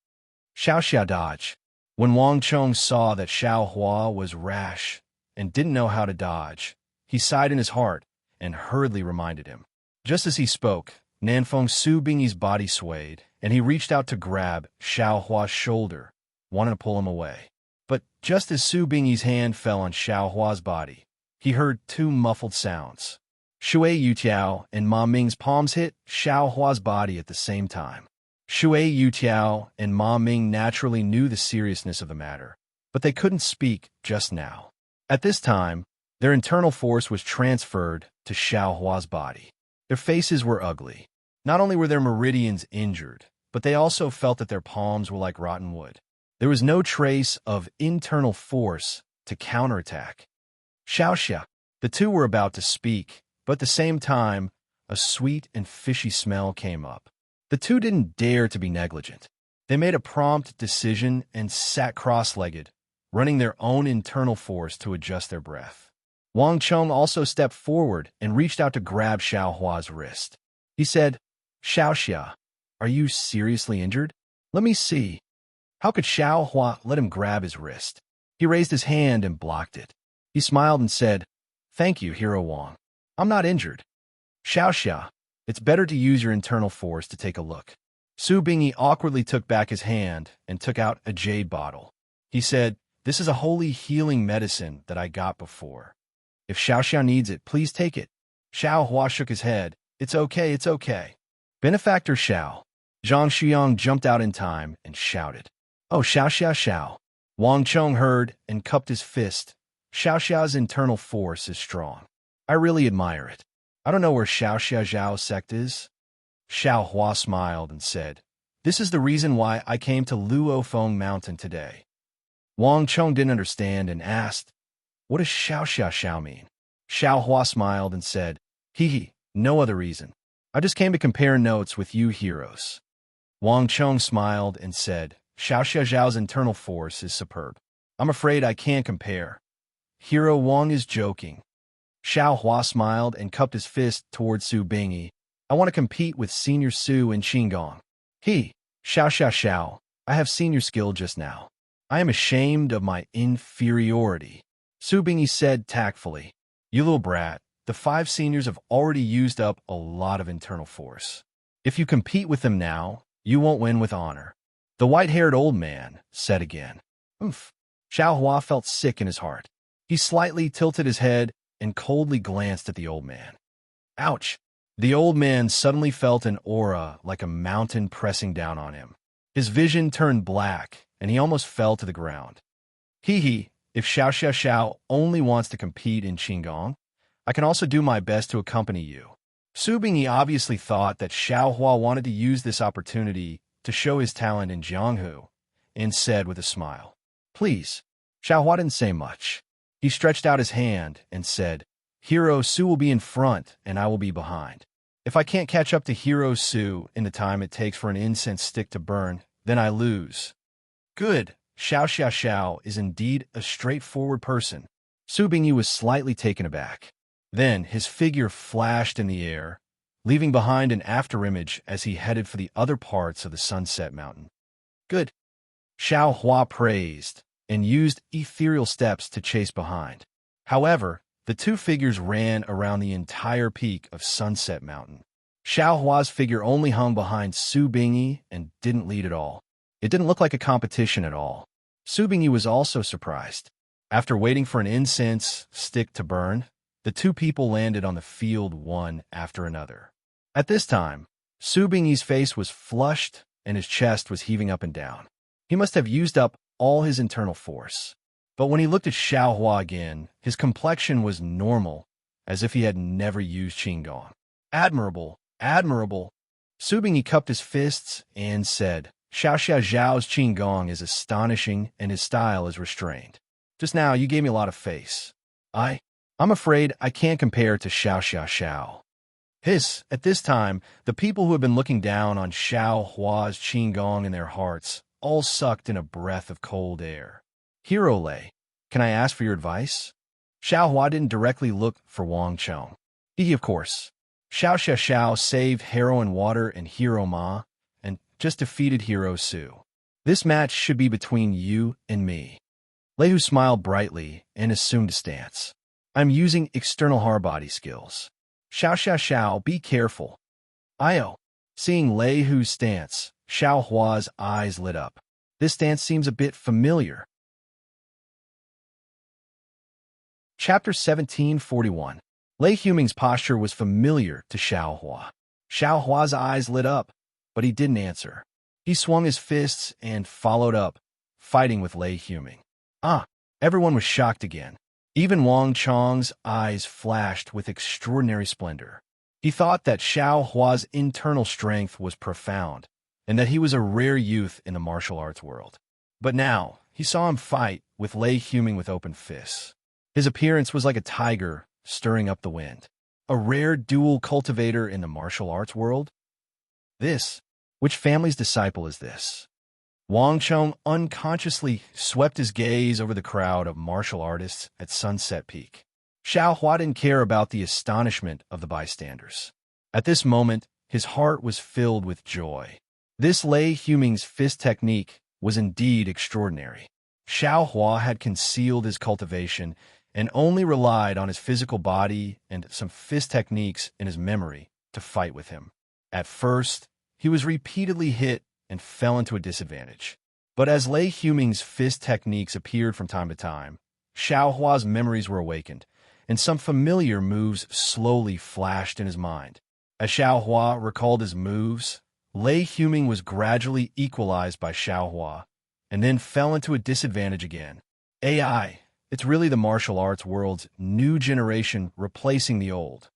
Speaker 1: "Xiao Xia, dodge." When Wang Chong saw that Xiao Hua was rash and didn't know how to dodge, he sighed in his heart and hurriedly reminded him. Just as he spoke, Nanfeng Su Bingyi's body swayed, and he reached out to grab Xiao Hua's shoulder, wanting to pull him away. But just as Su Bingyi's hand fell on Xiao Hua's body, he heard two muffled sounds. Shui Yuqiao and Ma Ming's palms hit Xiao Hua's body at the same time. Shui Yuqiao and Ma Ming naturally knew the seriousness of the matter, but they couldn't speak just now. At this time, their internal force was transferred to Xiao Hua's body. Their faces were ugly. Not only were their meridians injured, but they also felt that their palms were like rotten wood. There was no trace of internal force to counterattack. "Xiao Xia." The two were about to speak, but at the same time, a sweet and fishy smell came up. The two didn't dare to be negligent. They made a prompt decision and sat cross-legged, running their own internal force to adjust their breath. Wang Chong also stepped forward and reached out to grab Xiao Hua's wrist. He said, "Xiao Xia, are you seriously injured? Let me see." How could Xiao Hua let him grab his wrist? He raised his hand and blocked it. He smiled and said, "Thank you, Hero Wang. I'm not injured." "Xiao Xia, it's better to use your internal force to take a look." Su Bingyi awkwardly took back his hand and took out a jade bottle. He said, "This is a holy healing medicine that I got before. If Xiao Xia needs it, please take it." Xiao Hua shook his head. It's okay. "Benefactor Xiao." Zhang Xiang jumped out in time and shouted, "Oh, Xiao Xia Xiao." Wang Chong heard and cupped his fist. Xiao Xia's internal force is strong. I really admire it. I don't know where Xiao Xia Zhao's sect is. Xiao Hua smiled and said, "This is the reason why I came to Luofeng Mountain today." Wang Chong didn't understand and asked, "What does Xiao Xia Xiao mean?" Xiao Hua smiled and said, No other reason. I just came to compare notes with you heroes." Wang Chong smiled and said, "Xiao Xia Zhao's internal force is superb. I'm afraid I can't compare. Hero Wang is joking." Xiao Hua smiled and cupped his fist towards Su Bingyi. "I want to compete with Senior Su in Qinggong." Xiao Xia Xiao, I have seen your skill just now. I am ashamed of my inferiority." Su Bingyi said tactfully, "You little brat, the 5 seniors have already used up a lot of internal force. If you compete with them now, you won't win with honor." The white-haired old man said again. "Oomph." Xiao Hua felt sick in his heart. He slightly tilted his head and coldly glanced at the old man. Ouch! The old man suddenly felt an aura like a mountain pressing down on him. His vision turned black, and he almost fell to the ground. If Xiao Xia Xiao only wants to compete in Qinggong, I can also do my best to accompany you." Su Bingyi obviously thought that Xiao Hua wanted to use this opportunity to show his talent in Jianghu, and said with a smile, "Please." Xiao Hua didn't say much. He stretched out his hand and said, "Hero Su will be in front, and I will be behind. If I can't catch up to Hero Su in the time it takes for an incense stick to burn, then I lose." "Good. Xiao Xia Xiao is indeed a straightforward person." Su Bingyi was slightly taken aback. Then his figure flashed in the air, leaving behind an afterimage as he headed for the other parts of the Sunset Mountain. Good. Xiao Hua praised, and used ethereal steps to chase behind. However, the two figures ran around the entire peak of Sunset Mountain. Xiao Hua's figure only hung behind Su Bingyi and didn't lead at all. It didn't look like a competition at all. Su Bingyi was also surprised. After waiting for an incense stick to burn, the two people landed on the field one after another. At this time, Su Bingyi's face was flushed and his chest was heaving up and down. He must have used up all his internal force. But when he looked at Xiao Hua again, his complexion was normal, as if he had never used Qigong. Admirable, admirable. Su Bingyi cupped his fists and said, Xiao Zhao's Qigong is astonishing and his style is restrained. Just now, you gave me a lot of face. I'm afraid I can't compare to Xiao. At this time, the people who had been looking down on Xiao Hua's Qigong in their hearts all sucked in a breath of cold air. Hero Lei, can I ask for your advice? Xiao Hua didn't directly look for Wang Chong. He, of course. Xiao saved Heroine Water and Hero Ma, and just defeated Hero Su. This match should be between you and me. Lei Hu smiled brightly and assumed a stance. I'm using external hard body skills. Xiao, be careful. Seeing Lei Hu's stance, Xiao Hua's eyes lit up. This stance seems a bit familiar. Chapter 1741. Lei Huming's posture was familiar to Xiao Hua. Xiao Hua's eyes lit up, but he didn't answer. He swung his fists and followed up, fighting with Lei Huming. Everyone was shocked again. Even Wang Chong's eyes flashed with extraordinary splendor. He thought that Xiao Hua's internal strength was profound, and that he was a rare youth in the martial arts world. But now, he saw him fight with Lei Huming with open fists. His appearance was like a tiger stirring up the wind. A rare dual cultivator in the martial arts world? Which family's disciple is this? Wang Chong unconsciously swept his gaze over the crowd of martial artists at Sunset Peak. Xiao Hua didn't care about the astonishment of the bystanders. At this moment, his heart was filled with joy. This Lei Huming's fist technique was indeed extraordinary. Xiao Hua had concealed his cultivation and only relied on his physical body and some fist techniques in his memory to fight with him. At first, he was repeatedly hit and fell into a disadvantage. But as Lei Huming's fist techniques appeared from time to time, Xiao Hua's memories were awakened, and some familiar moves slowly flashed in his mind. As Xiao Hua recalled his moves, Lei Huming was gradually equalized by Xiao Hua, and then fell into a disadvantage again. It's really the martial arts world's new generation replacing the old.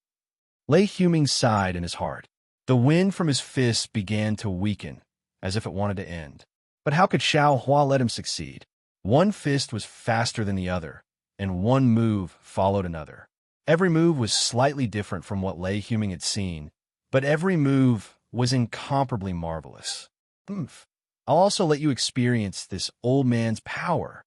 Speaker 1: Lei Huming sighed in his heart. The wind from his fists began to weaken, as if it wanted to end. But how could Xiao Hua let him succeed? One fist was faster than the other, and one move followed another. Every move was slightly different from what Lei Huming had seen, but every move was incomparably marvelous. I'll also let you experience this old man's power.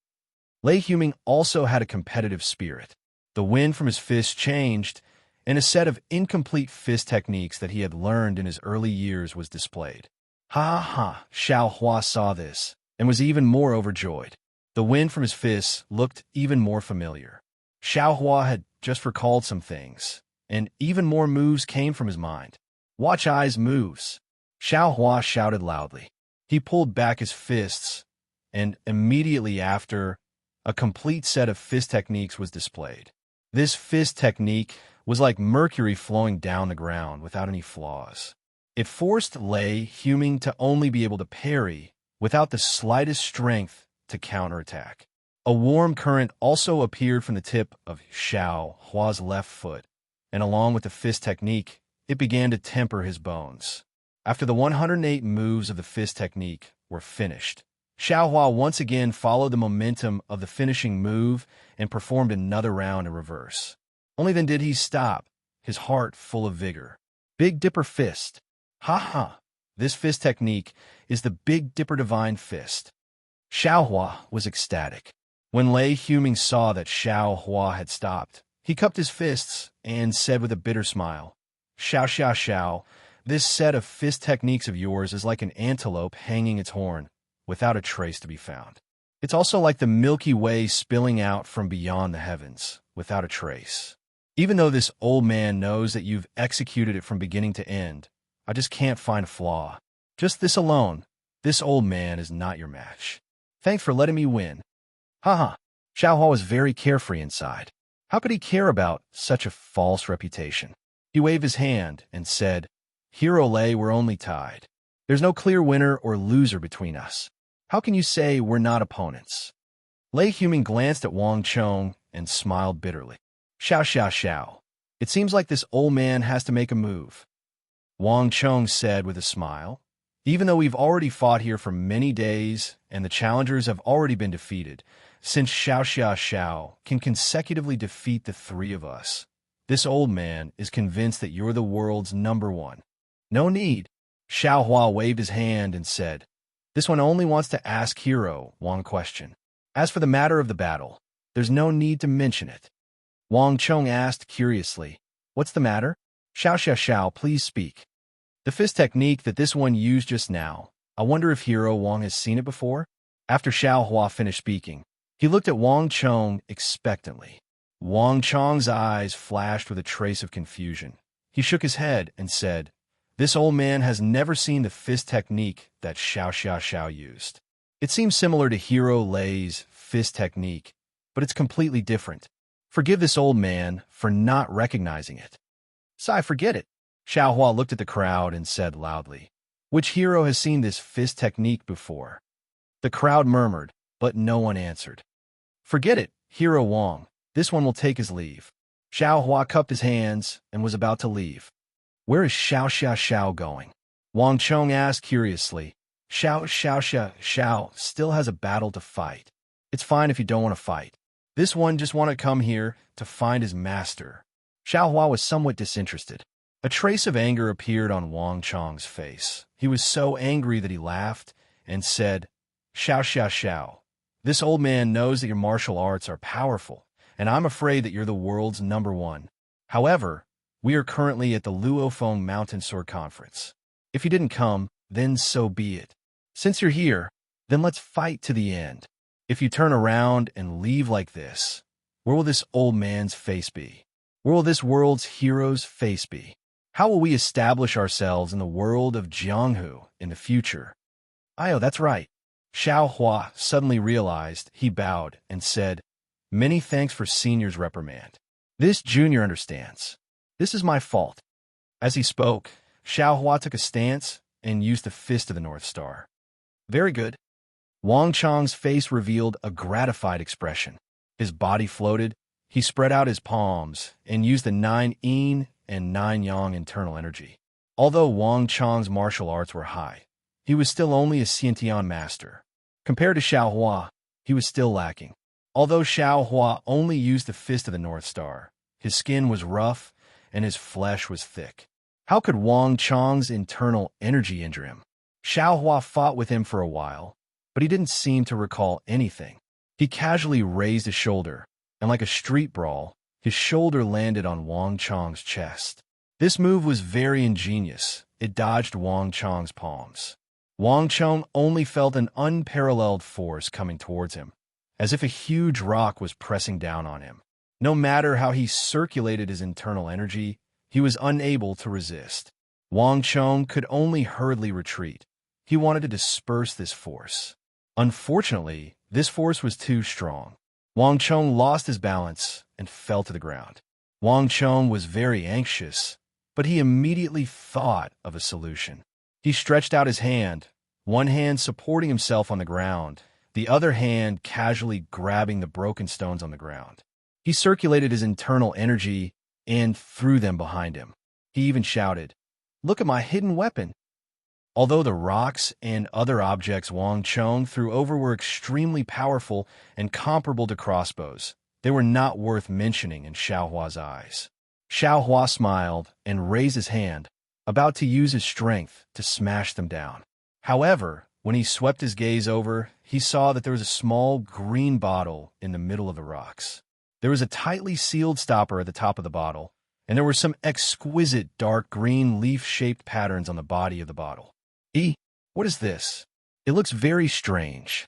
Speaker 1: Lei Huming also had a competitive spirit. The wind from his fists changed, and a set of incomplete fist techniques that he had learned in his early years was displayed. Xiao Hua saw this, and was even more overjoyed. The wind from his fists looked even more familiar. Xiao Hua had just recalled some things, and even more moves came from his mind. Watch eyes moves. Xiao Hua shouted loudly. He pulled back his fists, and immediately after, a complete set of fist techniques was displayed. This fist technique was like mercury flowing down the ground without any flaws. It forced Lei Huming to only be able to parry without the slightest strength to counterattack. A warm current also appeared from the tip of Xiao Hua's left foot, and along with the fist technique, it began to temper his bones. After the 108 moves of the fist technique were finished, Xiao Hua once again followed the momentum of the finishing move and performed another round in reverse. Only then did he stop, his heart full of vigor. Big Dipper Fist. This fist technique is the Big Dipper Divine Fist. Xiao Hua was ecstatic. When Lei Huming saw that Xiao Hua had stopped, he cupped his fists and said with a bitter smile, "Xiao Xiao Xiao, this set of fist techniques of yours is like an antelope hanging its horn, without a trace to be found. It's also like the Milky Way spilling out from beyond the heavens, without a trace. Even though this old man knows that you've executed it from beginning to end, I just can't find a flaw. Just this alone, this old man is not your match. Thanks for letting me win." Haha. Xiao Hua was very carefree inside. How could he care about such a false reputation? He waved his hand and said, "Hero Lei, we're only tied. There's no clear winner or loser between us. How can you say we're not opponents?" Lei Huming glanced at Wang Chong and smiled bitterly. "Xiao Xiao Xiao. It seems like this old man has to make a move." Wang Chong said with a smile, "Even though we've already fought here for many days and the challengers have already been defeated, since Xiao Xiao Xiao can consecutively defeat the three of us, this old man is convinced that you're the world's #1. No need." Xiao Hua waved his hand and said, "This one only wants to ask Hero Wang a question. As for the matter of the battle, there's no need to mention it." Wang Chong asked curiously, "What's the matter? Xiao Xiao Xiao, please speak." "The fist technique that this one used just now, I wonder if Hero Wang has seen it before?" After Xiao Hua finished speaking, he looked at Wang Chong expectantly. Wang Chong's eyes flashed with a trace of confusion. He shook his head and said, "This old man has never seen the fist technique that Xiao Xiao Xiao used. It seems similar to Hero Lei's fist technique, but it's completely different. Forgive this old man for not recognizing it." "Sai, forget it." Xiao Hua looked at the crowd and said loudly, "Which hero has seen this fist technique before?" The crowd murmured, but no one answered. "Forget it, Hero Wang. This one will take his leave." Xiao Hua cupped his hands and was about to leave. "Where is Xiao Xiao Xiao going?" Wang Chong asked curiously. "Xiao Xiao Xiao Xiao still has a battle to fight. It's fine if you don't want to fight. This one just want to come here to find his master." Xiao Hua was somewhat disinterested. A trace of anger appeared on Wang Chong's face. He was so angry that he laughed and said, "Xiao Xiao Xiao, this old man knows that your martial arts are powerful, and I'm afraid that you're the world's #1. However, we are currently at the Luofeng Mountain Sword Conference. If you didn't come, then so be it. Since you're here, then let's fight to the end. If you turn around and leave like this, where will this old man's face be? Where will this world's hero's face be? How will we establish ourselves in the world of Jianghu in the future?" "Ayo, that's right." Xiao Hua suddenly realized. He bowed and said, "Many thanks for senior's reprimand. This junior understands. This is my fault." As he spoke, Xiao Hua took a stance and used the fist of the North Star. "Very good." Wang Chong's face revealed a gratified expression. His body floated. He spread out his palms and used the 9 yin and 9 yang internal energy. Although Wang Chong's martial arts were high, he was still only a Xiantian master. Compared to Xiao Hua, he was still lacking. Although Xiao Hua only used the fist of the North Star, his skin was rough and his flesh was thick. How could Wang Chong's internal energy injure him? Xiao Hua fought with him for a while, but he didn't seem to recall anything. He casually raised his shoulder, and like a street brawl, his shoulder landed on Wang Chong's chest. This move was very ingenious. It dodged Wang Chong's palms. Wang Chong only felt an unparalleled force coming towards him, as if a huge rock was pressing down on him. No matter how he circulated his internal energy, he was unable to resist. Wang Chong could only hurriedly retreat. He wanted to disperse this force. Unfortunately, this force was too strong. Wang Chong lost his balance and fell to the ground. Wang Chong was very anxious, but he immediately thought of a solution. He stretched out his hand, one hand supporting himself on the ground, the other hand casually grabbing the broken stones on the ground. He circulated his internal energy and threw them behind him. He even shouted, "Look at my hidden weapon!" Although the rocks and other objects Wang Chong threw over were extremely powerful and comparable to crossbows, they were not worth mentioning in Xiao Hua's eyes. Xiao Hua smiled and raised his hand, about to use his strength to smash them down. However, When he swept his gaze over, he saw that there was a small green bottle in the middle of the rocks. There was a tightly sealed stopper at the top of the bottle, and there were some exquisite dark green leaf-shaped patterns on the body of the bottle. What is this? It looks very strange.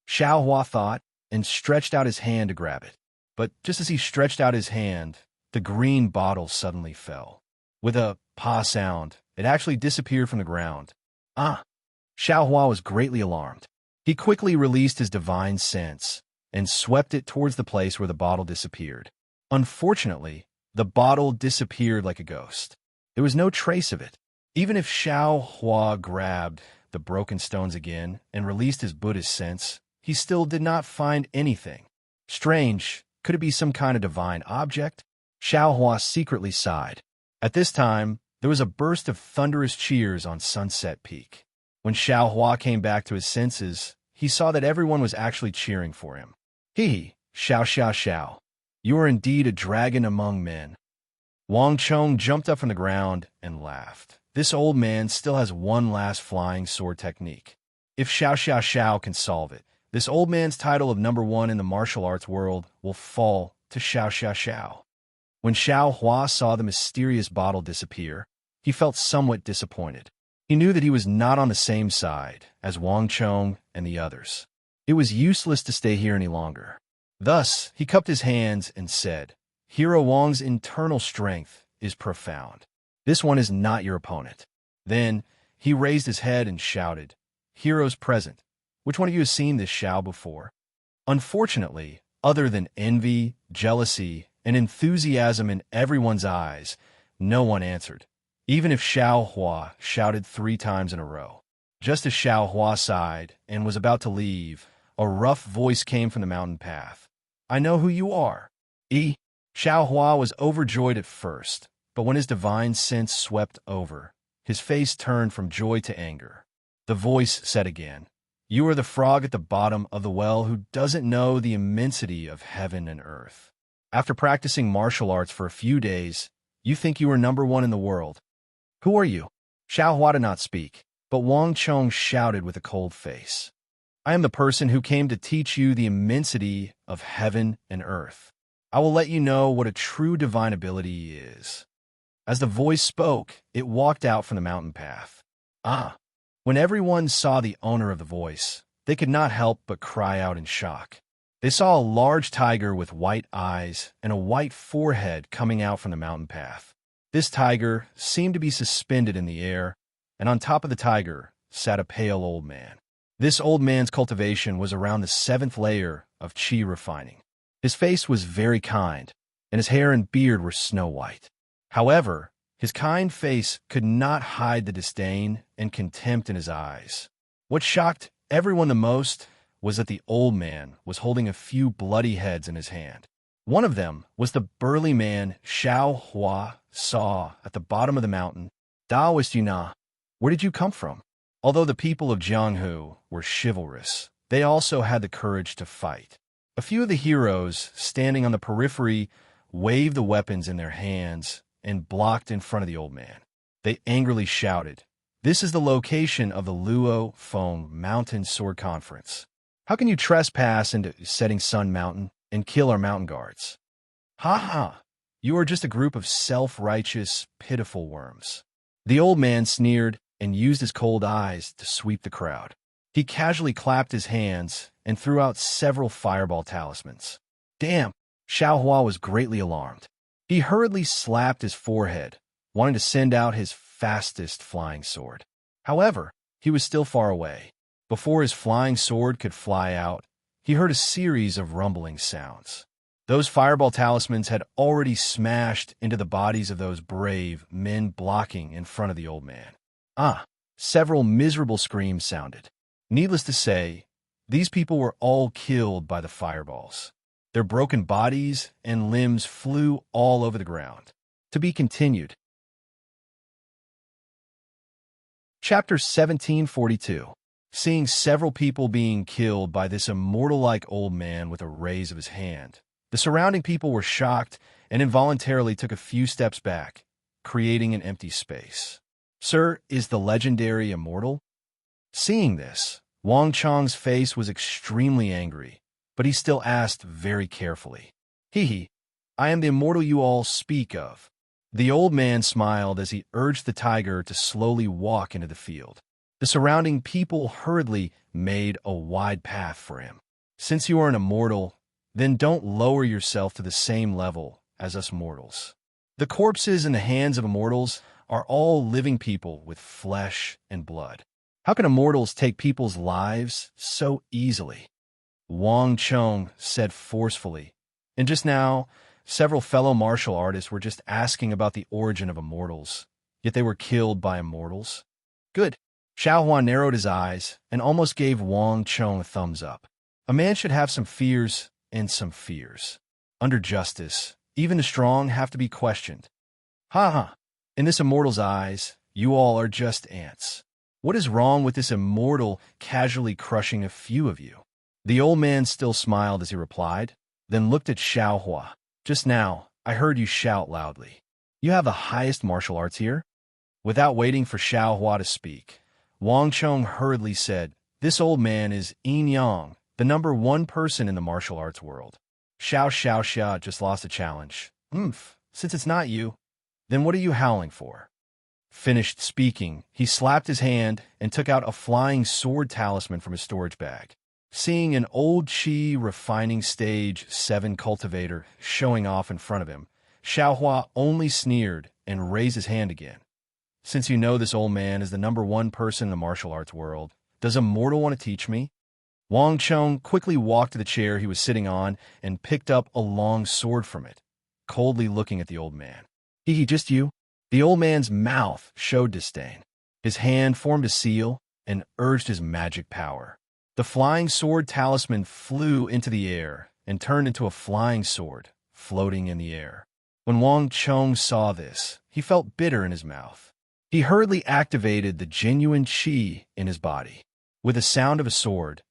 Speaker 1: Xiao Hua thought, and stretched out his hand to grab it. But just as he stretched out his hand, the green bottle suddenly fell. With a pa sound, it actually disappeared from the ground. Xiao Hua was greatly alarmed. He quickly released his divine sense and swept it towards the place where the bottle disappeared. Unfortunately, the bottle disappeared like a ghost. There was no trace of it. Even if Xiao Hua grabbed the broken stones again and released his Buddhist sense, he still did not find anything. Strange, could it be some kind of divine object? Xiao Hua secretly sighed. At this time, there was a burst of thunderous cheers on Sunset Peak. When Xiao Hua came back to his senses, he saw that everyone was actually cheering for him. Xiao Xiao Xiao, you are indeed a dragon among men. Wang Chong jumped up from the ground and laughed. This old man still has one last flying sword technique. If Xiao Xiao Xiao can solve it, this old man's title of #1 in the martial arts world will fall to Xiao Xiao Xiao. When Xiao Hua saw the mysterious bottle disappear, he felt somewhat disappointed. He knew that he was not on the same side as Wang Chong and the others. It was useless to stay here any longer. Thus, he cupped his hands and said, Hero Wang's internal strength is profound. This one is not your opponent. Then, he raised his head and shouted, Heroes present, which one of you has seen this Xiao before? Unfortunately, other than envy, jealousy, and enthusiasm in everyone's eyes, no one answered, even if Xiao Hua shouted 3 times in a row. Just as Xiao Hua sighed and was about to leave, a rough voice came from the mountain path. I know who you are. Xiao Hua was overjoyed at first, but when his divine sense swept over, his face turned from joy to anger. The voice said again, You are the frog at the bottom of the well who doesn't know the immensity of heaven and earth. After practicing martial arts for a few days, you think you are #1 in the world. Who are you? Xiao Hua did not speak, but Wang Chong shouted with a cold face. I am the person who came to teach you the immensity of heaven and earth. I will let you know what a true divine ability is. As the voice spoke, it walked out from the mountain path. When everyone saw the owner of the voice, they could not help but cry out in shock. They saw a large tiger with white eyes and a white forehead coming out from the mountain path. This tiger seemed to be suspended in the air, and on top of the tiger sat a pale old man. This old man's cultivation was around the 7th layer of qi refining. His face was very kind, and his hair and beard were snow white. However, his kind face could not hide the disdain and contempt in his eyes. What shocked everyone the most was that the old man was holding a few bloody heads in his hand. One of them was the burly man Xiao Hua saw at the bottom of the mountain. Daoist Yuna, where did you come from? Although the people of Jianghu were chivalrous, they also had the courage to fight. A few of the heroes standing on the periphery waved the weapons in their hands and blocked in front of the old man. They angrily shouted, This is the location of the Luo Feng Mountain Sword Conference. How can you trespass into Setting Sun Mountain and kill our mountain guards? You are just a group of self-righteous, pitiful worms. The old man sneered and used his cold eyes to sweep the crowd. He casually clapped his hands and threw out several fireball talismans. Damn! Xiao Hua was greatly alarmed. He hurriedly slapped his forehead, wanting to send out his fastest flying sword. However, he was still far away. Before his flying sword could fly out, he heard a series of rumbling sounds. Those fireball talismans had already smashed into the bodies of those brave men blocking in front of the old man. Several miserable screams sounded. Needless to say, these people were all killed by the fireballs. Their broken bodies and limbs flew all over the ground. To be continued. Chapter 1742. Seeing several people being killed by this immortal-like old man with a raise of his hand, the surrounding people were shocked and involuntarily took a few steps back, creating an empty space. Sir, is the legendary immortal? Seeing this, Wang Chong's face was extremely angry, but he still asked very carefully, "Hee, I am the immortal you all speak of." The old man smiled as he urged the tiger to slowly walk into the field. The surrounding people hurriedly made a wide path for him. "Since you are an immortal, then don't lower yourself to the same level as us mortals. The corpses in the hands of immortals are all living people with flesh and blood. How can immortals take people's lives so easily?" Wang Chong said forcefully. And just now, several fellow martial artists were just asking about the origin of immortals, yet they were killed by immortals. Good. Xiaohua narrowed his eyes and almost gave Wang Chong a thumbs up. A man should have some fears and some fears. Under justice, even the strong have to be questioned. Ha ha. In this immortal's eyes, you all are just ants. What is wrong with this immortal casually crushing a few of you? The old man still smiled as he replied, then looked at Xiaohua. Just now, I heard you shout loudly. You have the highest martial arts here? Without waiting for Xiaohua to speak, Wang Chong hurriedly said, "This old man is Yin Yang, the #1 person in the martial arts world. Xiao just lost a challenge. Since it's not you, then what are you howling for?" Finished speaking, he slapped his hand and took out a flying sword talisman from his storage bag. Seeing an old Qi refining stage 7 cultivator showing off in front of him, Xiaohua only sneered and raised his hand again. "Since you know this old man is the #1 person in the martial arts world, does a mortal want to teach me?" Wang Chong quickly walked to the chair he was sitting on and picked up a long sword from it, coldly looking at the old man. "Hee, just you?" The old man's mouth showed disdain. His hand formed a seal and urged his magic power. The flying sword talisman flew into the air and turned into a flying sword, floating in the air. When Wang Chong saw this, he felt bitter in his mouth. He hurriedly activated the genuine qi in his body. With the sound of a sword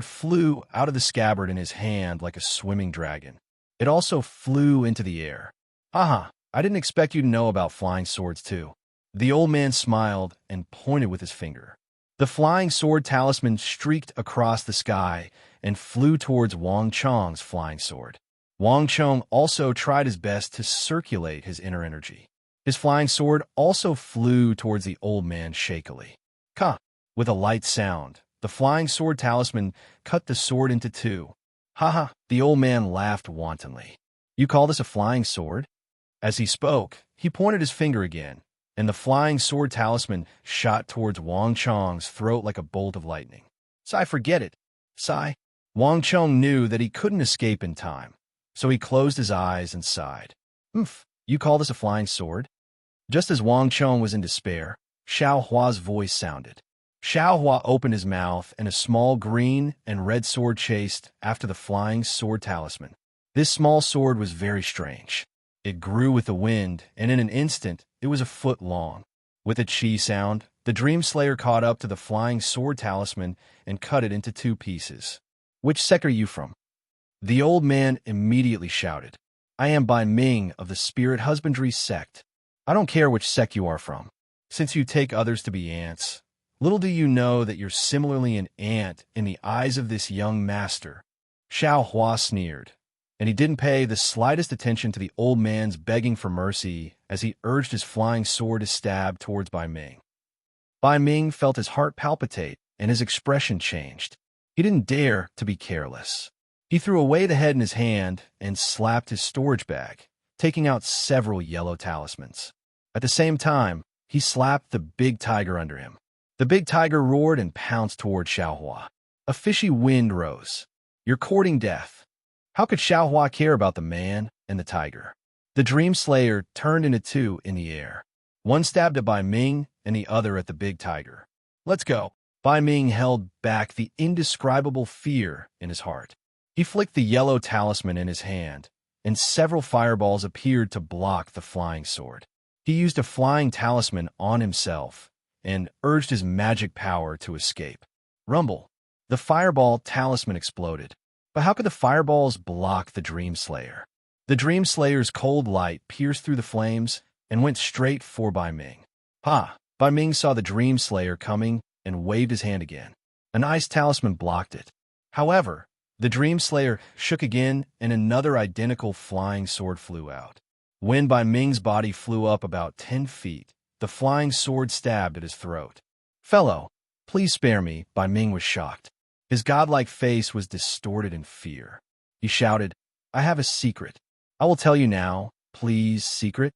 Speaker 1: flew out of the scabbard in his hand like a swimming dragon. It also flew into the air. "Aha, I didn't expect you to know about flying swords too." The old man smiled and pointed with his finger. The flying sword talisman streaked across the sky and flew towards Wang Chong's flying sword. Wang Chong also tried his best to circulate his inner energy. His flying sword also flew towards the old man shakily. Ka! With a light sound, the flying sword talisman cut the sword into two. "Haha!" The old man laughed wantonly. "You call this a flying sword?" As he spoke, he pointed his finger again, and the flying sword talisman shot towards Wang Chong's throat like a bolt of lightning. "Sai, forget it. Sai." Wang Chong knew that he couldn't escape in time, so he closed his eyes and sighed. You call this a flying sword?" Just as Wang Chong was in despair, Xiao Hua's voice sounded. Xiao Hua opened his mouth, and a small green and red sword chased after the flying sword talisman. This small sword was very strange. It grew with the wind, and in an instant, it was a foot long. With a chi sound, the Dream Slayer caught up to the flying sword talisman and cut it into 2 pieces. "Which sect are you from?" The old man immediately shouted. "I am Bai Ming of the Spirit Husbandry sect." "I don't care which sect you are from. Since you take others to be ants, little do you know that you're similarly an ant in the eyes of this young master." Xiao Hua sneered, and he didn't pay the slightest attention to the old man's begging for mercy as he urged his flying sword to stab towards Bai Ming. Bai Ming felt his heart palpitate, and his expression changed. He didn't dare to be careless. He threw away the head in his hand and slapped his storage bag, taking out several yellow talismans. At the same time, he slapped the big tiger under him. The big tiger roared and pounced toward Xiaohua. A fishy wind rose. "You're courting death." How could Xiaohua care about the man and the tiger? The Dream Slayer turned into 2 in the air. One stabbed at Bai Ming and the other at the big tiger. "Let's go." Bai Ming held back the indescribable fear in his heart. He flicked the yellow talisman in his hand, and several fireballs appeared to block the flying sword. He used a flying talisman on himself and urged his magic power to escape. Rumble. The fireball talisman exploded. But how could the fireballs block the Dream Slayer? The Dream Slayer's cold light pierced through the flames and went straight for Bai Ming. Bai Ming saw the Dream Slayer coming and waved his hand again. An ice talisman blocked it. However, the Dream Slayer shook again, and another identical flying sword flew out. When Bai Ming's body flew up about 10 feet, the flying sword stabbed at his throat. "Fellow, please spare me," Bai Ming was shocked. His godlike face was distorted in fear. He shouted, "I have a secret. I will tell you now. Please, secret."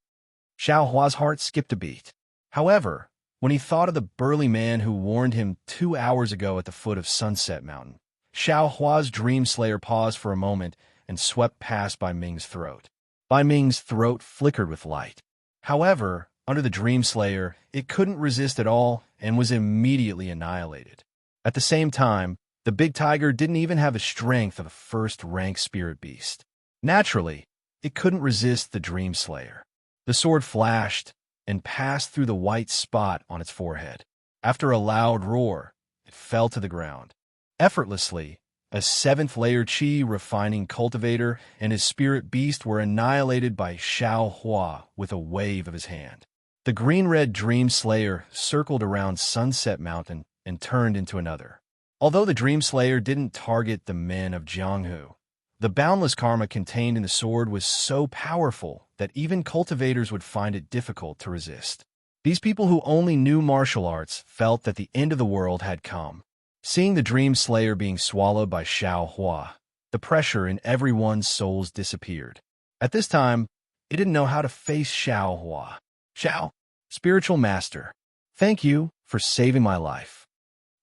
Speaker 1: Xiao Hua's heart skipped a beat. However, when he thought of the burly man who warned him 2 hours ago at the foot of Sunset Mountain, Xiao Hua's Dream Slayer paused for a moment and swept past Bai Ming's throat. Bai Ming's throat flickered with light. However, under the Dream Slayer, it couldn't resist at all and was immediately annihilated. At the same time, the big tiger didn't even have the strength of a first-rank spirit beast. Naturally, it couldn't resist the Dream Slayer. The sword flashed and passed through the white spot on its forehead. After a loud roar, it fell to the ground. Effortlessly, a 7th-layer Qi refining cultivator and his spirit beast were annihilated by Xiao Hua with a wave of his hand. The green-red Dream Slayer circled around Sunset Mountain and turned into another. Although the Dream Slayer didn't target the men of Jianghu, the boundless karma contained in the sword was so powerful that even cultivators would find it difficult to resist. These people who only knew martial arts felt that the end of the world had come. Seeing the Dream Slayer being swallowed by Xiao Hua, the pressure in everyone's souls disappeared. At this time, it didn't know how to face Xiao Hua. "Xiao, spiritual master, thank you for saving my life."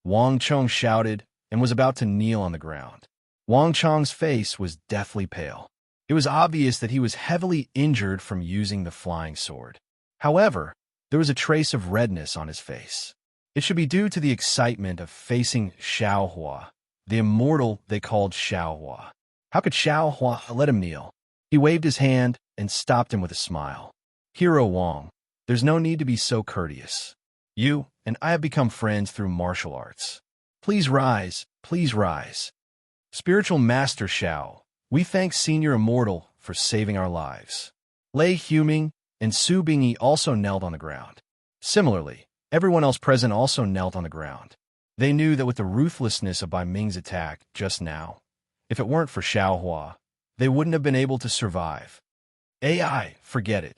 Speaker 1: Wang Chong shouted and was about to kneel on the ground. Wang Chong's face was deathly pale. It was obvious that he was heavily injured from using the flying sword. However, there was a trace of redness on his face. It should be due to the excitement of facing Xiao Hua, the immortal they called Xiao Hua. How could Xiao Hua let him kneel? He waved his hand and stopped him with a smile. "Hero Wang, there's no need to be so courteous. You and I have become friends through martial arts. Please rise, please rise. Spiritual Master Xiao, we thank Senior Immortal for saving our lives." Lei Huming and Su Bingyi also knelt on the ground. Similarly, everyone else present also knelt on the ground. They knew that with the ruthlessness of Bai Ming's attack just now, if it weren't for Xiao Hua, they wouldn't have been able to survive. AI, forget it.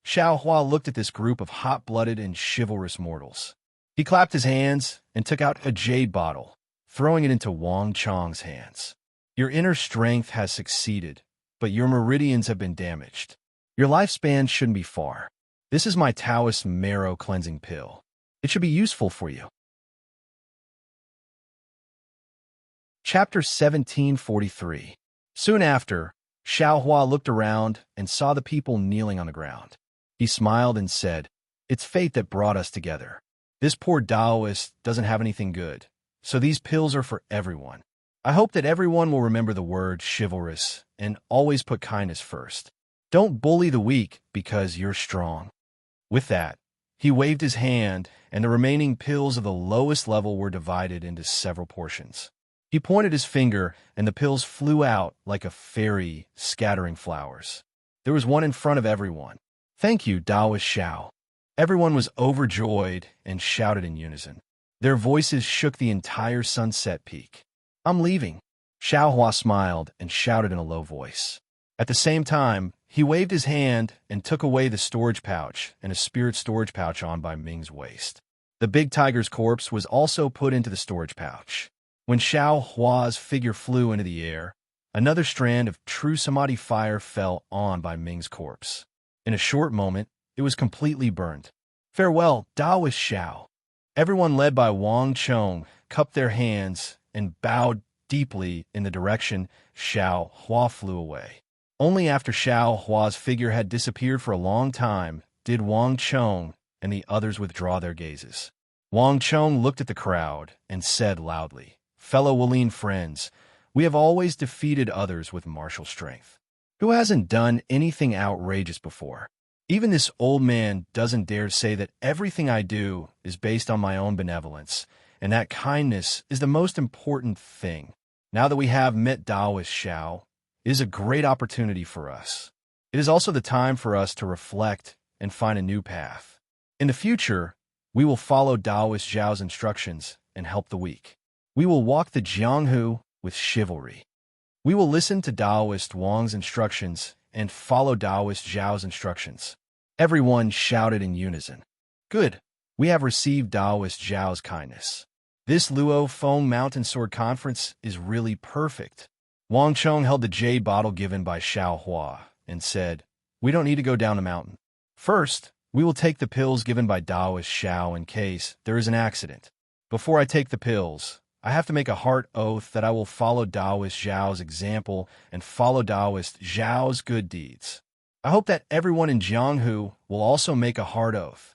Speaker 1: Xiao Hua looked at this group of hot-blooded and chivalrous mortals. He clapped his hands and took out a jade bottle, throwing it into Wang Chong's hands. "Your inner strength has succeeded, but your meridians have been damaged. Your lifespan shouldn't be far. This is my Taoist marrow cleansing pill. It should be useful for you." Chapter 1743. Soon after, Xiao Hua looked around and saw the people kneeling on the ground. He smiled and said, "It's fate that brought us together. This poor Taoist doesn't have anything good, so these pills are for everyone. I hope that everyone will remember the word chivalrous and always put kindness first. Don't bully the weak because you're strong." With that, he waved his hand, and the remaining pills of the lowest level were divided into several portions. He pointed his finger, and the pills flew out like a fairy scattering flowers. There was one in front of everyone. "Thank you, Taoist Xiao." Everyone was overjoyed and shouted in unison. Their voices shook the entire Sunset Peak. "I'm leaving." Xiao Hua smiled and shouted in a low voice. At the same time, he waved his hand and took away the storage pouch and a spirit storage pouch on Bai Ming's waist. The big tiger's corpse was also put into the storage pouch. When Xiao Hua's figure flew into the air, another strand of true samadhi fire fell on Bai Ming's corpse. In a short moment, it was completely burnt. "Farewell, Taoist Xiao." Everyone led by Wang Chong cupped their hands and bowed deeply in the direction Xiao Hua flew away. Only after Xiao Hua's figure had disappeared for a long time did Wang Chong and the others withdraw their gazes. Wang Chong looked at the crowd and said loudly, "Fellow Walin friends, we have always defeated others with martial strength. Who hasn't done anything outrageous before? Even this old man doesn't dare say that everything I do is based on my own benevolence, and that kindness is the most important thing. Now that we have met Taoist Xiao, it is a great opportunity for us. It is also the time for us to reflect and find a new path. In the future, We will follow Taoist Zhao's instructions and help the weak. We will walk the Jianghu with chivalry. We will listen to Taoist Wang's instructions and follow Taoist Zhao's instructions. Everyone shouted in unison. Good. We have received Taoist Zhao's kindness. This Luo Feng Mountain Sword Conference is really perfect. Wang Chong held the jade bottle given by Xiao Hua and said, "We don't need to go down the mountain. First, we will take the pills given by Taoist Xiao in case there is an accident. Before I take the pills, I have to make a heart oath that I will follow Taoist Zhao's example and follow Taoist Zhao's good deeds. I hope that everyone in Jianghu will also make a heart oath."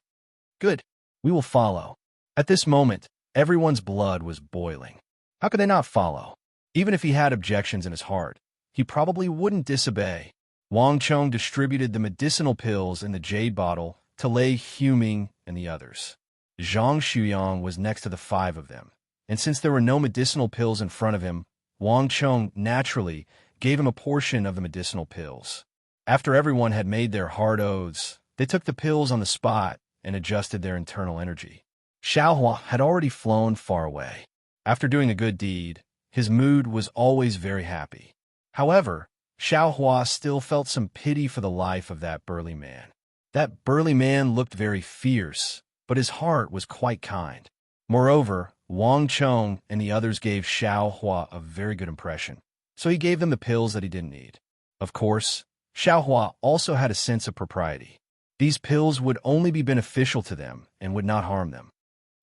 Speaker 1: Good. We will follow. At this moment, everyone's blood was boiling. How could they not follow? Even if he had objections in his heart, he probably wouldn't disobey. Wang Chong distributed the medicinal pills in the jade bottle to Lei Huming and the others. Zhang Shuyang was next to the 5 of them, and since there were no medicinal pills in front of him, Wang Chong naturally gave him a portion of the medicinal pills. After everyone had made their hard oaths, they took the pills on the spot and adjusted their internal energy. Xiao Hua had already flown far away. After doing a good deed, his mood was always very happy. However, Xiao Hua still felt some pity for the life of that burly man. That burly man looked very fierce, but his heart was quite kind. Moreover, Wang Chong and the others gave Xiao Hua a very good impression, so he gave them the pills that he didn't need. Of course, Xiao Hua also had a sense of propriety. These pills would only be beneficial to them and would not harm them.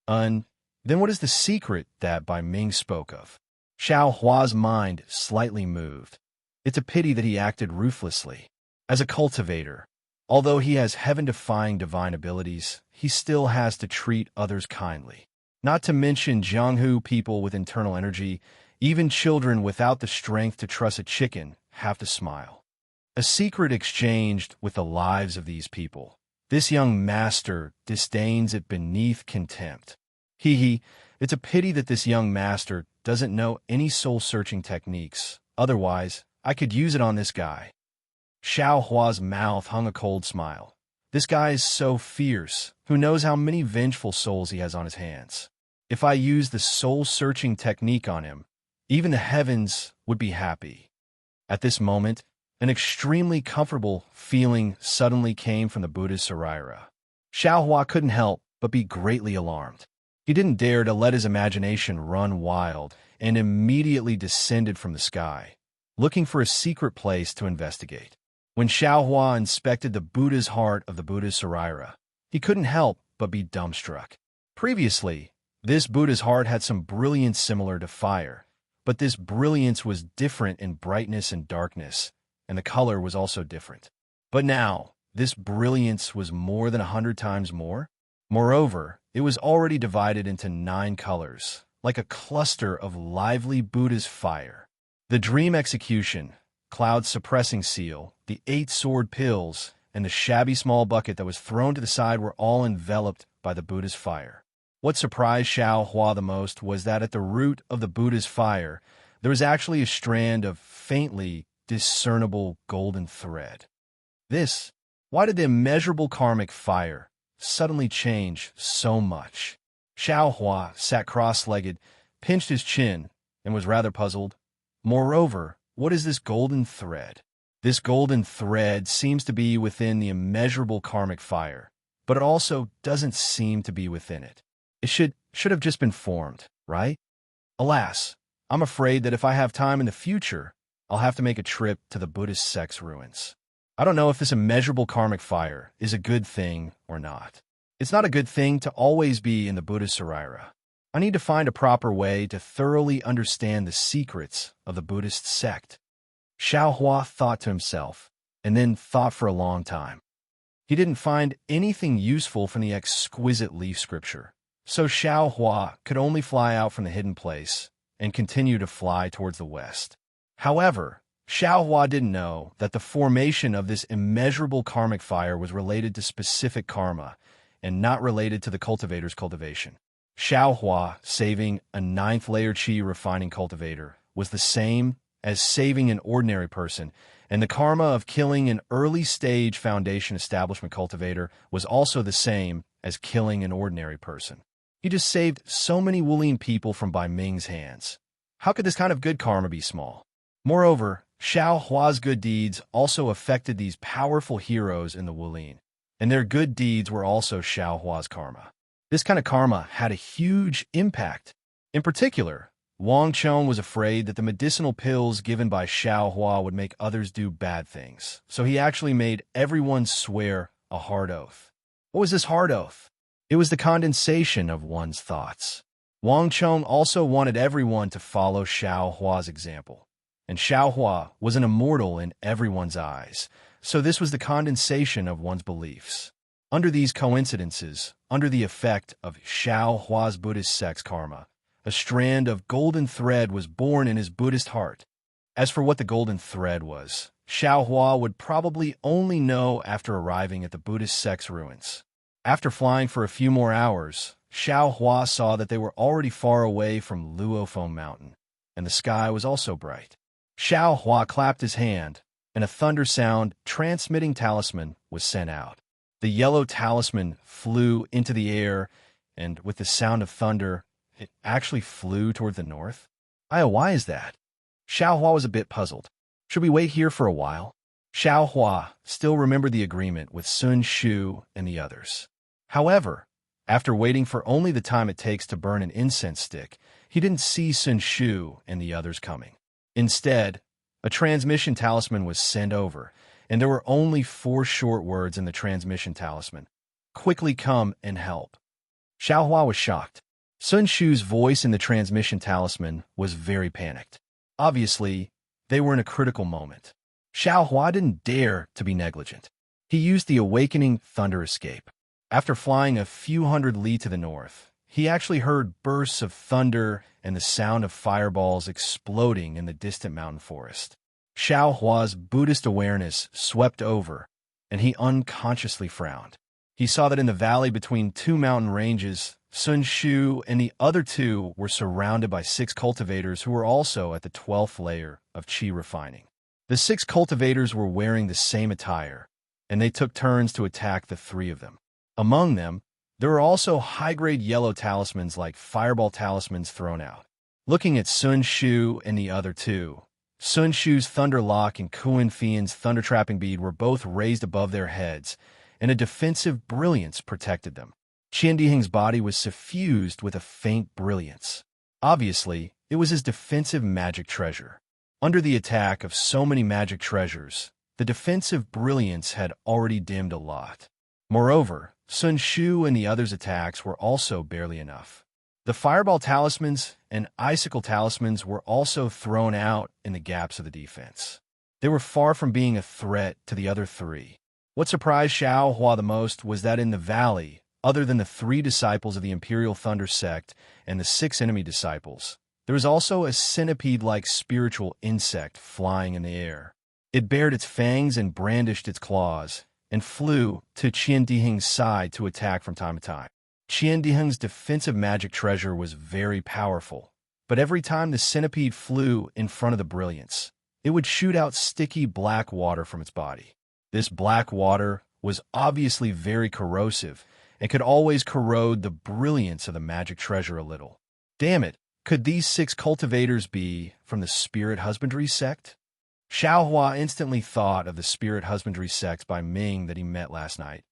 Speaker 1: Then what is the secret that Bai Ming spoke of? Xiao Hua's mind slightly moved. It's a pity that he acted ruthlessly. As a cultivator, although he has heaven-defying divine abilities, he still has to treat others kindly. Not to mention Jianghu people with internal energy, even children without the strength to trust a chicken have to smile. A secret exchanged with the lives of these people. This young master disdains it beneath contempt. It's a pity that this young master doesn't know any soul-searching techniques. Otherwise, I could use it on this guy. Xiao Hua's mouth hung a cold smile. This guy is so fierce. Who knows how many vengeful souls he has on his hands? If I use the soul-searching technique on him, even the heavens would be happy. At this moment, an extremely comfortable feeling suddenly came from the Buddha's Saraira. Xiao Hua couldn't help but be greatly alarmed. He didn't dare to let his imagination run wild and immediately descended from the sky, looking for a secret place to investigate. When Xiao Hua inspected the Buddha's heart of the Buddha's Saraira, he couldn't help but be dumbstruck. Previously, this Buddha's heart had some brilliance similar to fire, but this brilliance was different in brightness and darkness, and the color was also different. But now, this brilliance was more than 100 times more. Moreover, it was already divided into 9 colors, like a cluster of lively Buddha's fire. The dream execution, Cloud's suppressing seal, the 8 sword pills, and the shabby small bucket that was thrown to the side were all enveloped by the Buddha's fire. What surprised Xiao Hua the most was that at the root of the Buddha's fire, there was actually a strand of faintly discernible golden thread. Why did the immeasurable karmic fire suddenly change so much? Xiao Hua sat cross-legged, pinched his chin, and was rather puzzled. Moreover, what is this golden thread? This golden thread seems to be within the immeasurable karmic fire, but it also doesn't seem to be within it. It should have just been formed, right? Alas, I'm afraid that if I have time in the future, I'll have to make a trip to the Buddhist sect's ruins. I don't know if this immeasurable karmic fire is a good thing or not. It's not a good thing to always be in the Buddhist Saraira. I need to find a proper way to thoroughly understand the secrets of the Buddhist sect. Xiao Hua thought to himself, and then thought for a long time. He didn't find anything useful from the exquisite leaf scripture, so Xiao Hua could only fly out from the hidden place and continue to fly towards the west. However, Xiao Hua didn't know that the formation of this immeasurable karmic fire was related to specific karma and not related to the cultivator's cultivation. Xiao Hua saving a 9th layer qi refining cultivator was the same as saving an ordinary person, and the karma of killing an early stage foundation establishment cultivator was also the same as killing an ordinary person. He just saved so many Wulin people from Bai Ming's hands. How could this kind of good karma be small? Moreover, Xiao Hua's good deeds also affected these powerful heroes in the Wulin, and their good deeds were also Xiao Hua's karma. This kind of karma had a huge impact. In particular, Wang Chong was afraid that the medicinal pills given by Xiao Hua would make others do bad things, so he actually made everyone swear a hard oath. What was this hard oath? It was the condensation of one's thoughts. Wang Chong also wanted everyone to follow Xiao Hua's example, and Xiao Hua was an immortal in everyone's eyes, so this was the condensation of one's beliefs. Under these coincidences, under the effect of Xiao Hua's Buddhist sex karma, a strand of golden thread was born in his Buddhist heart. As for what the golden thread was, Xiao Hua would probably only know after arriving at the Buddhist sex ruins. After flying for a few more hours, Xiao Hua saw that they were already far away from Luophone Mountain, and the sky was also bright. Xiao Hua clapped his hand, and a thunder sound transmitting talisman was sent out. The yellow talisman flew into the air, and with the sound of thunder, it actually flew toward the north. Why is that? Xiao Hua was a bit puzzled. Should we wait here for a while? Xiao Hua still remembered the agreement with Sun Shu and the others. However, after waiting for only the time it takes to burn an incense stick, he didn't see Sun Shu and the others coming. Instead, a transmission talisman was sent over, and there were only 4 short words in the transmission talisman. Quickly come and help. Xiao Hua was shocked. Sun Shu's voice in the transmission talisman was very panicked. Obviously, they were in a critical moment. Xiao Hua didn't dare to be negligent. He used the awakening thunder escape. After flying a few hundred li to the north, he actually heard bursts of thunder and the sound of fireballs exploding in the distant mountain forest. Xiao Hua's Buddhist awareness swept over, and he unconsciously frowned. He saw that in the valley between 2 mountain ranges, Sun Shu and the other 2 were surrounded by 6 cultivators who were also at the 12th layer of qi refining. The 6 cultivators were wearing the same attire, and they took turns to attack the 3 of them. Among them, there were also high-grade yellow talismans like fireball talismans thrown out. Looking at Sun Shu and the other 2, Sun Shu's Thunder Lock and Kuan Fian's Thunder Trapping Bead were both raised above their heads, and a defensive brilliance protected them. Qian Diheng's body was suffused with a faint brilliance. Obviously, it was his defensive magic treasure. Under the attack of so many magic treasures, the defensive brilliance had already dimmed a lot. Moreover, Sun Shu and the others' attacks were also barely enough. The fireball talismans and icicle talismans were also thrown out in the gaps of the defense. They were far from being a threat to the other 3. What surprised Xiao Hua the most was that in the valley, other than the 3 disciples of the Imperial Thunder Sect and the 6 enemy disciples, there was also a centipede-like spiritual insect flying in the air. It bared its fangs and brandished its claws, and flew to Qian Diheng's side to attack from time to time. Qian Diheng's defensive magic treasure was very powerful, but every time the centipede flew in front of the brilliance, it would shoot out sticky black water from its body. This black water was obviously very corrosive, and could always corrode the brilliance of the magic treasure a little. Damn it, could these 6 cultivators be from the Spirit Husbandry sect? Xiao Hua instantly thought of the Spirit Husbandry sect by Ming that he met last night.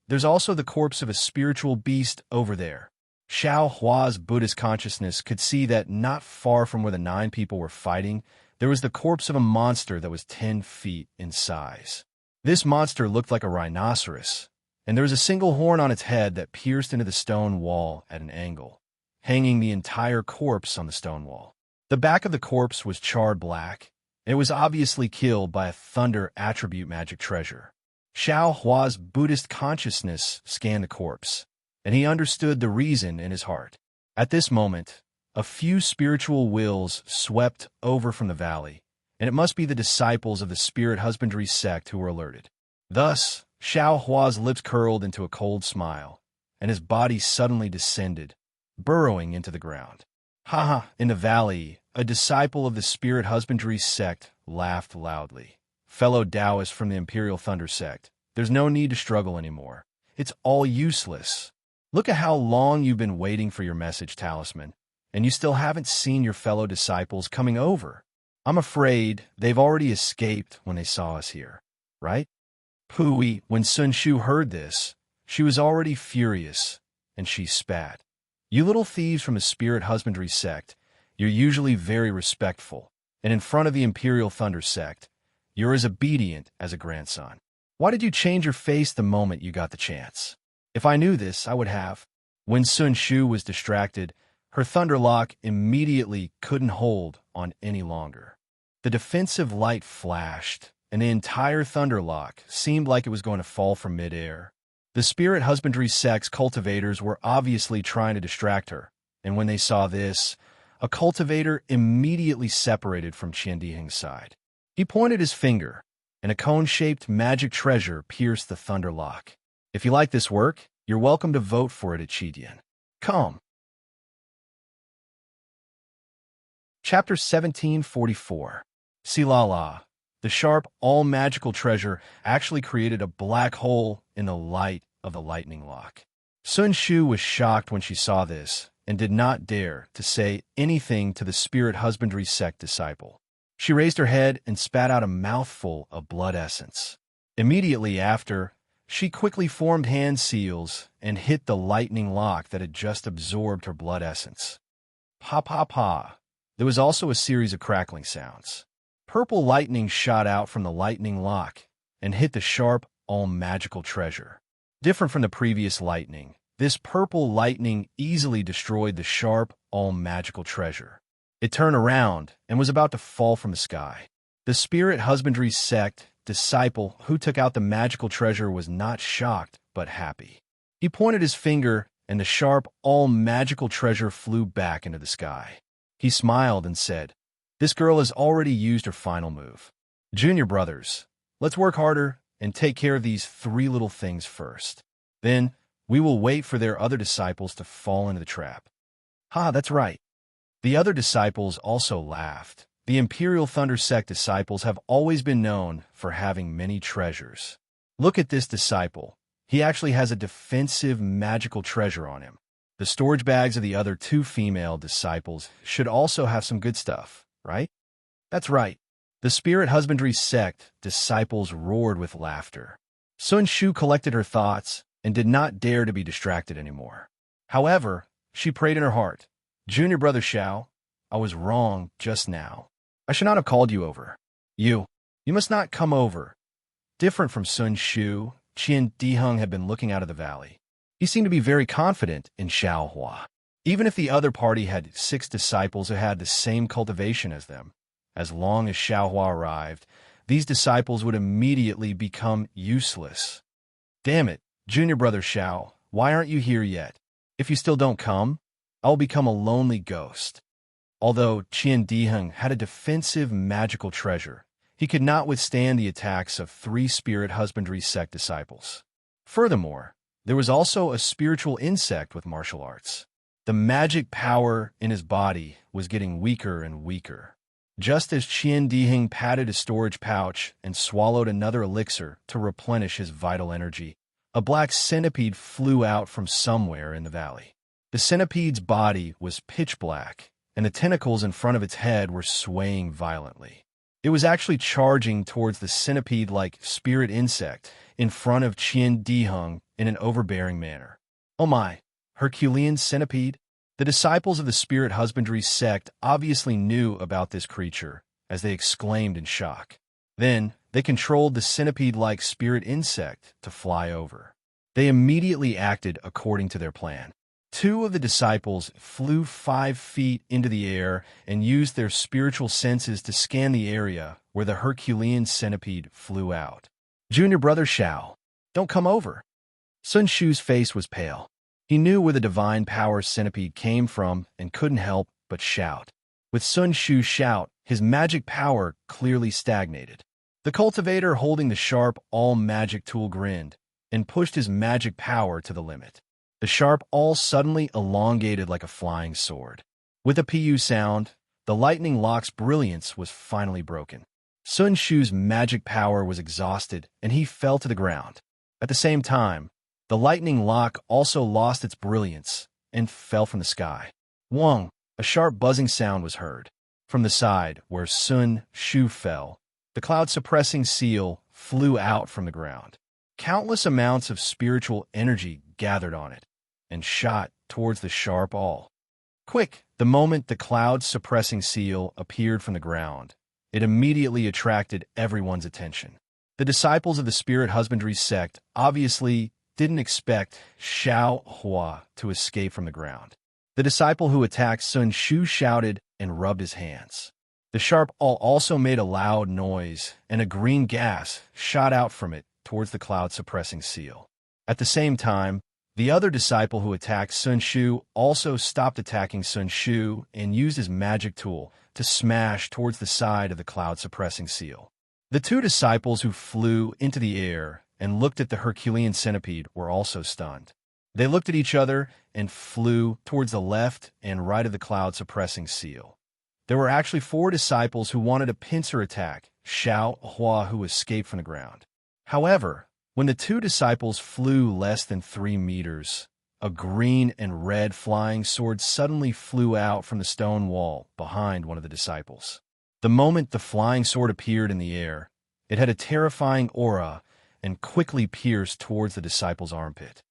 Speaker 1: There's also the corpse of a spiritual beast over there. Xiao Hua's Buddhist consciousness could see that not far from where the 9 people were fighting, there was the corpse of a monster that was 10 feet in size. This monster looked like a rhinoceros, and there was a single horn on its head that pierced into the stone wall at an angle, hanging the entire corpse on the stone wall. The back of the corpse was charred black, and it was obviously killed by a thunder attribute magic treasure. Xiao Hua's Buddhist consciousness scanned the corpse, and he understood the reason in his heart. At this moment, a few spiritual wills swept over from the valley, and it must be the disciples of the Spirit Husbandry sect who were alerted. Thus, Xiao Hua's lips curled into a cold smile, and his body suddenly descended, burrowing into the ground. In the valley, a disciple of the Spirit Husbandry sect laughed loudly. Fellow Taoists from the Imperial Thunder sect, there's no need to struggle anymore. It's all useless. Look at how long you've been waiting for your message, talisman, and you still haven't seen your fellow disciples coming over. I'm afraid they've already escaped when they saw us here, right? Pui, when Sun Shu heard this, she was already furious, and she spat. You little thieves from the spirit husbandry sect, you're usually very respectful, and in front of the Imperial Thunder sect, you're as obedient as a grandson. Why did you change your face the moment you got the chance? If I knew this, I would have. When Sun Shu was distracted, her thunderlock immediately couldn't hold on any longer. The defensive light flashed, and the entire thunderlock seemed like it was going to fall from midair. The spirit husbandry sect's cultivators were obviously trying to distract her, and when they saw this, a cultivator immediately separated from Qiandiheng's side. He pointed his finger, and a cone-shaped magic treasure pierced the thunderlock. If you like this work, you're welcome to vote for it at Qidian. Come. Chapter 1744. Silala. The sharp, all-magical treasure actually created a black hole in the light of the lightning lock. Sun Shu was shocked when she saw this and did not dare to say anything to the spirit husbandry sect disciple. She raised her head and spat out a mouthful of blood essence. Immediately after, she quickly formed hand seals and hit the lightning lock that had just absorbed her blood essence. Pa pa pa. There was also a series of crackling sounds. Purple lightning shot out from the lightning lock and hit the sharp, all-magical treasure. Different from the previous lightning, this purple lightning easily destroyed the sharp, all-magical treasure. It turned around and was about to fall from the sky. The spirit husbandry sect disciple who took out the magical treasure was not shocked, but happy. He pointed his finger, and the sharp, all-magical treasure flew back into the sky. He smiled and said, "This girl has already used her final move. Junior brothers, let's work harder and take care of these three little things first. Then, we will wait for their other disciples to fall into the trap." Ha, that's right. The other disciples also laughed. The Imperial Thunder Sect disciples have always been known for having many treasures. Look at this disciple. He actually has a defensive magical treasure on him. The storage bags of the other two female disciples should also have some good stuff, right? That's right. The Spirit Husbandry Sect disciples roared with laughter. Sun Shu collected her thoughts and did not dare to be distracted anymore. However, she prayed in her heart, "Junior brother Xiao, I was wrong just now. I should not have called you over. You must not come over." Different from Sun Shu, Qiandiheng had been looking out of the valley. He seemed to be very confident in Xiaohua. Even if the other party had 6 disciples who had the same cultivation as them, as long as Xiaohua arrived, these disciples would immediately become useless. Damn it, junior brother Xiao, why aren't you here yet? If you still don't come, I'll become a lonely ghost. Although Qiandiheng had a defensive magical treasure, he could not withstand the attacks of 3 spirit husbandry sect disciples. Furthermore, there was also a spiritual insect with martial arts. The magic power in his body was getting weaker and weaker. Just as Qiandiheng patted his storage pouch and swallowed another elixir to replenish his vital energy, a black centipede flew out from somewhere in the valley. The centipede's body was pitch black, and the tentacles in front of its head were swaying violently. It was actually charging towards the centipede-like spirit insect in front of Qiandiheng in an overbearing manner. Oh my, Herculean centipede? The disciples of the spirit husbandry sect obviously knew about this creature, as they exclaimed in shock. Then, they controlled the centipede-like spirit insect to fly over. They immediately acted according to their plan. 2 of the disciples flew 5 feet into the air and used their spiritual senses to scan the area where the Herculean centipede flew out. Junior brother Xiao, don't come over. Sun Shu's face was pale. He knew where the divine power centipede came from and couldn't help but shout. With Sun Shu's shout, his magic power clearly stagnated. The cultivator holding the sharp all-magic tool grinned and pushed his magic power to the limit. The sharp all suddenly elongated like a flying sword. With a pu sound, the lightning lock's brilliance was finally broken. Sun Shu's magic power was exhausted, and he fell to the ground. At the same time, The lightning lock also lost its brilliance and fell from the sky. Wong, a sharp buzzing sound was heard. From the side where Sun Shu fell, the cloud-suppressing seal flew out from the ground. Countless amounts of spiritual energy gathered on it and shot towards the sharp awl. Quick! The moment the cloud-suppressing seal appeared from the ground, it immediately attracted everyone's attention. The disciples of the spirit husbandry sect obviously didn't expect Xiao Hua to escape from the ground. The disciple who attacked Sun Shu shouted and rubbed his hands. The sharp awl also made a loud noise, and a green gas shot out from it towards the cloud-suppressing seal. At the same time, the other disciple who attacked Sun Shu also stopped attacking Sun Shu and used his magic tool to smash towards the side of the cloud-suppressing seal. The two disciples who flew into the air and looked at the Herculean centipede were also stunned. They looked at each other and flew towards the left and right of the cloud-suppressing seal. There were actually 4 disciples who wanted to pincer attack Xiao Hua, who escaped from the ground. However, when the 2 disciples flew less than 3 meters, a green and red flying sword suddenly flew out from the stone wall behind one of the disciples. The moment the flying sword appeared in the air, it had a terrifying aura and quickly pierced towards the disciple's armpit.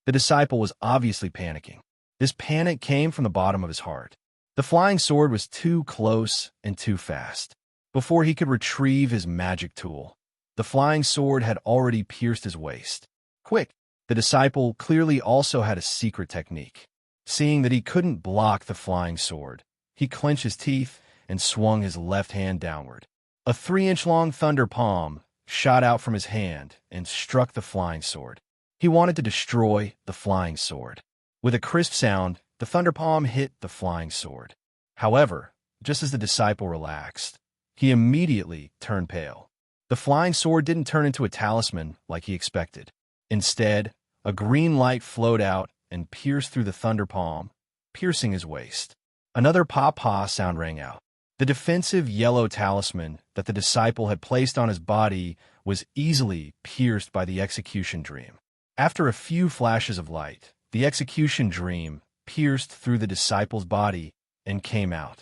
Speaker 1: The disciple was obviously panicking. This panic came from the bottom of his heart. The flying sword was too close and too fast. Before he could retrieve his magic tool, the flying sword had already pierced his waist. Quick! The disciple clearly also had a secret technique. Seeing that he couldn't block the flying sword, he clenched his teeth and swung his left hand downward. A 3-inch-long thunder palm shot out from his hand and struck the flying sword. He wanted to destroy the flying sword. With a crisp sound, the thunder palm hit the flying sword. However, just as the disciple relaxed, he immediately turned pale. The flying sword didn't turn into a talisman like he expected. Instead, a green light flowed out and pierced through the thunder palm, piercing his waist. Another pa-pa sound rang out. The defensive yellow talisman that the disciple had placed on his body was easily pierced by the execution dream. After a few flashes of light, the execution dream pierced through the disciple's body and came out.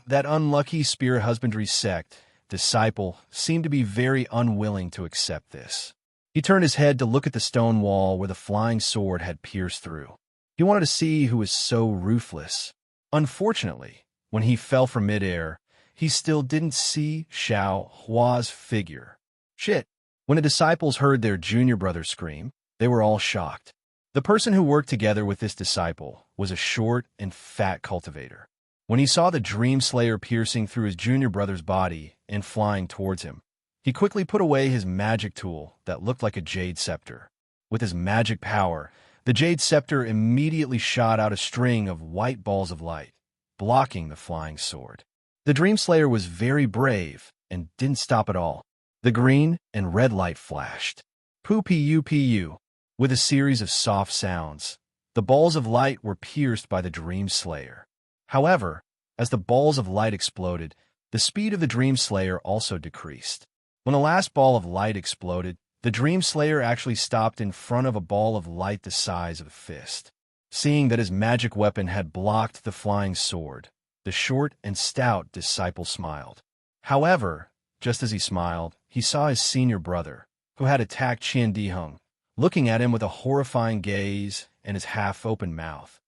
Speaker 1: That unlucky spirit husbandry sect disciple seemed to be very unwilling to accept this. He turned his head to look at the stone wall where the flying sword had pierced through. He wanted to see who was so ruthless. Unfortunately, when he fell from midair, he still didn't see Xiao Hua's figure. Shit! When the disciples heard their junior brother scream, they were all shocked. The person who worked together with this disciple was a short and fat cultivator. When he saw the Dream Slayer piercing through his junior brother's body and flying towards him, he quickly put away his magic tool that looked like a jade scepter. With his magic power, the jade scepter immediately shot out a string of white balls of light, blocking the flying sword. The Dream Slayer was very brave and didn't stop at all. The green and red light flashed. Poo-pee-you-pee-you. With a series of soft sounds, the balls of light were pierced by the Dream Slayer. However, as the balls of light exploded, the speed of the Dream Slayer also decreased. When the last ball of light exploded, the Dream Slayer actually stopped in front of a ball of light the size of a fist. Seeing that his magic weapon had blocked the flying sword, the short and stout disciple smiled. However, just as he smiled, he saw his senior brother, who had attacked Qian Diheng, looking at him with a horrifying gaze and his half-open mouth.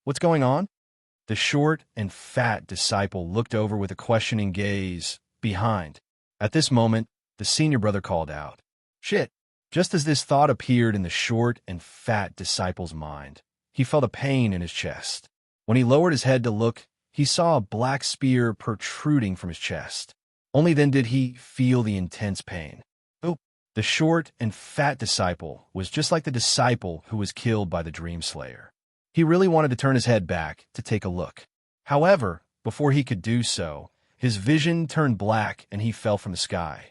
Speaker 1: What's going on? The short and fat disciple looked over with a questioning gaze behind. At this moment, the senior brother called out, "Shit!" Just as this thought appeared in the short and fat disciple's mind, he felt a pain in his chest. When he lowered his head to look, he saw a black spear protruding from his chest. Only then did he feel the intense pain. The short and fat disciple was just like the disciple who was killed by the Dream Slayer. He really wanted to turn his head back to take a look. However, before he could do so, his vision turned black and he fell from the sky.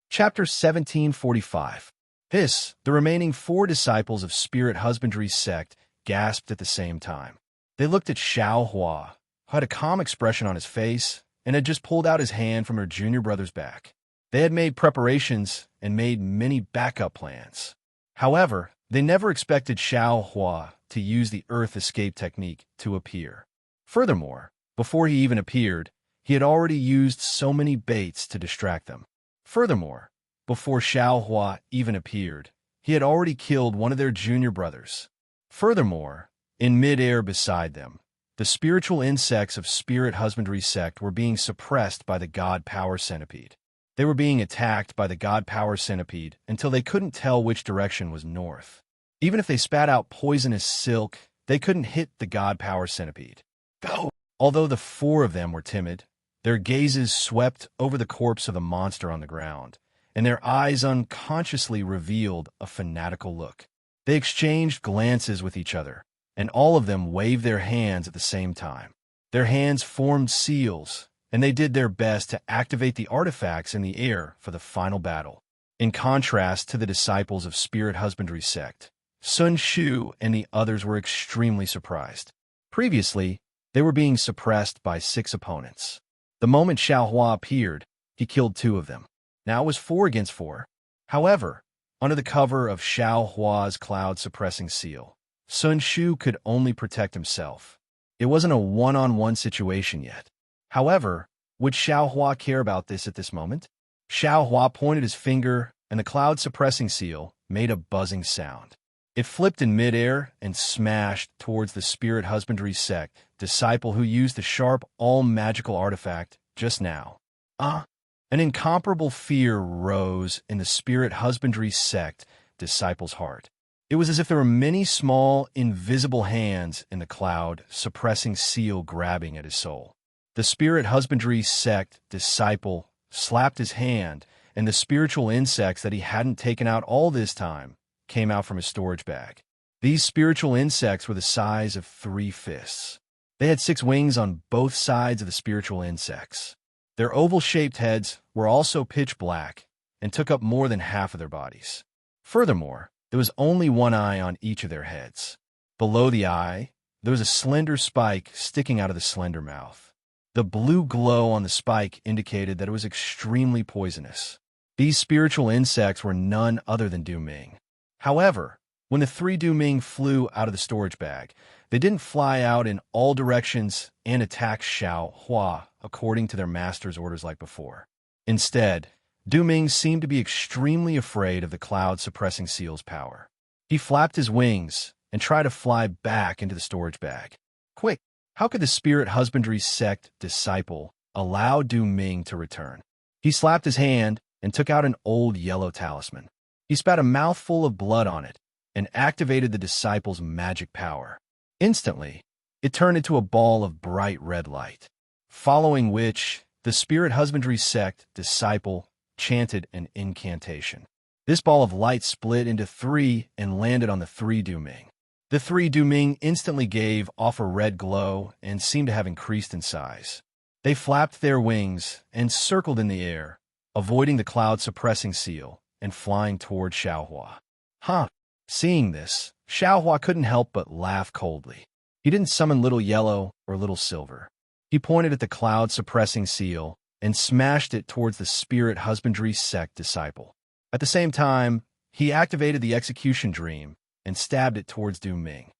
Speaker 1: Chapter 1745. The remaining 4 disciples of Spirit Husbandry sect gasped at the same time. They looked at Xiao Hua, who had a calm expression on his face, and had just pulled out his hand from her junior brother's back. They had made preparations and made many backup plans. However, they never expected Xiao Hua to use the Earth escape technique to appear. Furthermore, before he even appeared, he had already used so many baits to distract them. Furthermore, before Xiao Hua even appeared, he had already killed one of their junior brothers. Furthermore, in mid-air beside them, the spiritual insects of Spirit Husbandry sect were being suppressed by the God Power Centipede. They were being attacked by the God Power Centipede until they couldn't tell which direction was north. Even if they spat out poisonous silk, they couldn't hit the God Power Centipede. Go! Although the four of them were timid, their gazes swept over the corpse of the monster on the ground, and their eyes unconsciously revealed a fanatical look. They exchanged glances with each other, and all of them waved their hands at the same time. Their hands formed seals, and they did their best to activate the artifacts in the air for the final battle. In contrast to the disciples of Spirit Husbandry sect, Sun Shu and the others were extremely surprised. Previously, they were being suppressed by 6 opponents. The moment Xiao Hua appeared, he killed 2 of them. Now it was 4 against 4. However, under the cover of Xiao Hua's cloud-suppressing seal, Sun Shu could only protect himself. It wasn't a one-on-one situation yet. However, would Xiao Hua care about this at this moment? Xiao Hua pointed his finger, and the cloud-suppressing seal made a buzzing sound. It flipped in midair and smashed towards the Spirit Husbandry sect disciple who used the sharp all-magical artifact just now. An incomparable fear rose in the Spirit Husbandry sect disciple's heart. It was as if there were many small, invisible hands in the cloud, suppressing seal grabbing at his soul. The Spirit Husbandry sect disciple slapped his hand, and the spiritual insects that he hadn't taken out all this time came out from his storage bag. These spiritual insects were the size of 3 fists. They had 6 wings on both sides of the spiritual insects. Their oval-shaped heads were also pitch black and took up more than half of their bodies. Furthermore, there was only 1 eye on each of their heads. Below the eye, there was a slender spike sticking out of the slender mouth. The blue glow on the spike indicated that it was extremely poisonous. These spiritual insects were none other than Du Ming. However, when the 3 Du Ming flew out of the storage bag, they didn't fly out in all directions and attack Xiao Hua according to their master's orders like before. Instead, Du Ming seemed to be extremely afraid of the cloud-suppressing seal's power. He flapped his wings and tried to fly back into the storage bag. Quick! How could the Spirit Husbandry sect disciple allow Du Ming to return? He slapped his hand and took out an old yellow talisman. He spat a mouthful of blood on it and activated the disciple's magic power. Instantly, it turned into a ball of bright red light, following which the Spirit Husbandry sect disciple chanted an incantation. This ball of light split into 3 and landed on the 3 Du Ming. The 3 Du Ming instantly gave off a red glow and seemed to have increased in size. They flapped their wings and circled in the air, avoiding the cloud-suppressing seal and flying toward Xiao Hua. Seeing this, Xiao Hua couldn't help but laugh coldly. He didn't summon Little Yellow or Little Silver. He pointed at the cloud-suppressing seal and smashed it towards the Spirit Husbandry sect disciple. At the same time, he activated the execution dream and stabbed it towards Du Ming.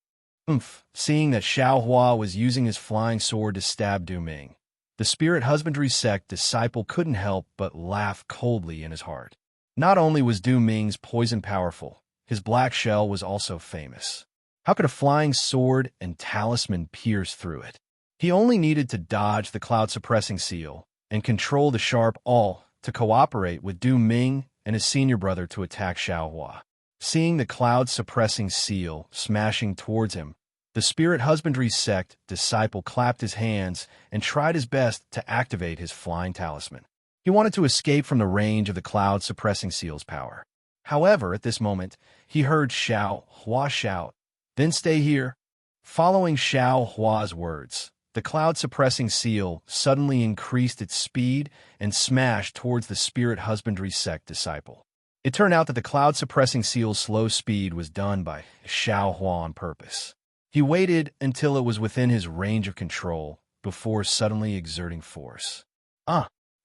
Speaker 1: Seeing that Xiao Hua was using his flying sword to stab Du Ming, the Spirit Husbandry sect disciple couldn't help but laugh coldly in his heart. Not only was Du Ming's poison powerful, his black shell was also famous. How could a flying sword and talisman pierce through it? He only needed to dodge the cloud-suppressing seal and control the sharp awl to cooperate with Du Ming and his senior brother to attack Xiao Hua. Seeing the cloud-suppressing seal smashing towards him, the Spirit Husbandry sect disciple clapped his hands and tried his best to activate his flying talisman. He wanted to escape from the range of the cloud-suppressing seal's power. However, at this moment, he heard Xiao Hua shout, "Then stay here." Following Xiao Hua's words, the cloud-suppressing seal suddenly increased its speed and smashed towards the Spirit Husbandry sect disciple. It turned out that the cloud-suppressing seal's slow speed was done by Xiao Hua on purpose. He waited until it was within his range of control before suddenly exerting force.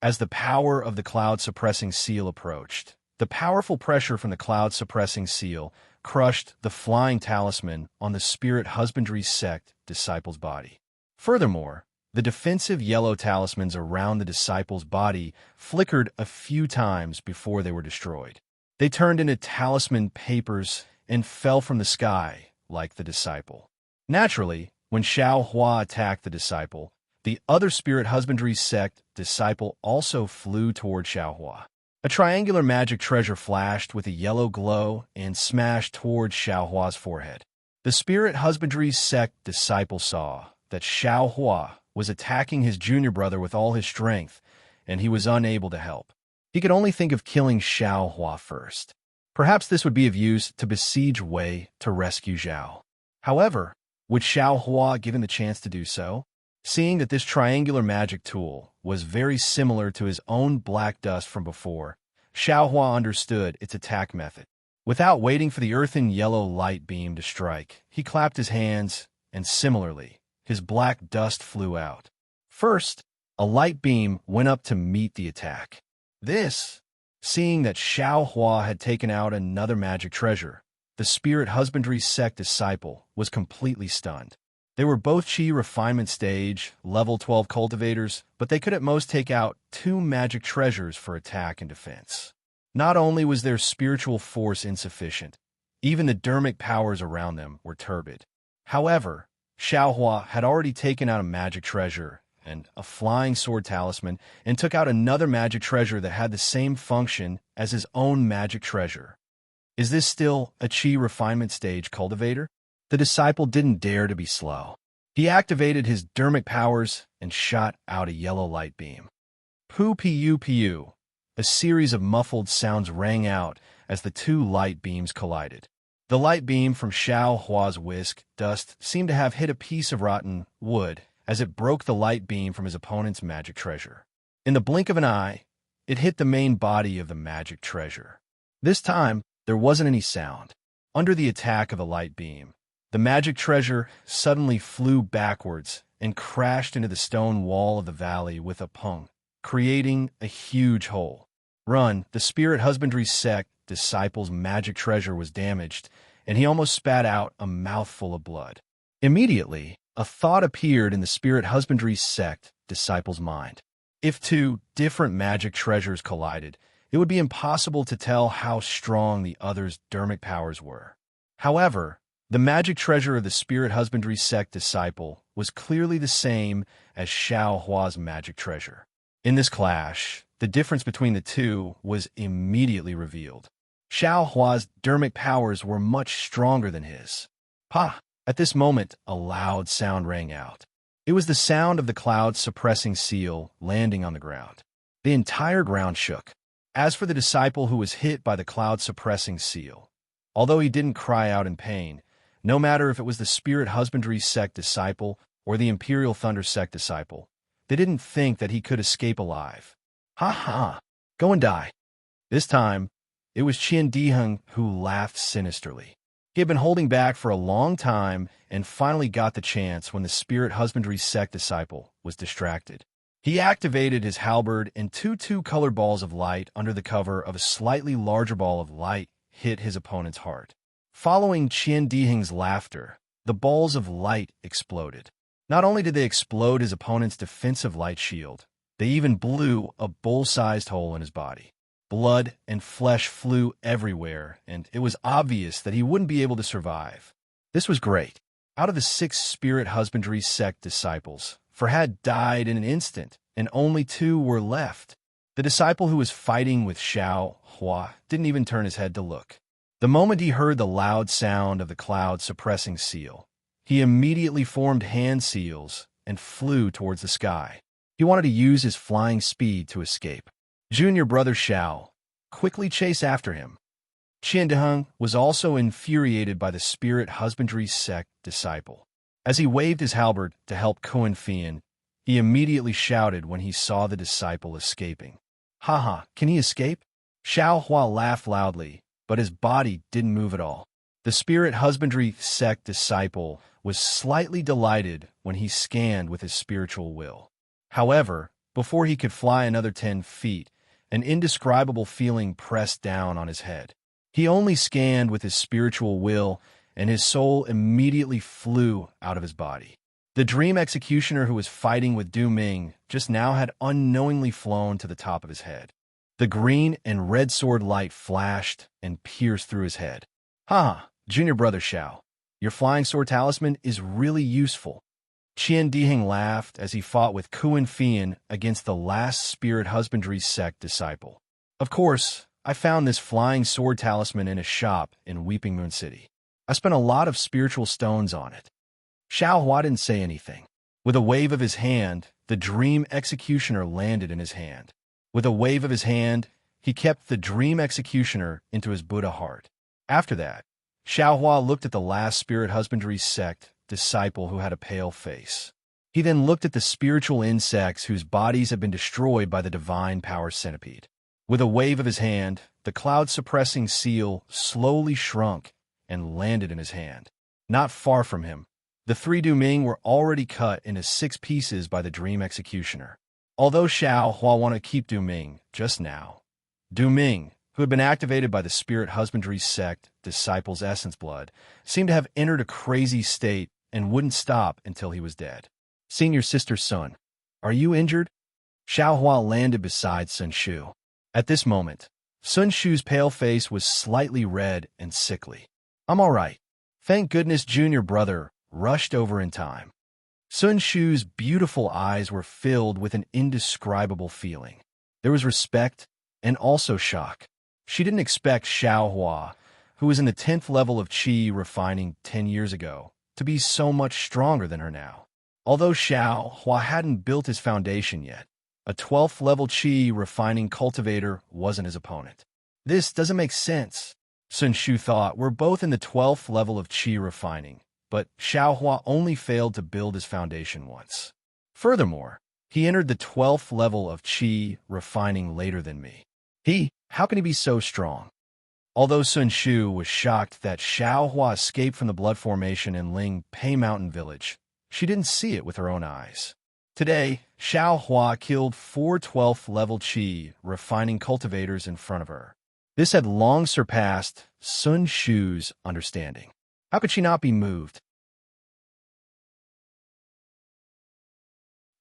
Speaker 1: As the power of the cloud-suppressing seal approached, The powerful pressure from the cloud-suppressing seal crushed the flying talisman on the spirit husbandry sect disciple's body. Furthermore, the defensive yellow talismans around the disciple's body flickered a few times before they were destroyed. They turned into talisman papers and fell from the sky like the disciple. Naturally, when Xiao Hua attacked the disciple, the other spirit husbandry sect disciple also flew toward Xiao Hua. A triangular magic treasure flashed with a yellow glow and smashed toward Xiao Hua's forehead. The spirit husbandry sect disciple saw that Xiao Hua was attacking his junior brother with all his strength, and he was unable to help. He could only think of killing Xiao Hua first. Perhaps this would be of use to besiege Wei to rescue Zhao. However, would Xiao Hua given the chance to do so? Seeing that this triangular magic tool was very similar to his own black dust from before, Xiao Hua understood its attack method. Without waiting for the earthen yellow light beam to strike, he clapped his hands, and similarly, his black dust flew out. First, a light beam went up to meet the attack. This, seeing that Xiao Hua had taken out another magic treasure, the spirit husbandry sect disciple was completely stunned. They were both Qi refinement stage, level 12 cultivators, but they could at most take out 2 magic treasures for attack and defense. Not only was their spiritual force insufficient, even the dermic powers around them were turbid. However, Xiao Hua had already taken out a magic treasure and a flying sword talisman and took out another magic treasure that had the same function as his own magic treasure. Is this still a Qi refinement stage cultivator? The disciple didn't dare to be slow. He activated his dermic powers and shot out a yellow light beam. Pu-pu-pu. A series of muffled sounds rang out as the 2 light beams collided. The light beam from Xiao Hua's whisk dust seemed to have hit a piece of rotten wood as it broke the light beam from his opponent's magic treasure. In the blink of an eye, it hit the main body of the magic treasure. This time, there wasn't any sound. Under the attack of the light beam, the magic treasure suddenly flew backwards and crashed into the stone wall of the valley with a pung, creating a huge hole. Run, the spirit husbandry sect disciple's magic treasure was damaged, and he almost spat out a mouthful of blood. Immediately, a thought appeared in the spirit husbandry sect disciple's mind. If 2 different magic treasures collided, it would be impossible to tell how strong the other's dermic powers were. However, the magic treasure of the spirit husbandry sect disciple was clearly the same as Xiao Hua's magic treasure. In this clash, the difference between the 2 was immediately revealed. Xiao Hua's dermic powers were much stronger than his. Pa! At this moment, a loud sound rang out. It was the sound of the cloud-suppressing seal landing on the ground. The entire ground shook. As for the disciple who was hit by the cloud-suppressing seal, although he didn't cry out in pain, no matter if it was the spirit husbandry sect disciple or the imperial thunder sect disciple, they didn't think that he could escape alive. Ha ha! Go and die. This time, it was Qian Diheng who laughed sinisterly. He had been holding back for a long time and finally got the chance when the spirit husbandry sect disciple was distracted. He activated his halberd and 2 colored balls of light under the cover of a slightly larger ball of light hit his opponent's heart. Following Qian Diheng's laughter, the balls of light exploded. Not only did they explode his opponent's defensive light shield, they even blew a bowl-sized hole in his body. Blood and flesh flew everywhere, and it was obvious that he wouldn't be able to survive. This was great. Out of the 6 spirit husbandry sect disciples, Farhad died in an instant, and only 2 were left. The disciple who was fighting with Xiao Hua didn't even turn his head to look. The moment he heard the loud sound of the cloud-suppressing seal, he immediately formed hand seals and flew towards the sky. He wanted to use his flying speed to escape. Junior brother Xiao quickly chased after him. Qian Diheng was also infuriated by the spirit husbandry sect disciple. As he waved his halberd to help Kuan Fian, he immediately shouted when he saw the disciple escaping. "Haha, can he escape?" Xiao Hua laughed loudly, but his body didn't move at all. The spirit husbandry sect disciple was slightly delighted when he scanned with his spiritual will. However, before he could fly another 10 feet, An indescribable feeling pressed down on his head. He only scanned with his spiritual will, and his soul immediately flew out of his body. The dream executioner who was fighting with Du Ming just now had unknowingly flown to the top of his head. The green and red sword light flashed and pierced through his head. "Ha, junior brother Xiao, your flying sword talisman is really useful." Qian Diheng laughed as he fought with Kuan Fian against the last spirit husbandry sect disciple. "Of course, I found this flying sword talisman in a shop in Weeping Moon City. I spent a lot of spiritual stones on it." Xiao Hua didn't say anything. With a wave of his hand, the dream executioner landed in his hand. With a wave of his hand, he kept the dream executioner into his Buddha heart. After that, Xiao Hua looked at the last spirit husbandry sect disciple who had a pale face. He then looked at the spiritual insects whose bodies had been destroyed by the divine power centipede. With a wave of his hand, the cloud-suppressing seal slowly shrunk and landed in his hand. Not far from him, the three Du Ming were already cut into 6 pieces by the dream executioner. Although Xiao Hua wanted to keep Du Ming just now, Du Ming, who had been activated by the spirit husbandry sect disciple's essence blood, seemed to have entered a crazy state and wouldn't stop until he was dead. "Senior sister's son, are you injured?" Xiao Hua landed beside Sun Shu. At this moment, Sun Shu's pale face was slightly red and sickly. "I'm all right. Thank goodness junior brother rushed over in time." Sun Shu's beautiful eyes were filled with an indescribable feeling. There was respect and also shock. She didn't expect Xiao Hua, who was in the 10th level of Qi refining 10 years ago, to be so much stronger than her now. Although Xiao Hua hadn't built his foundation yet, a 12th level Qi refining cultivator wasn't his opponent. "This doesn't make sense," Sun Shu thought. "We're both in the 12th level of Qi refining, but Xiao Hua only failed to build his foundation once. Furthermore, he entered the 12th level of Qi refining later than me. How can he be so strong?" Although Sun Shu was shocked that Xiao Hua escaped from the blood formation in Ling Pei Mountain Village, she didn't see it with her own eyes. Today, Xiao Hua killed 4 12th level Qi refining cultivators in front of her. This had long surpassed Sun Shu's understanding. How could she not be moved?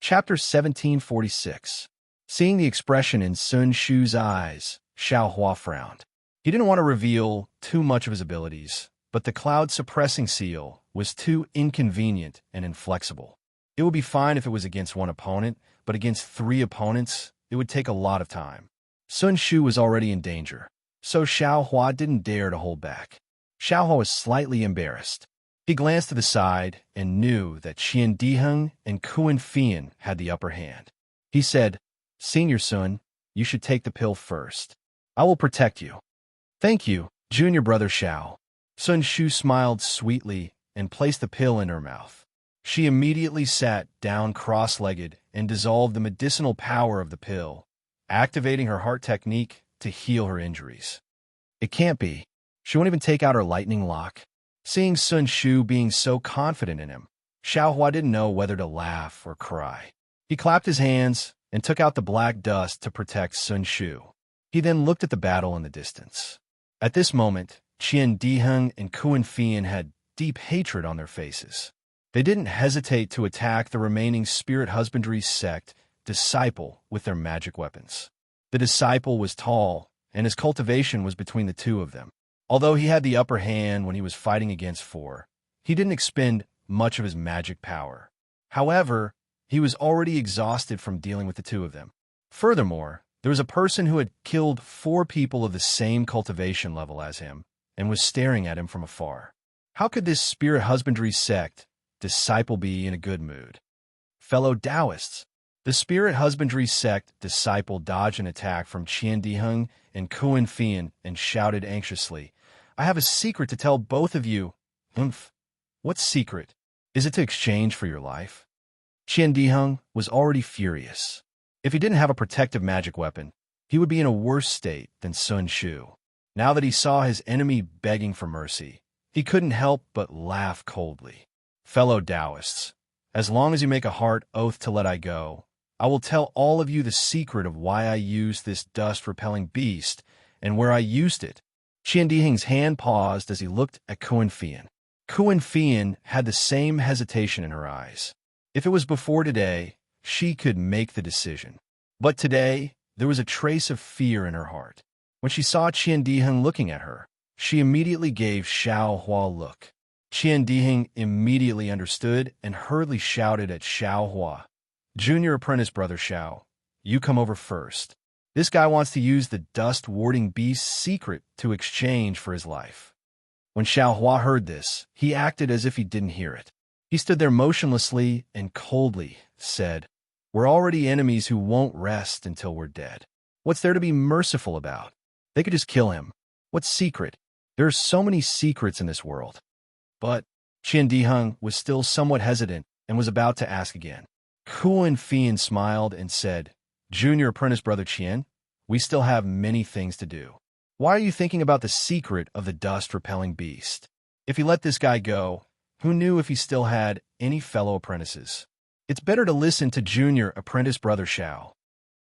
Speaker 1: Chapter 1746. Seeing the expression in Sun Shu's eyes, Xiao Hua frowned. He didn't want to reveal too much of his abilities, but the cloud-suppressing seal was too inconvenient and inflexible. It would be fine if it was against one opponent, but against 3 opponents, it would take a lot of time. Sun Shu was already in danger, so Xiao Hua didn't dare to hold back. Xiao Hua was slightly embarrassed. He glanced to the side and knew that Qian Diheng and Kuan Fian had the upper hand. He said, "Senior Sun, you should take the pill first. I will protect you." "Thank you, junior brother Xiao." Sun Shu smiled sweetly and placed the pill in her mouth. She immediately sat down cross-legged and dissolved the medicinal power of the pill, activating her heart technique to heal her injuries. It can't be. She won't even take out her lightning lock. Seeing Sun Shu being so confident in him, Xiao Hua didn't know whether to laugh or cry. He clapped his hands and took out the black dust to protect Sun Shu. He then looked at the battle in the distance. At this moment, Qian Diheng and Kuan Fian had deep hatred on their faces. They didn't hesitate to attack the remaining spirit husbandry sect disciple with their magic weapons. The disciple was tall, and his cultivation was between the 2 of them. Although he had the upper hand when he was fighting against 4, he didn't expend much of his magic power. However, he was already exhausted from dealing with the 2 of them. Furthermore, there was a person who had killed 4 people of the same cultivation level as him and was staring at him from afar. How could this spirit husbandry sect disciple be in a good mood? Fellow Taoists, the spirit husbandry sect disciple dodged an attack from Qian Diheng and Kuan Fian and shouted anxiously, "I have a secret to tell both of you." "Humph. What secret? Is it to exchange for your life?" Qian Diheng was already furious. If he didn't have a protective magic weapon, he would be in a worse state than Sun Shu. Now that he saw his enemy begging for mercy, he couldn't help but laugh coldly. "Fellow Taoists, as long as you make a heart oath to let I go, I will tell all of you the secret of why I used this dust-repelling beast and where I used it. Qian Dihing's hand paused as he looked at Kuan Fian. Kuan Fian had the same hesitation in her eyes. If it was before today, she could make the decision. But today, there was a trace of fear in her heart. When she saw Qian Dihing looking at her, she immediately gave Xiao Hua a look. Qian Dihing immediately understood and hurriedly shouted at Xiao Hua, "Junior apprentice brother Xiao, you come over first. This guy wants to use the dust-warding beast's secret to exchange for his life." When Xiao Hua heard this, he acted as if he didn't hear it. He stood there motionlessly and coldly said, "We're already enemies who won't rest until we're dead. What's there to be merciful about? They could just kill him. What secret? There are so many secrets in this world." But Qian Dihing was still somewhat hesitant and was about to ask again. Kuan Fian smiled and said, "Junior apprentice brother Qian, we still have many things to do. Why are you thinking about the secret of the dust-repelling beast? If you let this guy go, who knew if he still had any fellow apprentices? It's better to listen to junior apprentice brother Xiao."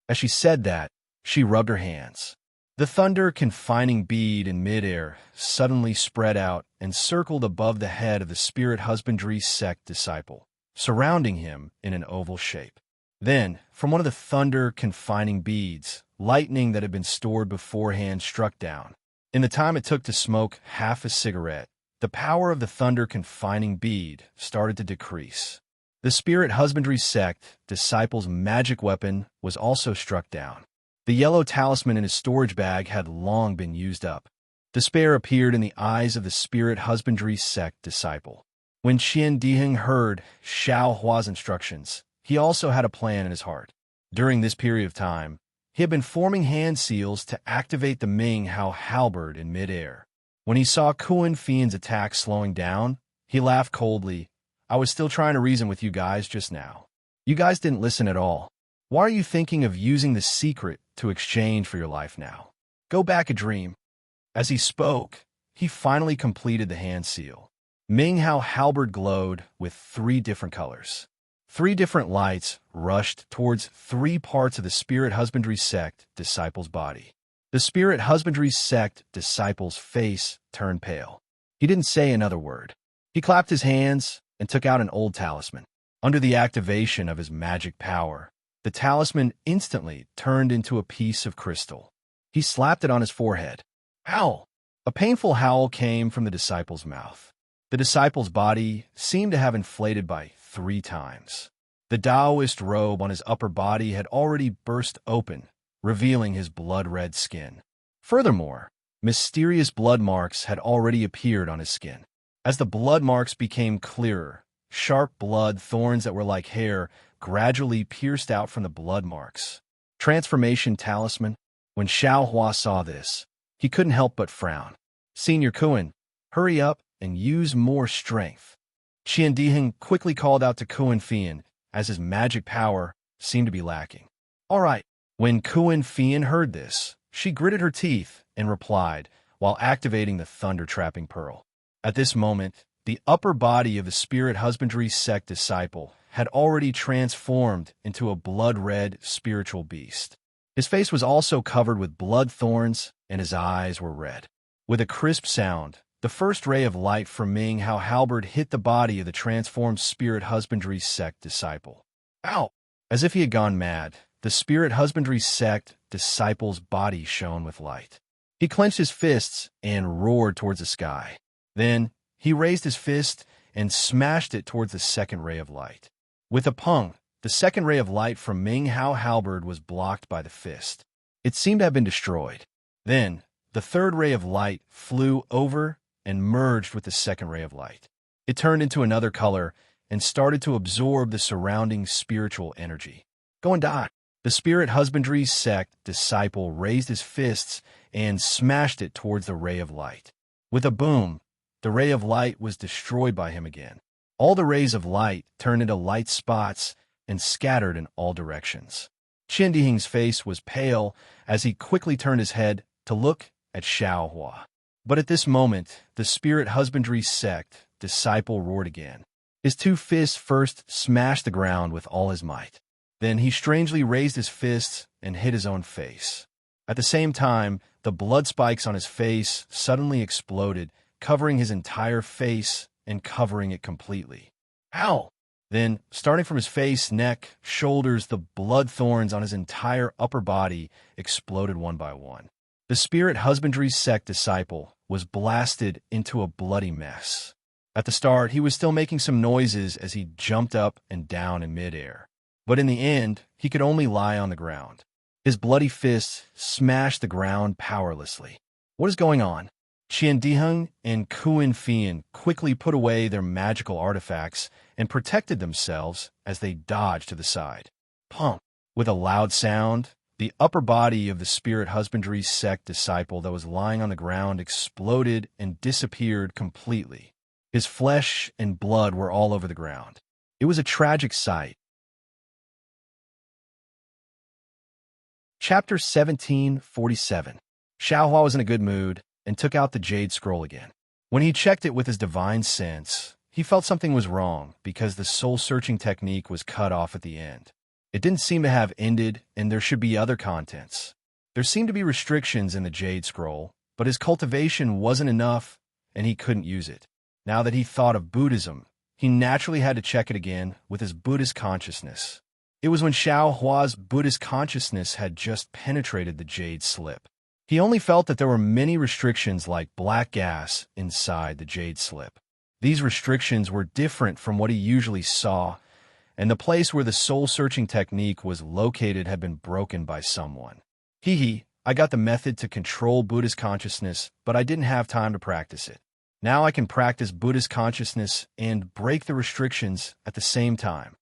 Speaker 1: As she said that, she rubbed her hands. The thunder-confining bead in midair suddenly spread out and circled above the head of the spirit husbandry sect disciple, surrounding him in an oval shape. Then, from one of the thunder-confining beads, lightning that had been stored beforehand struck down. In the time it took to smoke half a cigarette, the power of the thunder-confining bead started to decrease. The spirit husbandry sect disciple's magic weapon was also struck down. The yellow talisman in his storage bag had long been used up. Despair appeared in the eyes of the spirit husbandry sect disciple. When Qian Dihing heard Xiao Hua's instructions, he also had a plan in his heart. During this period of time, he had been forming hand seals to activate the Ming Hao halberd in midair. When he saw Kuan Fian's attack slowing down, he laughed coldly. "I was still trying to reason with you guys just now. You guys didn't listen at all. Why are you thinking of using the secret to exchange for your life now? Go back a dream." As he spoke, he finally completed the hand seal. Ming Hao halberd glowed with 3 different colors. 3 different lights rushed towards 3 parts of the spirit husbandry sect disciple's body. The spirit husbandry sect disciple's face turned pale. He didn't say another word. He clapped his hands and took out an old talisman. Under the activation of his magic power, the talisman instantly turned into a piece of crystal. He slapped it on his forehead. Howl! A painful howl came from the disciple's mouth. The disciple's body seemed to have inflated by 3 times. The Taoist robe on his upper body had already burst open, revealing his blood-red skin. Furthermore, mysterious blood marks had already appeared on his skin. As the blood marks became clearer, sharp blood thorns that were like hair gradually pierced out from the blood marks. Transformation talisman. When Xiao Hua saw this, he couldn't help but frown. "Senior Kuan, hurry up and use more strength." Qian Dihing quickly called out to Kuan Fian, as his magic power seemed to be lacking. "All right." When Kuan Fian heard this, she gritted her teeth and replied, while activating the thunder-trapping pearl. At this moment, the upper body of the spirit husbandry sect disciple had already transformed into a blood-red spiritual beast. His face was also covered with blood thorns, and his eyes were red. With a crisp sound, the first ray of light from Ming Hao halberd hit the body of the transformed spirit husbandry sect disciple. Ow! As if he had gone mad, the spirit husbandry sect disciple's body shone with light. He clenched his fists and roared towards the sky. Then, he raised his fist and smashed it towards the second ray of light. With a pung, the second ray of light from Ming Hao halberd was blocked by the fist. It seemed to have been destroyed. Then, the third ray of light flew over and merged with the second ray of light. It turned into another color and started to absorb the surrounding spiritual energy. "Go and die." The spirit husbandry sect disciple raised his fists and smashed it towards the ray of light. With a boom, the ray of light was destroyed by him again. All the rays of light turned into light spots and scattered in all directions. Qian Dihing's face was pale as he quickly turned his head to look at Xiao Hua. But at this moment, the spirit husbandry sect disciple roared again. His 2 fists first smashed the ground with all his might. Then he strangely raised his fists and hit his own face. At the same time, the blood spikes on his face suddenly exploded, covering his entire face and covering it completely. Ow! Then, starting from his face, neck, shoulders, the blood thorns on his entire upper body exploded one by one. The spirit husbandry sect disciple was blasted into a bloody mess. At the start, he was still making some noises as he jumped up and down in midair. But in the end, he could only lie on the ground. His bloody fists smashed the ground powerlessly. What is going on? Qian Diheng and Kuan Fian quickly put away their magical artifacts and protected themselves as they dodged to the side. Pump! With a loud sound, the upper body of the spirit husbandry sect disciple that was lying on the ground exploded and disappeared completely. His flesh and blood were all over the ground. It was a tragic sight. Chapter 1747. Xiaohua was in a good mood and took out the jade scroll again. When he checked it with his divine sense, he felt something was wrong because the soul-searching technique was cut off at the end. It didn't seem to have ended, and there should be other contents. There seemed to be restrictions in the jade scroll, but his cultivation wasn't enough, and he couldn't use it. Now that he thought of Buddhism, he naturally had to check it again with his Buddhist consciousness. It was when Xiao Hua's Buddhist consciousness had just penetrated the jade slip. He only felt that there were many restrictions like black gas inside the jade slip. These restrictions were different from what he usually saw, and the place where the soul-searching technique was located had been broken by someone. I got the method to control Buddhist consciousness, but I didn't have time to practice it. Now I can practice Buddhist consciousness and break the restrictions at the same time.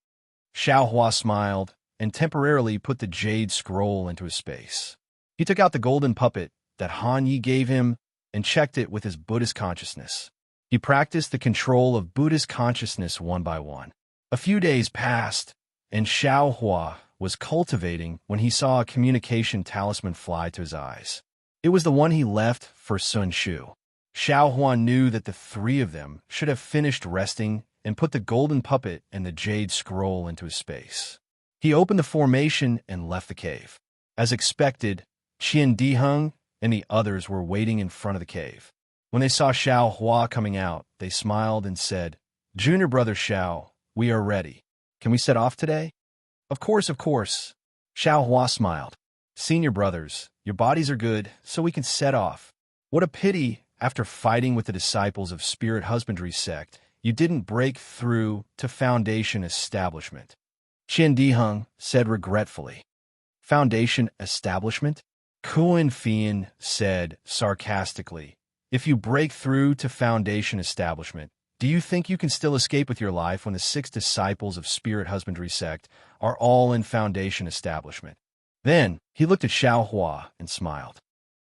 Speaker 1: Xiao Hua smiled and temporarily put the jade scroll into his space. He took out the golden puppet that Han Yi gave him and checked it with his Buddhist consciousness. He practiced the control of Buddhist consciousness one by one. A few days passed, and Xiao Hua was cultivating when he saw a communication talisman fly to his eyes. It was the one he left for Sun Shu. Xiao Hua knew that the three of them should have finished resting and put the golden puppet and the jade scroll into his space. He opened the formation and left the cave. As expected, Qian Diheng and the others were waiting in front of the cave. When they saw Xiao Hua coming out, they smiled and said, "Junior brother Xiao, we are ready. Can we set off today?" Of course, of course." Xiao Hua smiled. "Senior brothers, your bodies are good, so we can set off. What a pity, after fighting with the disciples of Spirit Husbandry sect, you didn't break through to Foundation Establishment." Qian Diheng said regretfully. "Foundation Establishment?" Kuan Fian said sarcastically. "If you break through to Foundation Establishment, do you think you can still escape with your life when the 6 disciples of Spirit Husbandry sect are all in Foundation Establishment?" Then he looked at Xiao Hua and smiled.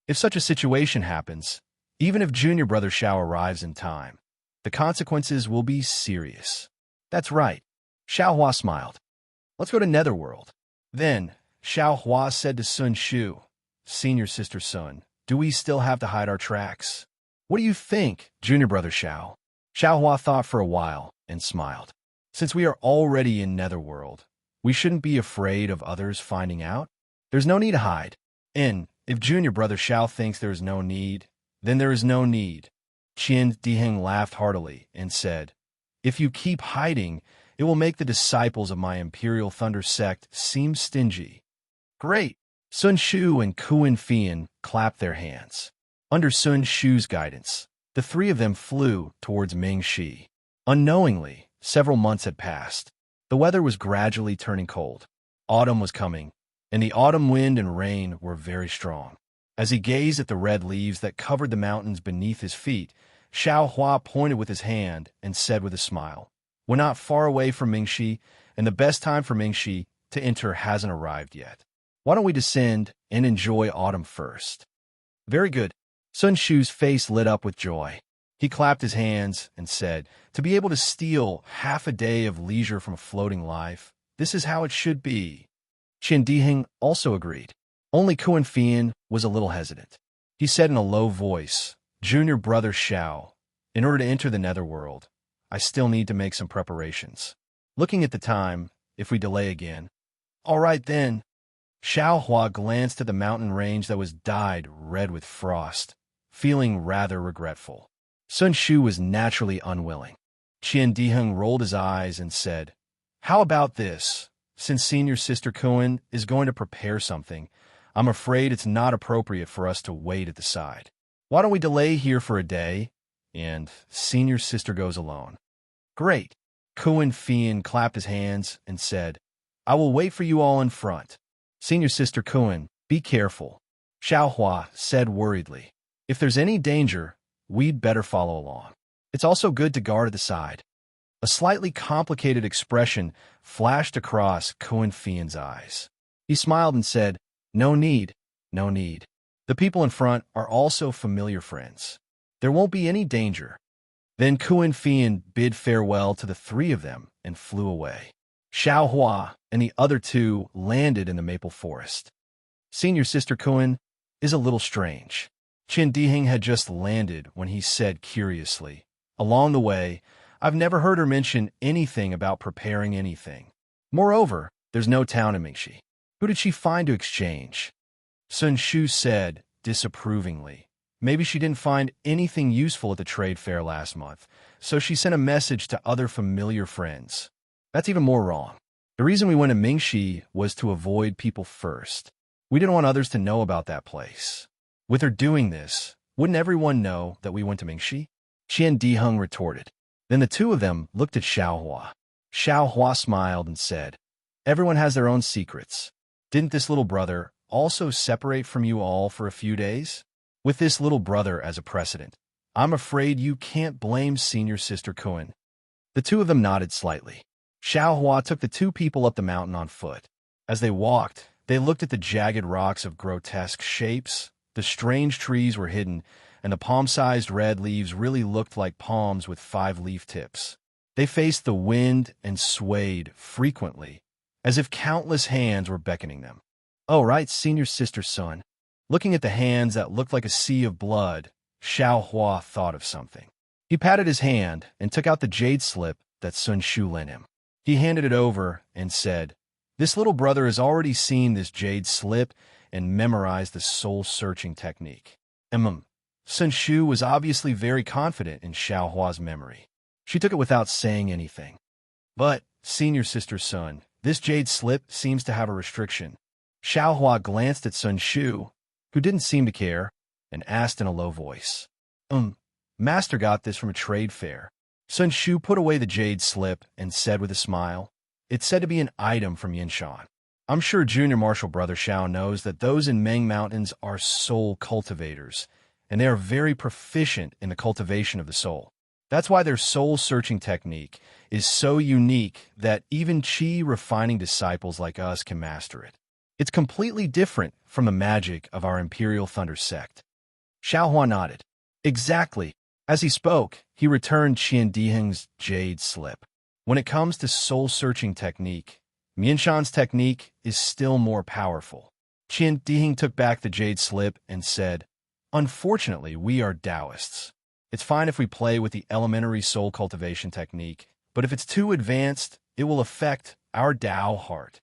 Speaker 1: "If such a situation happens, even if junior brother Xiao arrives in time, the consequences will be serious." "That's right." Xiao Hua smiled. "Let's go to Netherworld." Then Xiao Hua said to Sun Shu, "Senior sister Sun, do we still have to hide our tracks?" "What do you think, junior brother Xiao?" Xiao Hua thought for a while and smiled. "Since we are already in Netherworld, we shouldn't be afraid of others finding out. There's no need to hide. And if junior brother Xiao thinks there is no need, then there is no need." Qian Diheng laughed heartily and said, "If you keep hiding, it will make the disciples of my Imperial Thunder sect seem stingy." "Great!" Sun Shu and Kuan Fian clapped their hands. Under Sun Shu's guidance, the three of them flew towards Mingxi. Unknowingly, several months had passed. The weather was gradually turning cold. Autumn was coming, and the autumn wind and rain were very strong. As he gazed at the red leaves that covered the mountains beneath his feet, Xiao Hua pointed with his hand and said with a smile, "We're not far away from Mingxi, and the best time for Mingxi to enter hasn't arrived yet. Why don't we descend and enjoy autumn first?" "Very good." Sun Shu's face lit up with joy. He clapped his hands and said, "To be able to steal half a day of leisure from a floating life, this is how it should be." Qian Diheng also agreed. Only Kuan Fian was a little hesitant. He said in a low voice, "Junior brother Xiao, in order to enter the Netherworld, I still need to make some preparations. Looking at the time, if we delay again, All right then. Xiaohua glanced at the mountain range that was dyed red with frost, feeling rather regretful. Sun Shu was naturally unwilling. Qian Diheng rolled his eyes and said, "How about this? Since senior sister Kuan is going to prepare something, I'm afraid it's not appropriate for us to wait at the side. Why don't we delay here for a day, and senior sister goes alone?" "Great." Kuan Fian clapped his hands and said, "I will wait for you all in front. Senior sister Kuan, be careful," Xiaohua said worriedly. "If there's any danger, we'd better follow along. It's also good to guard at the side." A slightly complicated expression flashed across Kuan Fian's eyes. He smiled and said, "No need, no need. The people in front are also familiar friends. There won't be any danger." Then Kuan Fian bid farewell to the three of them and flew away. Xiaohua and the other two landed in the maple forest. Senior sister Kuan is a little strange. Qin Diheng had just landed when he said curiously, "Along the way, I've never heard her mention anything about preparing anything. Moreover, there's no town in Mingxi. Who did she find to exchange?" Sun Shu said disapprovingly, "Maybe she didn't find anything useful at the trade fair last month, so she sent a message to other familiar friends. That's even more wrong. The reason we went to Mingxi was to avoid people first. We didn't want others to know about that place. With her doing this, wouldn't everyone know that we went to Mingxi?" Qian Diheng retorted. Then the two of them looked at Xiaohua. Xiaohua smiled and said, "Everyone has their own secrets. Didn't this little brother also separate from you all for a few days? With this little brother as a precedent, I'm afraid you can't blame senior sister Kuan." The two of them nodded slightly. Xiaohua took the two people up the mountain on foot. As they walked, they looked at the jagged rocks of grotesque shapes. The strange trees were hidden, and the palm-sized red leaves really looked like palms with 5-leaf tips. They faced the wind and swayed frequently, as if countless hands were beckoning them. "Oh, right, senior sister's son." Looking at the hands that looked like a sea of blood, Xiaohua thought of something. He patted his hand and took out the jade slip that Sun Shu lent him. He handed it over and said, "This little brother has already seen this jade slip and memorized the soul-searching technique." Sun Shu was obviously very confident in Xiaohua's memory. She took it without saying anything. "But, senior sister's son, this jade slip seems to have a restriction." Xiaohua glanced at Sun Shu, who didn't seem to care, and asked in a low voice, Master got this from a trade fair." Sun Shu put away the jade slip and said with a smile, "It's said to be an item from Yinshan. I'm sure Junior Marshal Brother Xiao knows that those in Meng Mountains are soul cultivators, and they are very proficient in the cultivation of the soul. That's why their soul-searching technique is so unique that even chi-refining disciples like us can master it. It's completely different from the magic of our Imperial Thunder sect." Xiaohua nodded. "Exactly." As he spoke, he returned Qian Diheng's jade slip. When it comes to soul-searching technique, Mianshan's technique is still more powerful. Qian Diheng took back the jade slip and said, "Unfortunately, we are Taoists. It's fine if we play with the elementary soul cultivation technique, but if it's too advanced, it will affect our Tao heart."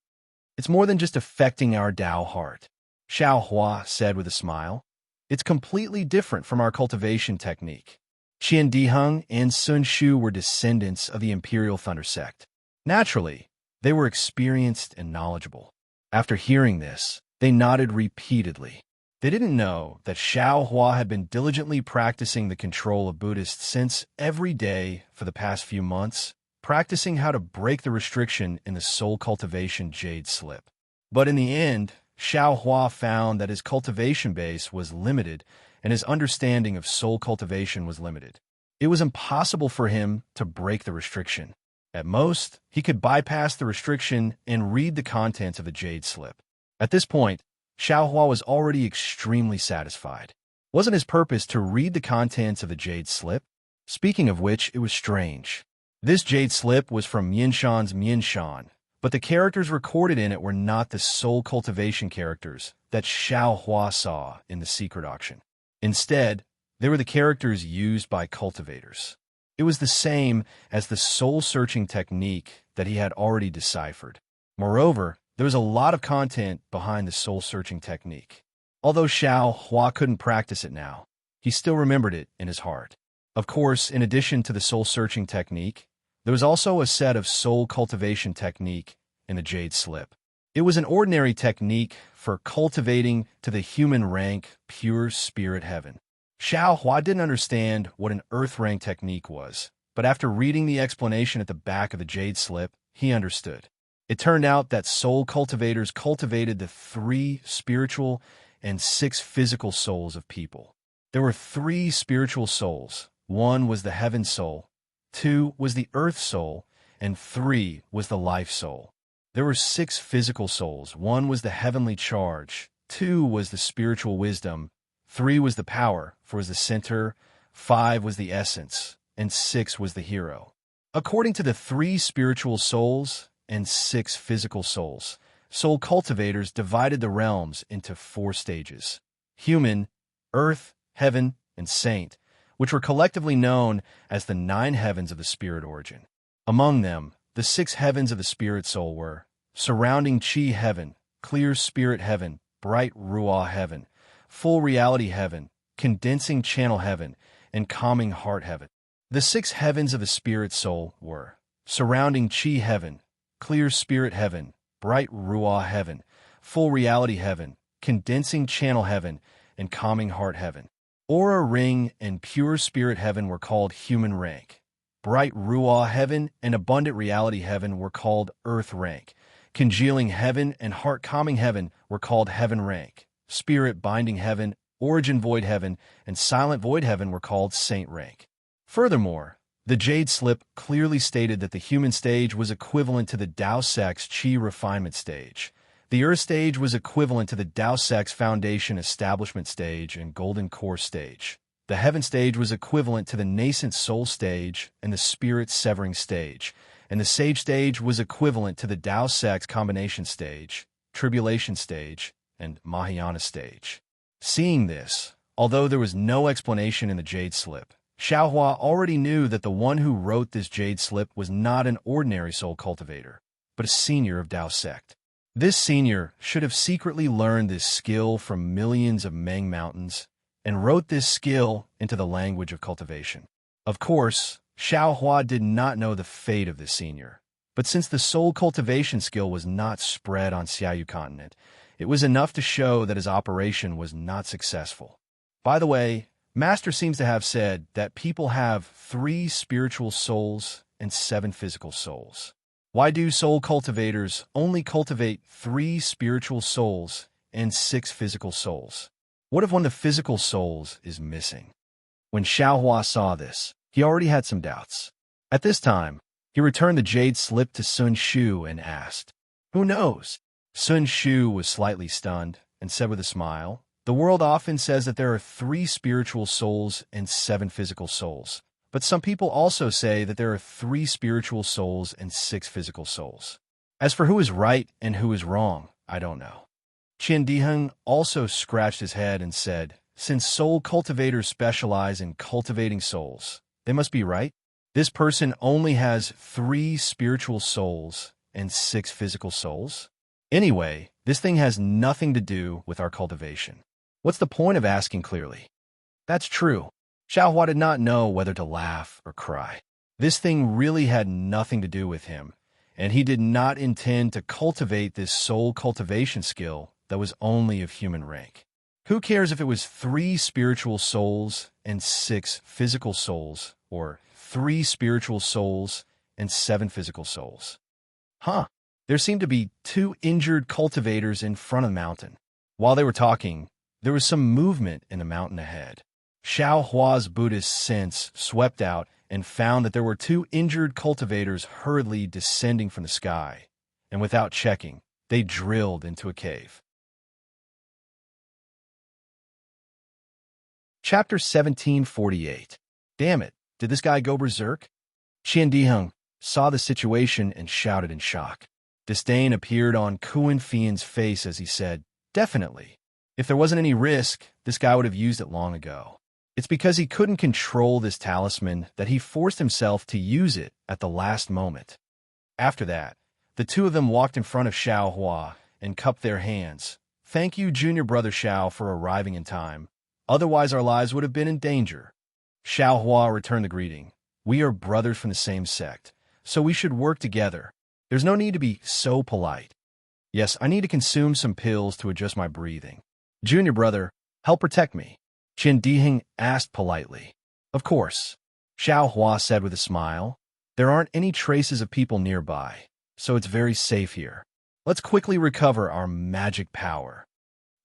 Speaker 1: "It's more than just affecting our Tao heart," Xiaohua said with a smile. "It's completely different from our cultivation technique." Qian Diheng and Sun Shu were descendants of the Imperial Thunder sect. Naturally, they were experienced and knowledgeable. After hearing this, they nodded repeatedly. They didn't know that Xiaohua had been diligently practicing the control of Buddhists since every day for the past few months, practicing how to break the restriction in the soul cultivation jade slip. But in the end, Xiaohua found that his cultivation base was limited and his understanding of soul cultivation was limited. It was impossible for him to break the restriction. At most, he could bypass the restriction and read the contents of the jade slip. At this point, Xiaohua was already extremely satisfied. Wasn't his purpose to read the contents of the jade slip? Speaking of which, it was strange. This jade slip was from Mianshan's Mianshan, but the characters recorded in it were not the soul cultivation characters that Xiaohua saw in the secret auction. Instead, they were the characters used by cultivators. It was the same as the soul-searching technique that he had already deciphered. Moreover, There was a lot of content behind the soul-searching technique. Although Xiao Hua couldn't practice it now, he still remembered it in his heart. Of course, in addition to the soul-searching technique, there was also a set of soul cultivation technique in the Jade Slip. It was an ordinary technique for cultivating to the human rank pure spirit heaven. Xiao Hua didn't understand what an earth rank technique was, but after reading the explanation at the back of the Jade Slip, he understood. It turned out that soul cultivators cultivated the 3 spiritual and 6 physical souls of people. There were 3 spiritual souls. 1 was the heaven soul, 2 was the earth soul, and 3 was the life soul. There were 6 physical souls. 1 was the heavenly charge, 2 was the spiritual wisdom, 3 was the power, 4 was the center, 5 was the essence, and 6 was the hero. According to the 3 spiritual souls and 6 physical souls, soul cultivators divided the realms into 4 stages: human, earth, heaven, and saint, which were collectively known as the 9 heavens of the spirit origin. Among them, the 6 heavens of the spirit soul were surrounding chi heaven, clear spirit heaven, bright ruah heaven, full reality heaven, condensing channel heaven, and calming heart heaven. The 6 heavens of the spirit soul were surrounding chi heaven, clear spirit heaven, bright ruah heaven, full reality heaven, condensing channel heaven, and calming heart heaven. Aura ring and pure spirit heaven were called human rank. Bright ruah heaven and abundant reality heaven were called earth rank. Congealing heaven and heart calming heaven were called heaven rank. Spirit binding heaven, origin void heaven, and silent void heaven were called saint rank. Furthermore, the Jade Slip clearly stated that the human stage was equivalent to the Dao Sex Qi refinement stage. The Earth stage was equivalent to the Dao Sex Foundation establishment stage and Golden Core stage. The Heaven stage was equivalent to the nascent soul stage and the Spirit severing stage, and the Sage stage was equivalent to the Dao Sex combination stage, Tribulation stage, and Mahayana stage. Seeing this, although there was no explanation in the Jade Slip, Xiao Hua already knew that the one who wrote this Jade Slip was not an ordinary soul cultivator, but a senior of Dao Sect. This senior should have secretly learned this skill from millions of Meng mountains and wrote this skill into the language of cultivation. Of course, Xiao Hua did not know the fate of this senior, but since the soul cultivation skill was not spread on Xiaoyu continent, it was enough to show that his operation was not successful. By the way, Master seems to have said that people have 3 spiritual souls and 7 physical souls. Why do soul cultivators only cultivate 3 spiritual souls and 6 physical souls? What if one of the physical souls is missing? When Xiao Hua saw this, he already had some doubts. At this time, he returned the Jade Slip to Sun Shu and asked, "Who knows?" Sun Shu was slightly stunned and said with a smile, "The world often says that there are 3 spiritual souls and 7 physical souls, but some people also say that there are 3 spiritual souls and 6 physical souls. As for who is right and who is wrong, I don't know." Qian Diheng also scratched his head and said, "Since soul cultivators specialize in cultivating souls, they must be right. This person only has 3 spiritual souls and 6 physical souls. Anyway, this thing has nothing to do with our cultivation. What's the point of asking clearly?" That's true. Xiao Hua did not know whether to laugh or cry. This thing really had nothing to do with him, and he did not intend to cultivate this soul cultivation skill that was only of human rank. Who cares if it was 3 spiritual souls and 6 physical souls, or 3 spiritual souls and 7 physical souls? There seemed to be 2 injured cultivators in front of the mountain. While they were talking, there was some movement in the mountain ahead. Xiao Hua's Buddhist sense swept out and found that there were 2 injured cultivators hurriedly descending from the sky, and without checking, they drilled into a cave. Chapter 1748. Damn it, did this guy go berserk? Qian Diheng saw the situation and shouted in shock. Disdain appeared on Kuan Fian's face as he said, "Definitely. If there wasn't any risk, this guy would have used it long ago. It's because he couldn't control this talisman that he forced himself to use it at the last moment." After that, The two of them walked in front of Xiao Hua and cupped their hands. Thank you, junior brother Xiao, for arriving in time. Otherwise our lives would have been in danger. Xiao Hua returned the greeting. We are brothers from the same sect, so we should work together. There's no need to be so polite. Yes, I need to consume some pills to adjust my breathing. Junior brother, help protect me. Qin Diheng asked politely. Of course, Xiao Hua said with a smile. There aren't any traces of people nearby, so it's very safe here. Let's quickly recover our magic power.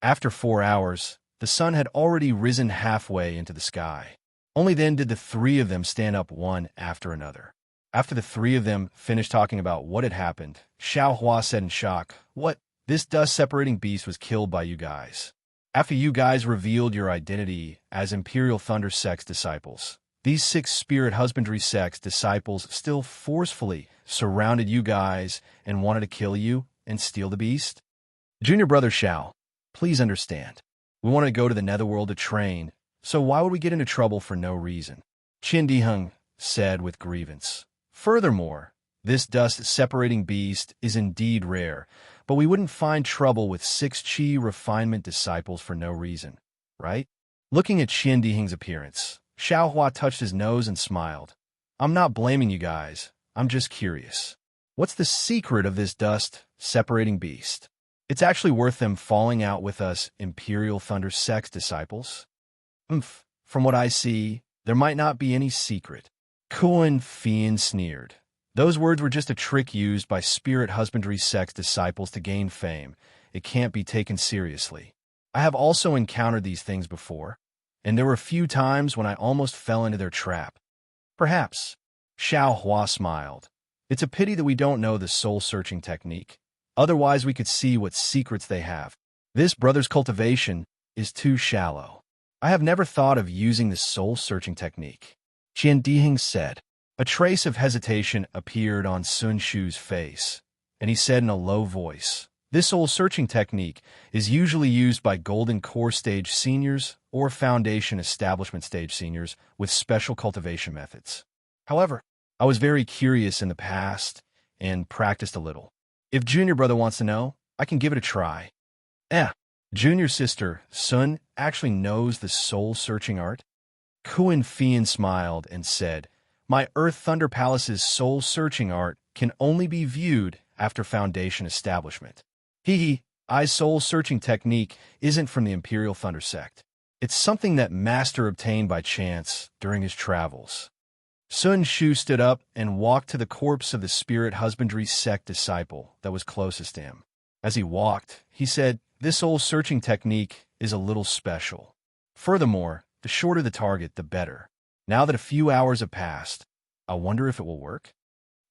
Speaker 1: After 4 hours, the sun had already risen halfway into the sky. Only then did the three of them stand up one after another. After the three of them finished talking about what had happened, Xiao Hua said in shock, What? This dust-separating beast was killed by you guys. After you guys revealed your identity as Imperial Thunder Sect's disciples, these 6 Spirit Husbandry Sect's disciples still forcefully surrounded you guys and wanted to kill you and steal the beast? Junior brother Xiao, please understand. We wanted to go to the Netherworld to train, so why would we get into trouble for no reason? Qin Diheng said with grievance. Furthermore, this dust-separating beast is indeed rare, but we wouldn't find trouble with 6 Qi refinement disciples for no reason, right? Looking at Qin Diheng's appearance, Xiao Hua touched his nose and smiled. I'm not blaming you guys, I'm just curious. What's the secret of this dust-separating beast? It's actually worth them falling out with us Imperial Thunder Sect's disciples? From what I see, there might not be any secret. Kuan Fian sneered. Those words were just a trick used by Spirit Husbandry Sect's disciples to gain fame. It can't be taken seriously. I have also encountered these things before, and there were a few times when I almost fell into their trap. Perhaps. Xiao Hua smiled. It's a pity that we don't know the soul-searching technique. Otherwise we could see what secrets they have. This brother's cultivation is too shallow. I have never thought of using the soul-searching technique. Qin Diheng said. A trace of hesitation appeared on Sun Shu's face, and he said in a low voice, This soul-searching technique is usually used by Golden Core Stage seniors or Foundation Establishment Stage seniors with special cultivation methods. However, I was very curious in the past and practiced a little. If Junior Brother wants to know, I can give it a try. Junior Sister Sun actually knows the soul-searching art? Kuan Fian smiled and said, My Earth Thunder Palace's soul-searching art can only be viewed after Foundation establishment. I's soul-searching technique isn't from the Imperial Thunder Sect. It's something that Master obtained by chance during his travels. Sun Shu stood up and walked to the corpse of the Spirit Husbandry Sect disciple that was closest to him. As he walked, he said, This soul-searching technique is a little special. Furthermore, the shorter the target, the better. Now that a few hours have passed, I wonder if it will work.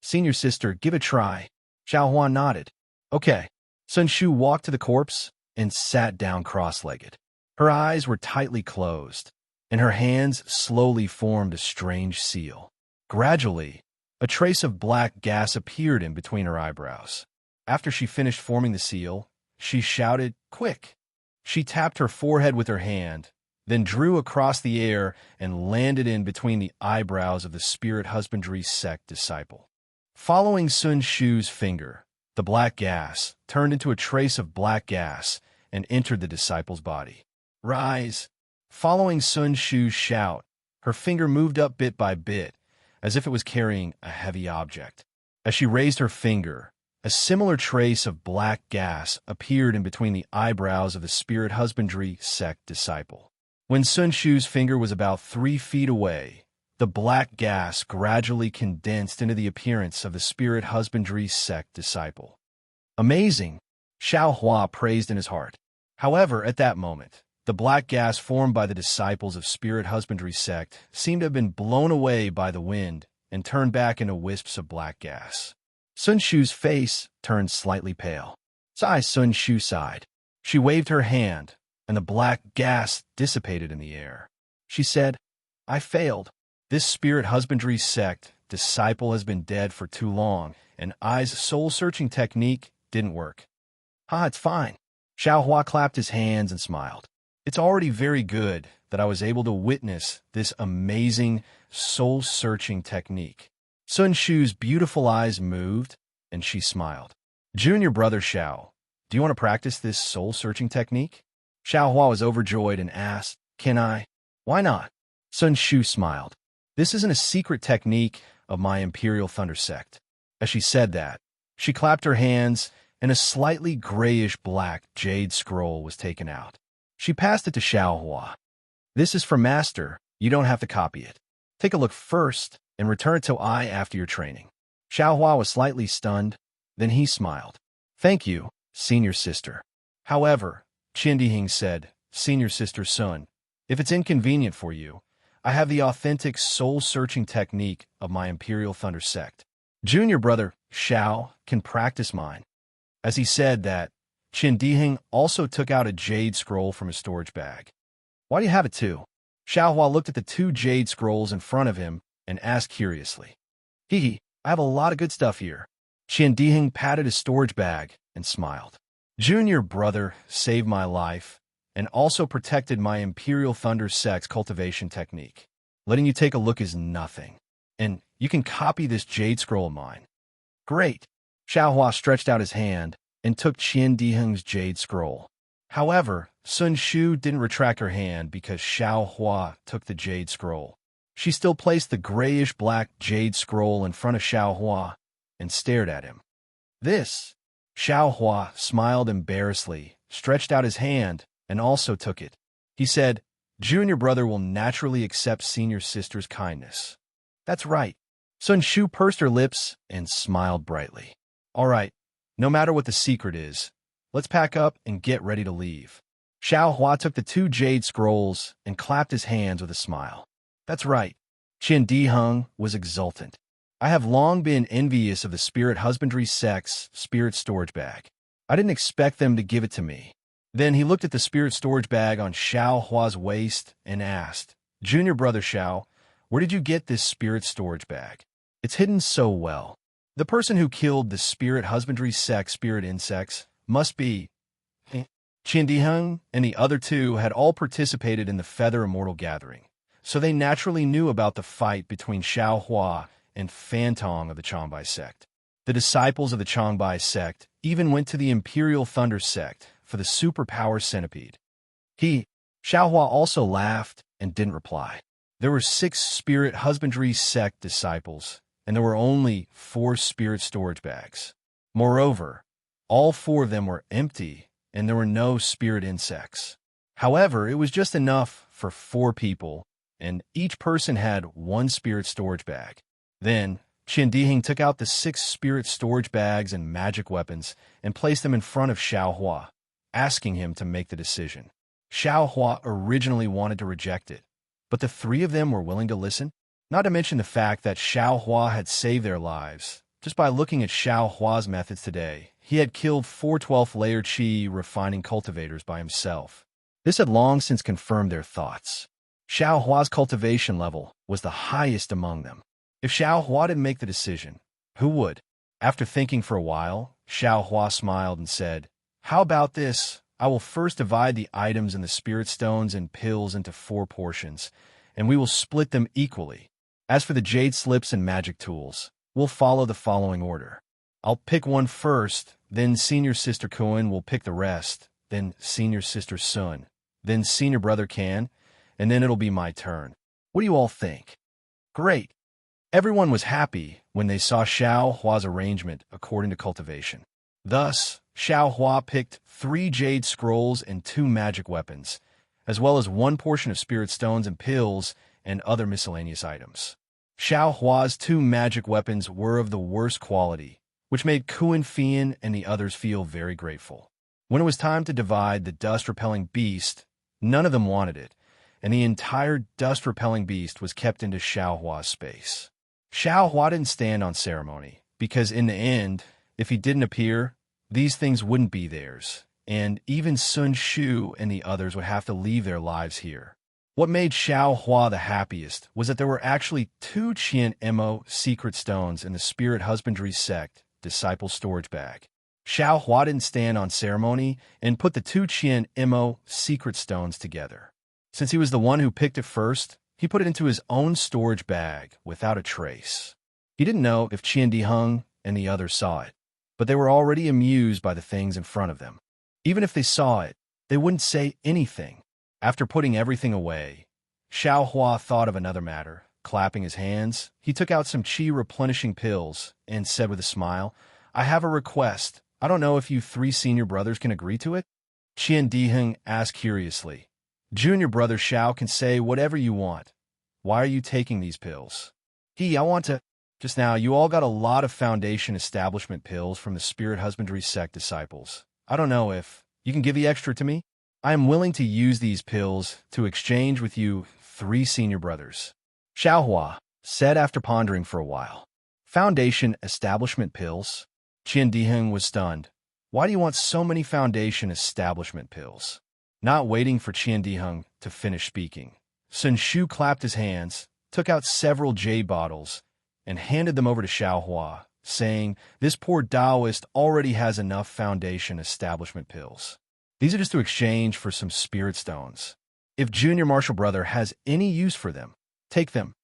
Speaker 1: Senior Sister, give it a try. Xiao Hua nodded. Okay. Sun Shu walked to the corpse and sat down cross-legged. Her eyes were tightly closed, and her hands slowly formed a strange seal. Gradually, a trace of black gas appeared in between her eyebrows. After she finished forming the seal, she shouted, Quick! She tapped her forehead with her hand, then drew across the air and landed in between the eyebrows of the Spirit Husbandry Sect disciple. Following Sun Shu's finger, the black gas turned into a trace of black gas and entered the disciple's body. Rise! Following Sun Shu's shout, her finger moved up bit by bit, as if it was carrying a heavy object. As she raised her finger, a similar trace of black gas appeared in between the eyebrows of the Spirit Husbandry Sect disciple. When Sun Shu's finger was about 3 feet away, the black gas gradually condensed into the appearance of the Spirit Husbandry Sect disciple. Amazing! Xiao Hua praised in his heart. However, at that moment, the black gas formed by the disciples of Spirit Husbandry Sect seemed to have been blown away by the wind and turned back into wisps of black gas. Sun Shu's face turned slightly pale. Sun Shu sighed. She waved her hand, and the black gas dissipated in the air. She said, I failed. This Spirit Husbandry Sect disciple has been dead for too long, and I's soul-searching technique didn't work. It's fine. Xiao Hua clapped his hands and smiled. It's already very good that I was able to witness this amazing soul-searching technique. Sun Shu's beautiful eyes moved, and she smiled. Junior brother Xiao, do you want to practice this soul-searching technique? Xiaohua was overjoyed and asked, Can I? Why not? Sun Shu smiled. This isn't a secret technique of my Imperial Thunder sect. As she said that, she clapped her hands, and a slightly grayish-black jade scroll was taken out. She passed it to Xiaohua. This is for Master. You don't have to copy it. Take a look first, and return it to I after your training. Xiaohua was slightly stunned, then he smiled. Thank you, senior sister. However, Qin Dihing said, Senior sister Sun, if it's inconvenient for you, I have the authentic soul-searching technique of my Imperial Thunder sect. Junior brother Xiao can practice mine. As he said that, Qin Dihing also took out a jade scroll from his storage bag. Why do you have it too? Xiaohua looked at the two jade scrolls in front of him and asked curiously. Hee, I have a lot of good stuff here. Qin Dihing patted his storage bag and smiled. Junior brother saved my life and also protected my Imperial Thunder sect's cultivation technique. Letting you take a look is nothing, and you can copy this jade scroll of mine. Great. Xiaohua stretched out his hand and took Qin Diheng's jade scroll. However, Sun Shu didn't retract her hand because Xiaohua took the jade scroll. She still placed the grayish-black jade scroll in front of Xiaohua and stared at him. This. Xiaohua smiled embarrassedly, stretched out his hand, and also took it. He said, Junior brother will naturally accept senior sister's kindness. That's right. Sun Shu pursed her lips and smiled brightly. All right, no matter what the secret is, let's pack up and get ready to leave. Xiaohua took the two jade scrolls and clapped his hands with a smile. That's right. Qin Diheng was exultant. I have long been envious of the spirit husbandry sect's spirit storage bag. I didn't expect them to give it to me. Then he looked at the spirit storage bag on Xiaohua's waist and asked, Junior brother Xiao, where did you get this spirit storage bag? It's hidden so well. The person who killed the spirit husbandry sect spirit insects must be... Qin Diheng and the other two had all participated in the Feather Immortal Gathering, so they naturally knew about the fight between Xiaohua and Fantong of the Changbai sect. The disciples of the Changbai sect even went to the Imperial Thunder sect for the superpower centipede. Xiaohua also laughed and didn't reply. There were 6 spirit husbandry sect disciples, and there were only 4 spirit storage bags. Moreover, all 4 of them were empty, and there were no spirit insects. However, it was just enough for 4 people, and each person had 1 spirit storage bag. Then, Qin Diheng took out the 6 spirit storage bags and magic weapons and placed them in front of Xiaohua, asking him to make the decision. Xiaohua originally wanted to reject it, but the 3 of them were willing to listen, not to mention the fact that Xiaohua had saved their lives. Just by looking at Xiaohua's methods today, he had killed 4 12th layer Qi refining cultivators by himself. This had long since confirmed their thoughts. Xiaohua's cultivation level was the highest among them. If Xiaohua didn't make the decision, who would? After thinking for a while, Xiaohua smiled and said, How about this? I will first divide the items in the spirit stones and pills into 4 portions, and we will split them equally. As for the jade slips and magic tools, we'll follow the following order. I'll pick one first, then senior sister Kuan will pick the rest, then senior sister Sun, then senior brother Kan, and then it'll be my turn. What do you all think? Great. Everyone was happy when they saw Xiaohua's arrangement according to cultivation. Thus, Xiaohua picked 3 jade scrolls and 2 magic weapons, as well as 1 portion of spirit stones and pills and other miscellaneous items. Xiaohua's 2 magic weapons were of the worst quality, which made Kuan Fian and the others feel very grateful. When it was time to divide the dust-repelling beast, none of them wanted it, and the entire dust-repelling beast was kept into Xiaohua's space. Xiaohua didn't stand on ceremony, because in the end, if he didn't appear, these things wouldn't be theirs, and even Sun Shu and the others would have to leave their lives here. What made Xiaohua the happiest was that there were actually 2 Qian Mo secret stones in the Spirit Husbandry Sect Disciple Storage Bag. Xiaohua didn't stand on ceremony and put the 2 Qian Mo secret stones together. Since he was the one who picked it first, he put it into his own storage bag without a trace. He didn't know if Qin Diheng and the others saw it. but they were already amused by the things in front of them. Even if they saw it, they wouldn't say anything. After putting everything away, Xiao Hua thought of another matter. Clapping his hands, he took out some qi-replenishing pills and said with a smile, "I have a request. I don't know if you 3 senior brothers can agree to it?" Qian Diheng asked curiously. "Junior brother Xiao can say whatever you want. Why are you taking these pills?" I want to... Just now, you all got a lot of foundation establishment pills from the Spirit Husbandry sect disciples. I don't know if you can give the extra to me. I am willing to use these pills to exchange with you 3 senior brothers. Xiao Hua said after pondering for a while. Foundation establishment pills? Qian Diheng was stunned. Why do you want so many foundation establishment pills? Not waiting for Qian Diheng to finish speaking, Sun Shu clapped his hands, took out several jade bottles, and handed them over to Xiao Hua, saying, "This poor Taoist already has enough foundation establishment pills. These are just to exchange for some spirit stones. If Junior Martial Brother has any use for them, take them."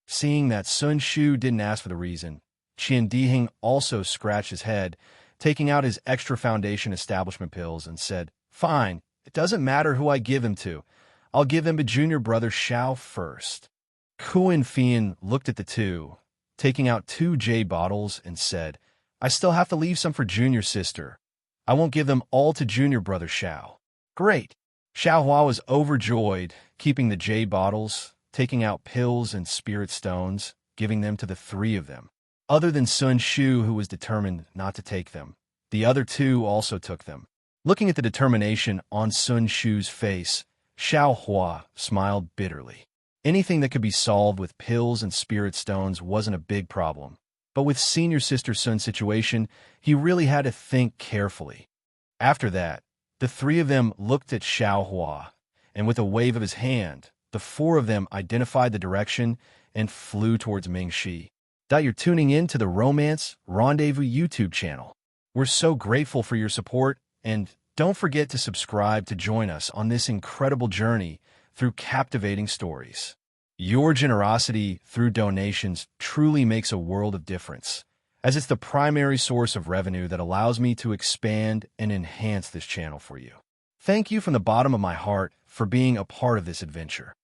Speaker 1: Seeing that Sun Shu didn't ask for the reason, Qian Diheng also scratched his head, taking out his extra foundation establishment pills, and said, "Fine, it doesn't matter who I give them to. I'll give them to Junior Brother Xiao first." Kuan Fian looked at the two, taking out 2 jade bottles, and said, "I still have to leave some for Junior Sister. I won't give them all to Junior Brother Xiao." "Great!" Xiao Hua was overjoyed, keeping the jade bottles, taking out pills and spirit stones, giving them to the 3 of them. Other than Sun Shu, who was determined not to take them, the other 2 also took them. Looking at the determination on Sun Shu's face, Xiao Hua smiled bitterly. Anything that could be solved with pills and spirit stones wasn't a big problem, but with Senior Sister Sun's situation, he really had to think carefully. After that, the 3 of them looked at Xiao Hua, and with a wave of his hand, the 4 of them identified the direction and flew towards Mingxi. You're tuning in to the Romance Rendezvous YouTube channel. We're so grateful for your support, and don't forget to subscribe to join us on this incredible journey through captivating stories. Your generosity through donations truly makes a world of difference, as it's the primary source of revenue that allows me to expand and enhance this channel for you. Thank you from the bottom of my heart for being a part of this adventure.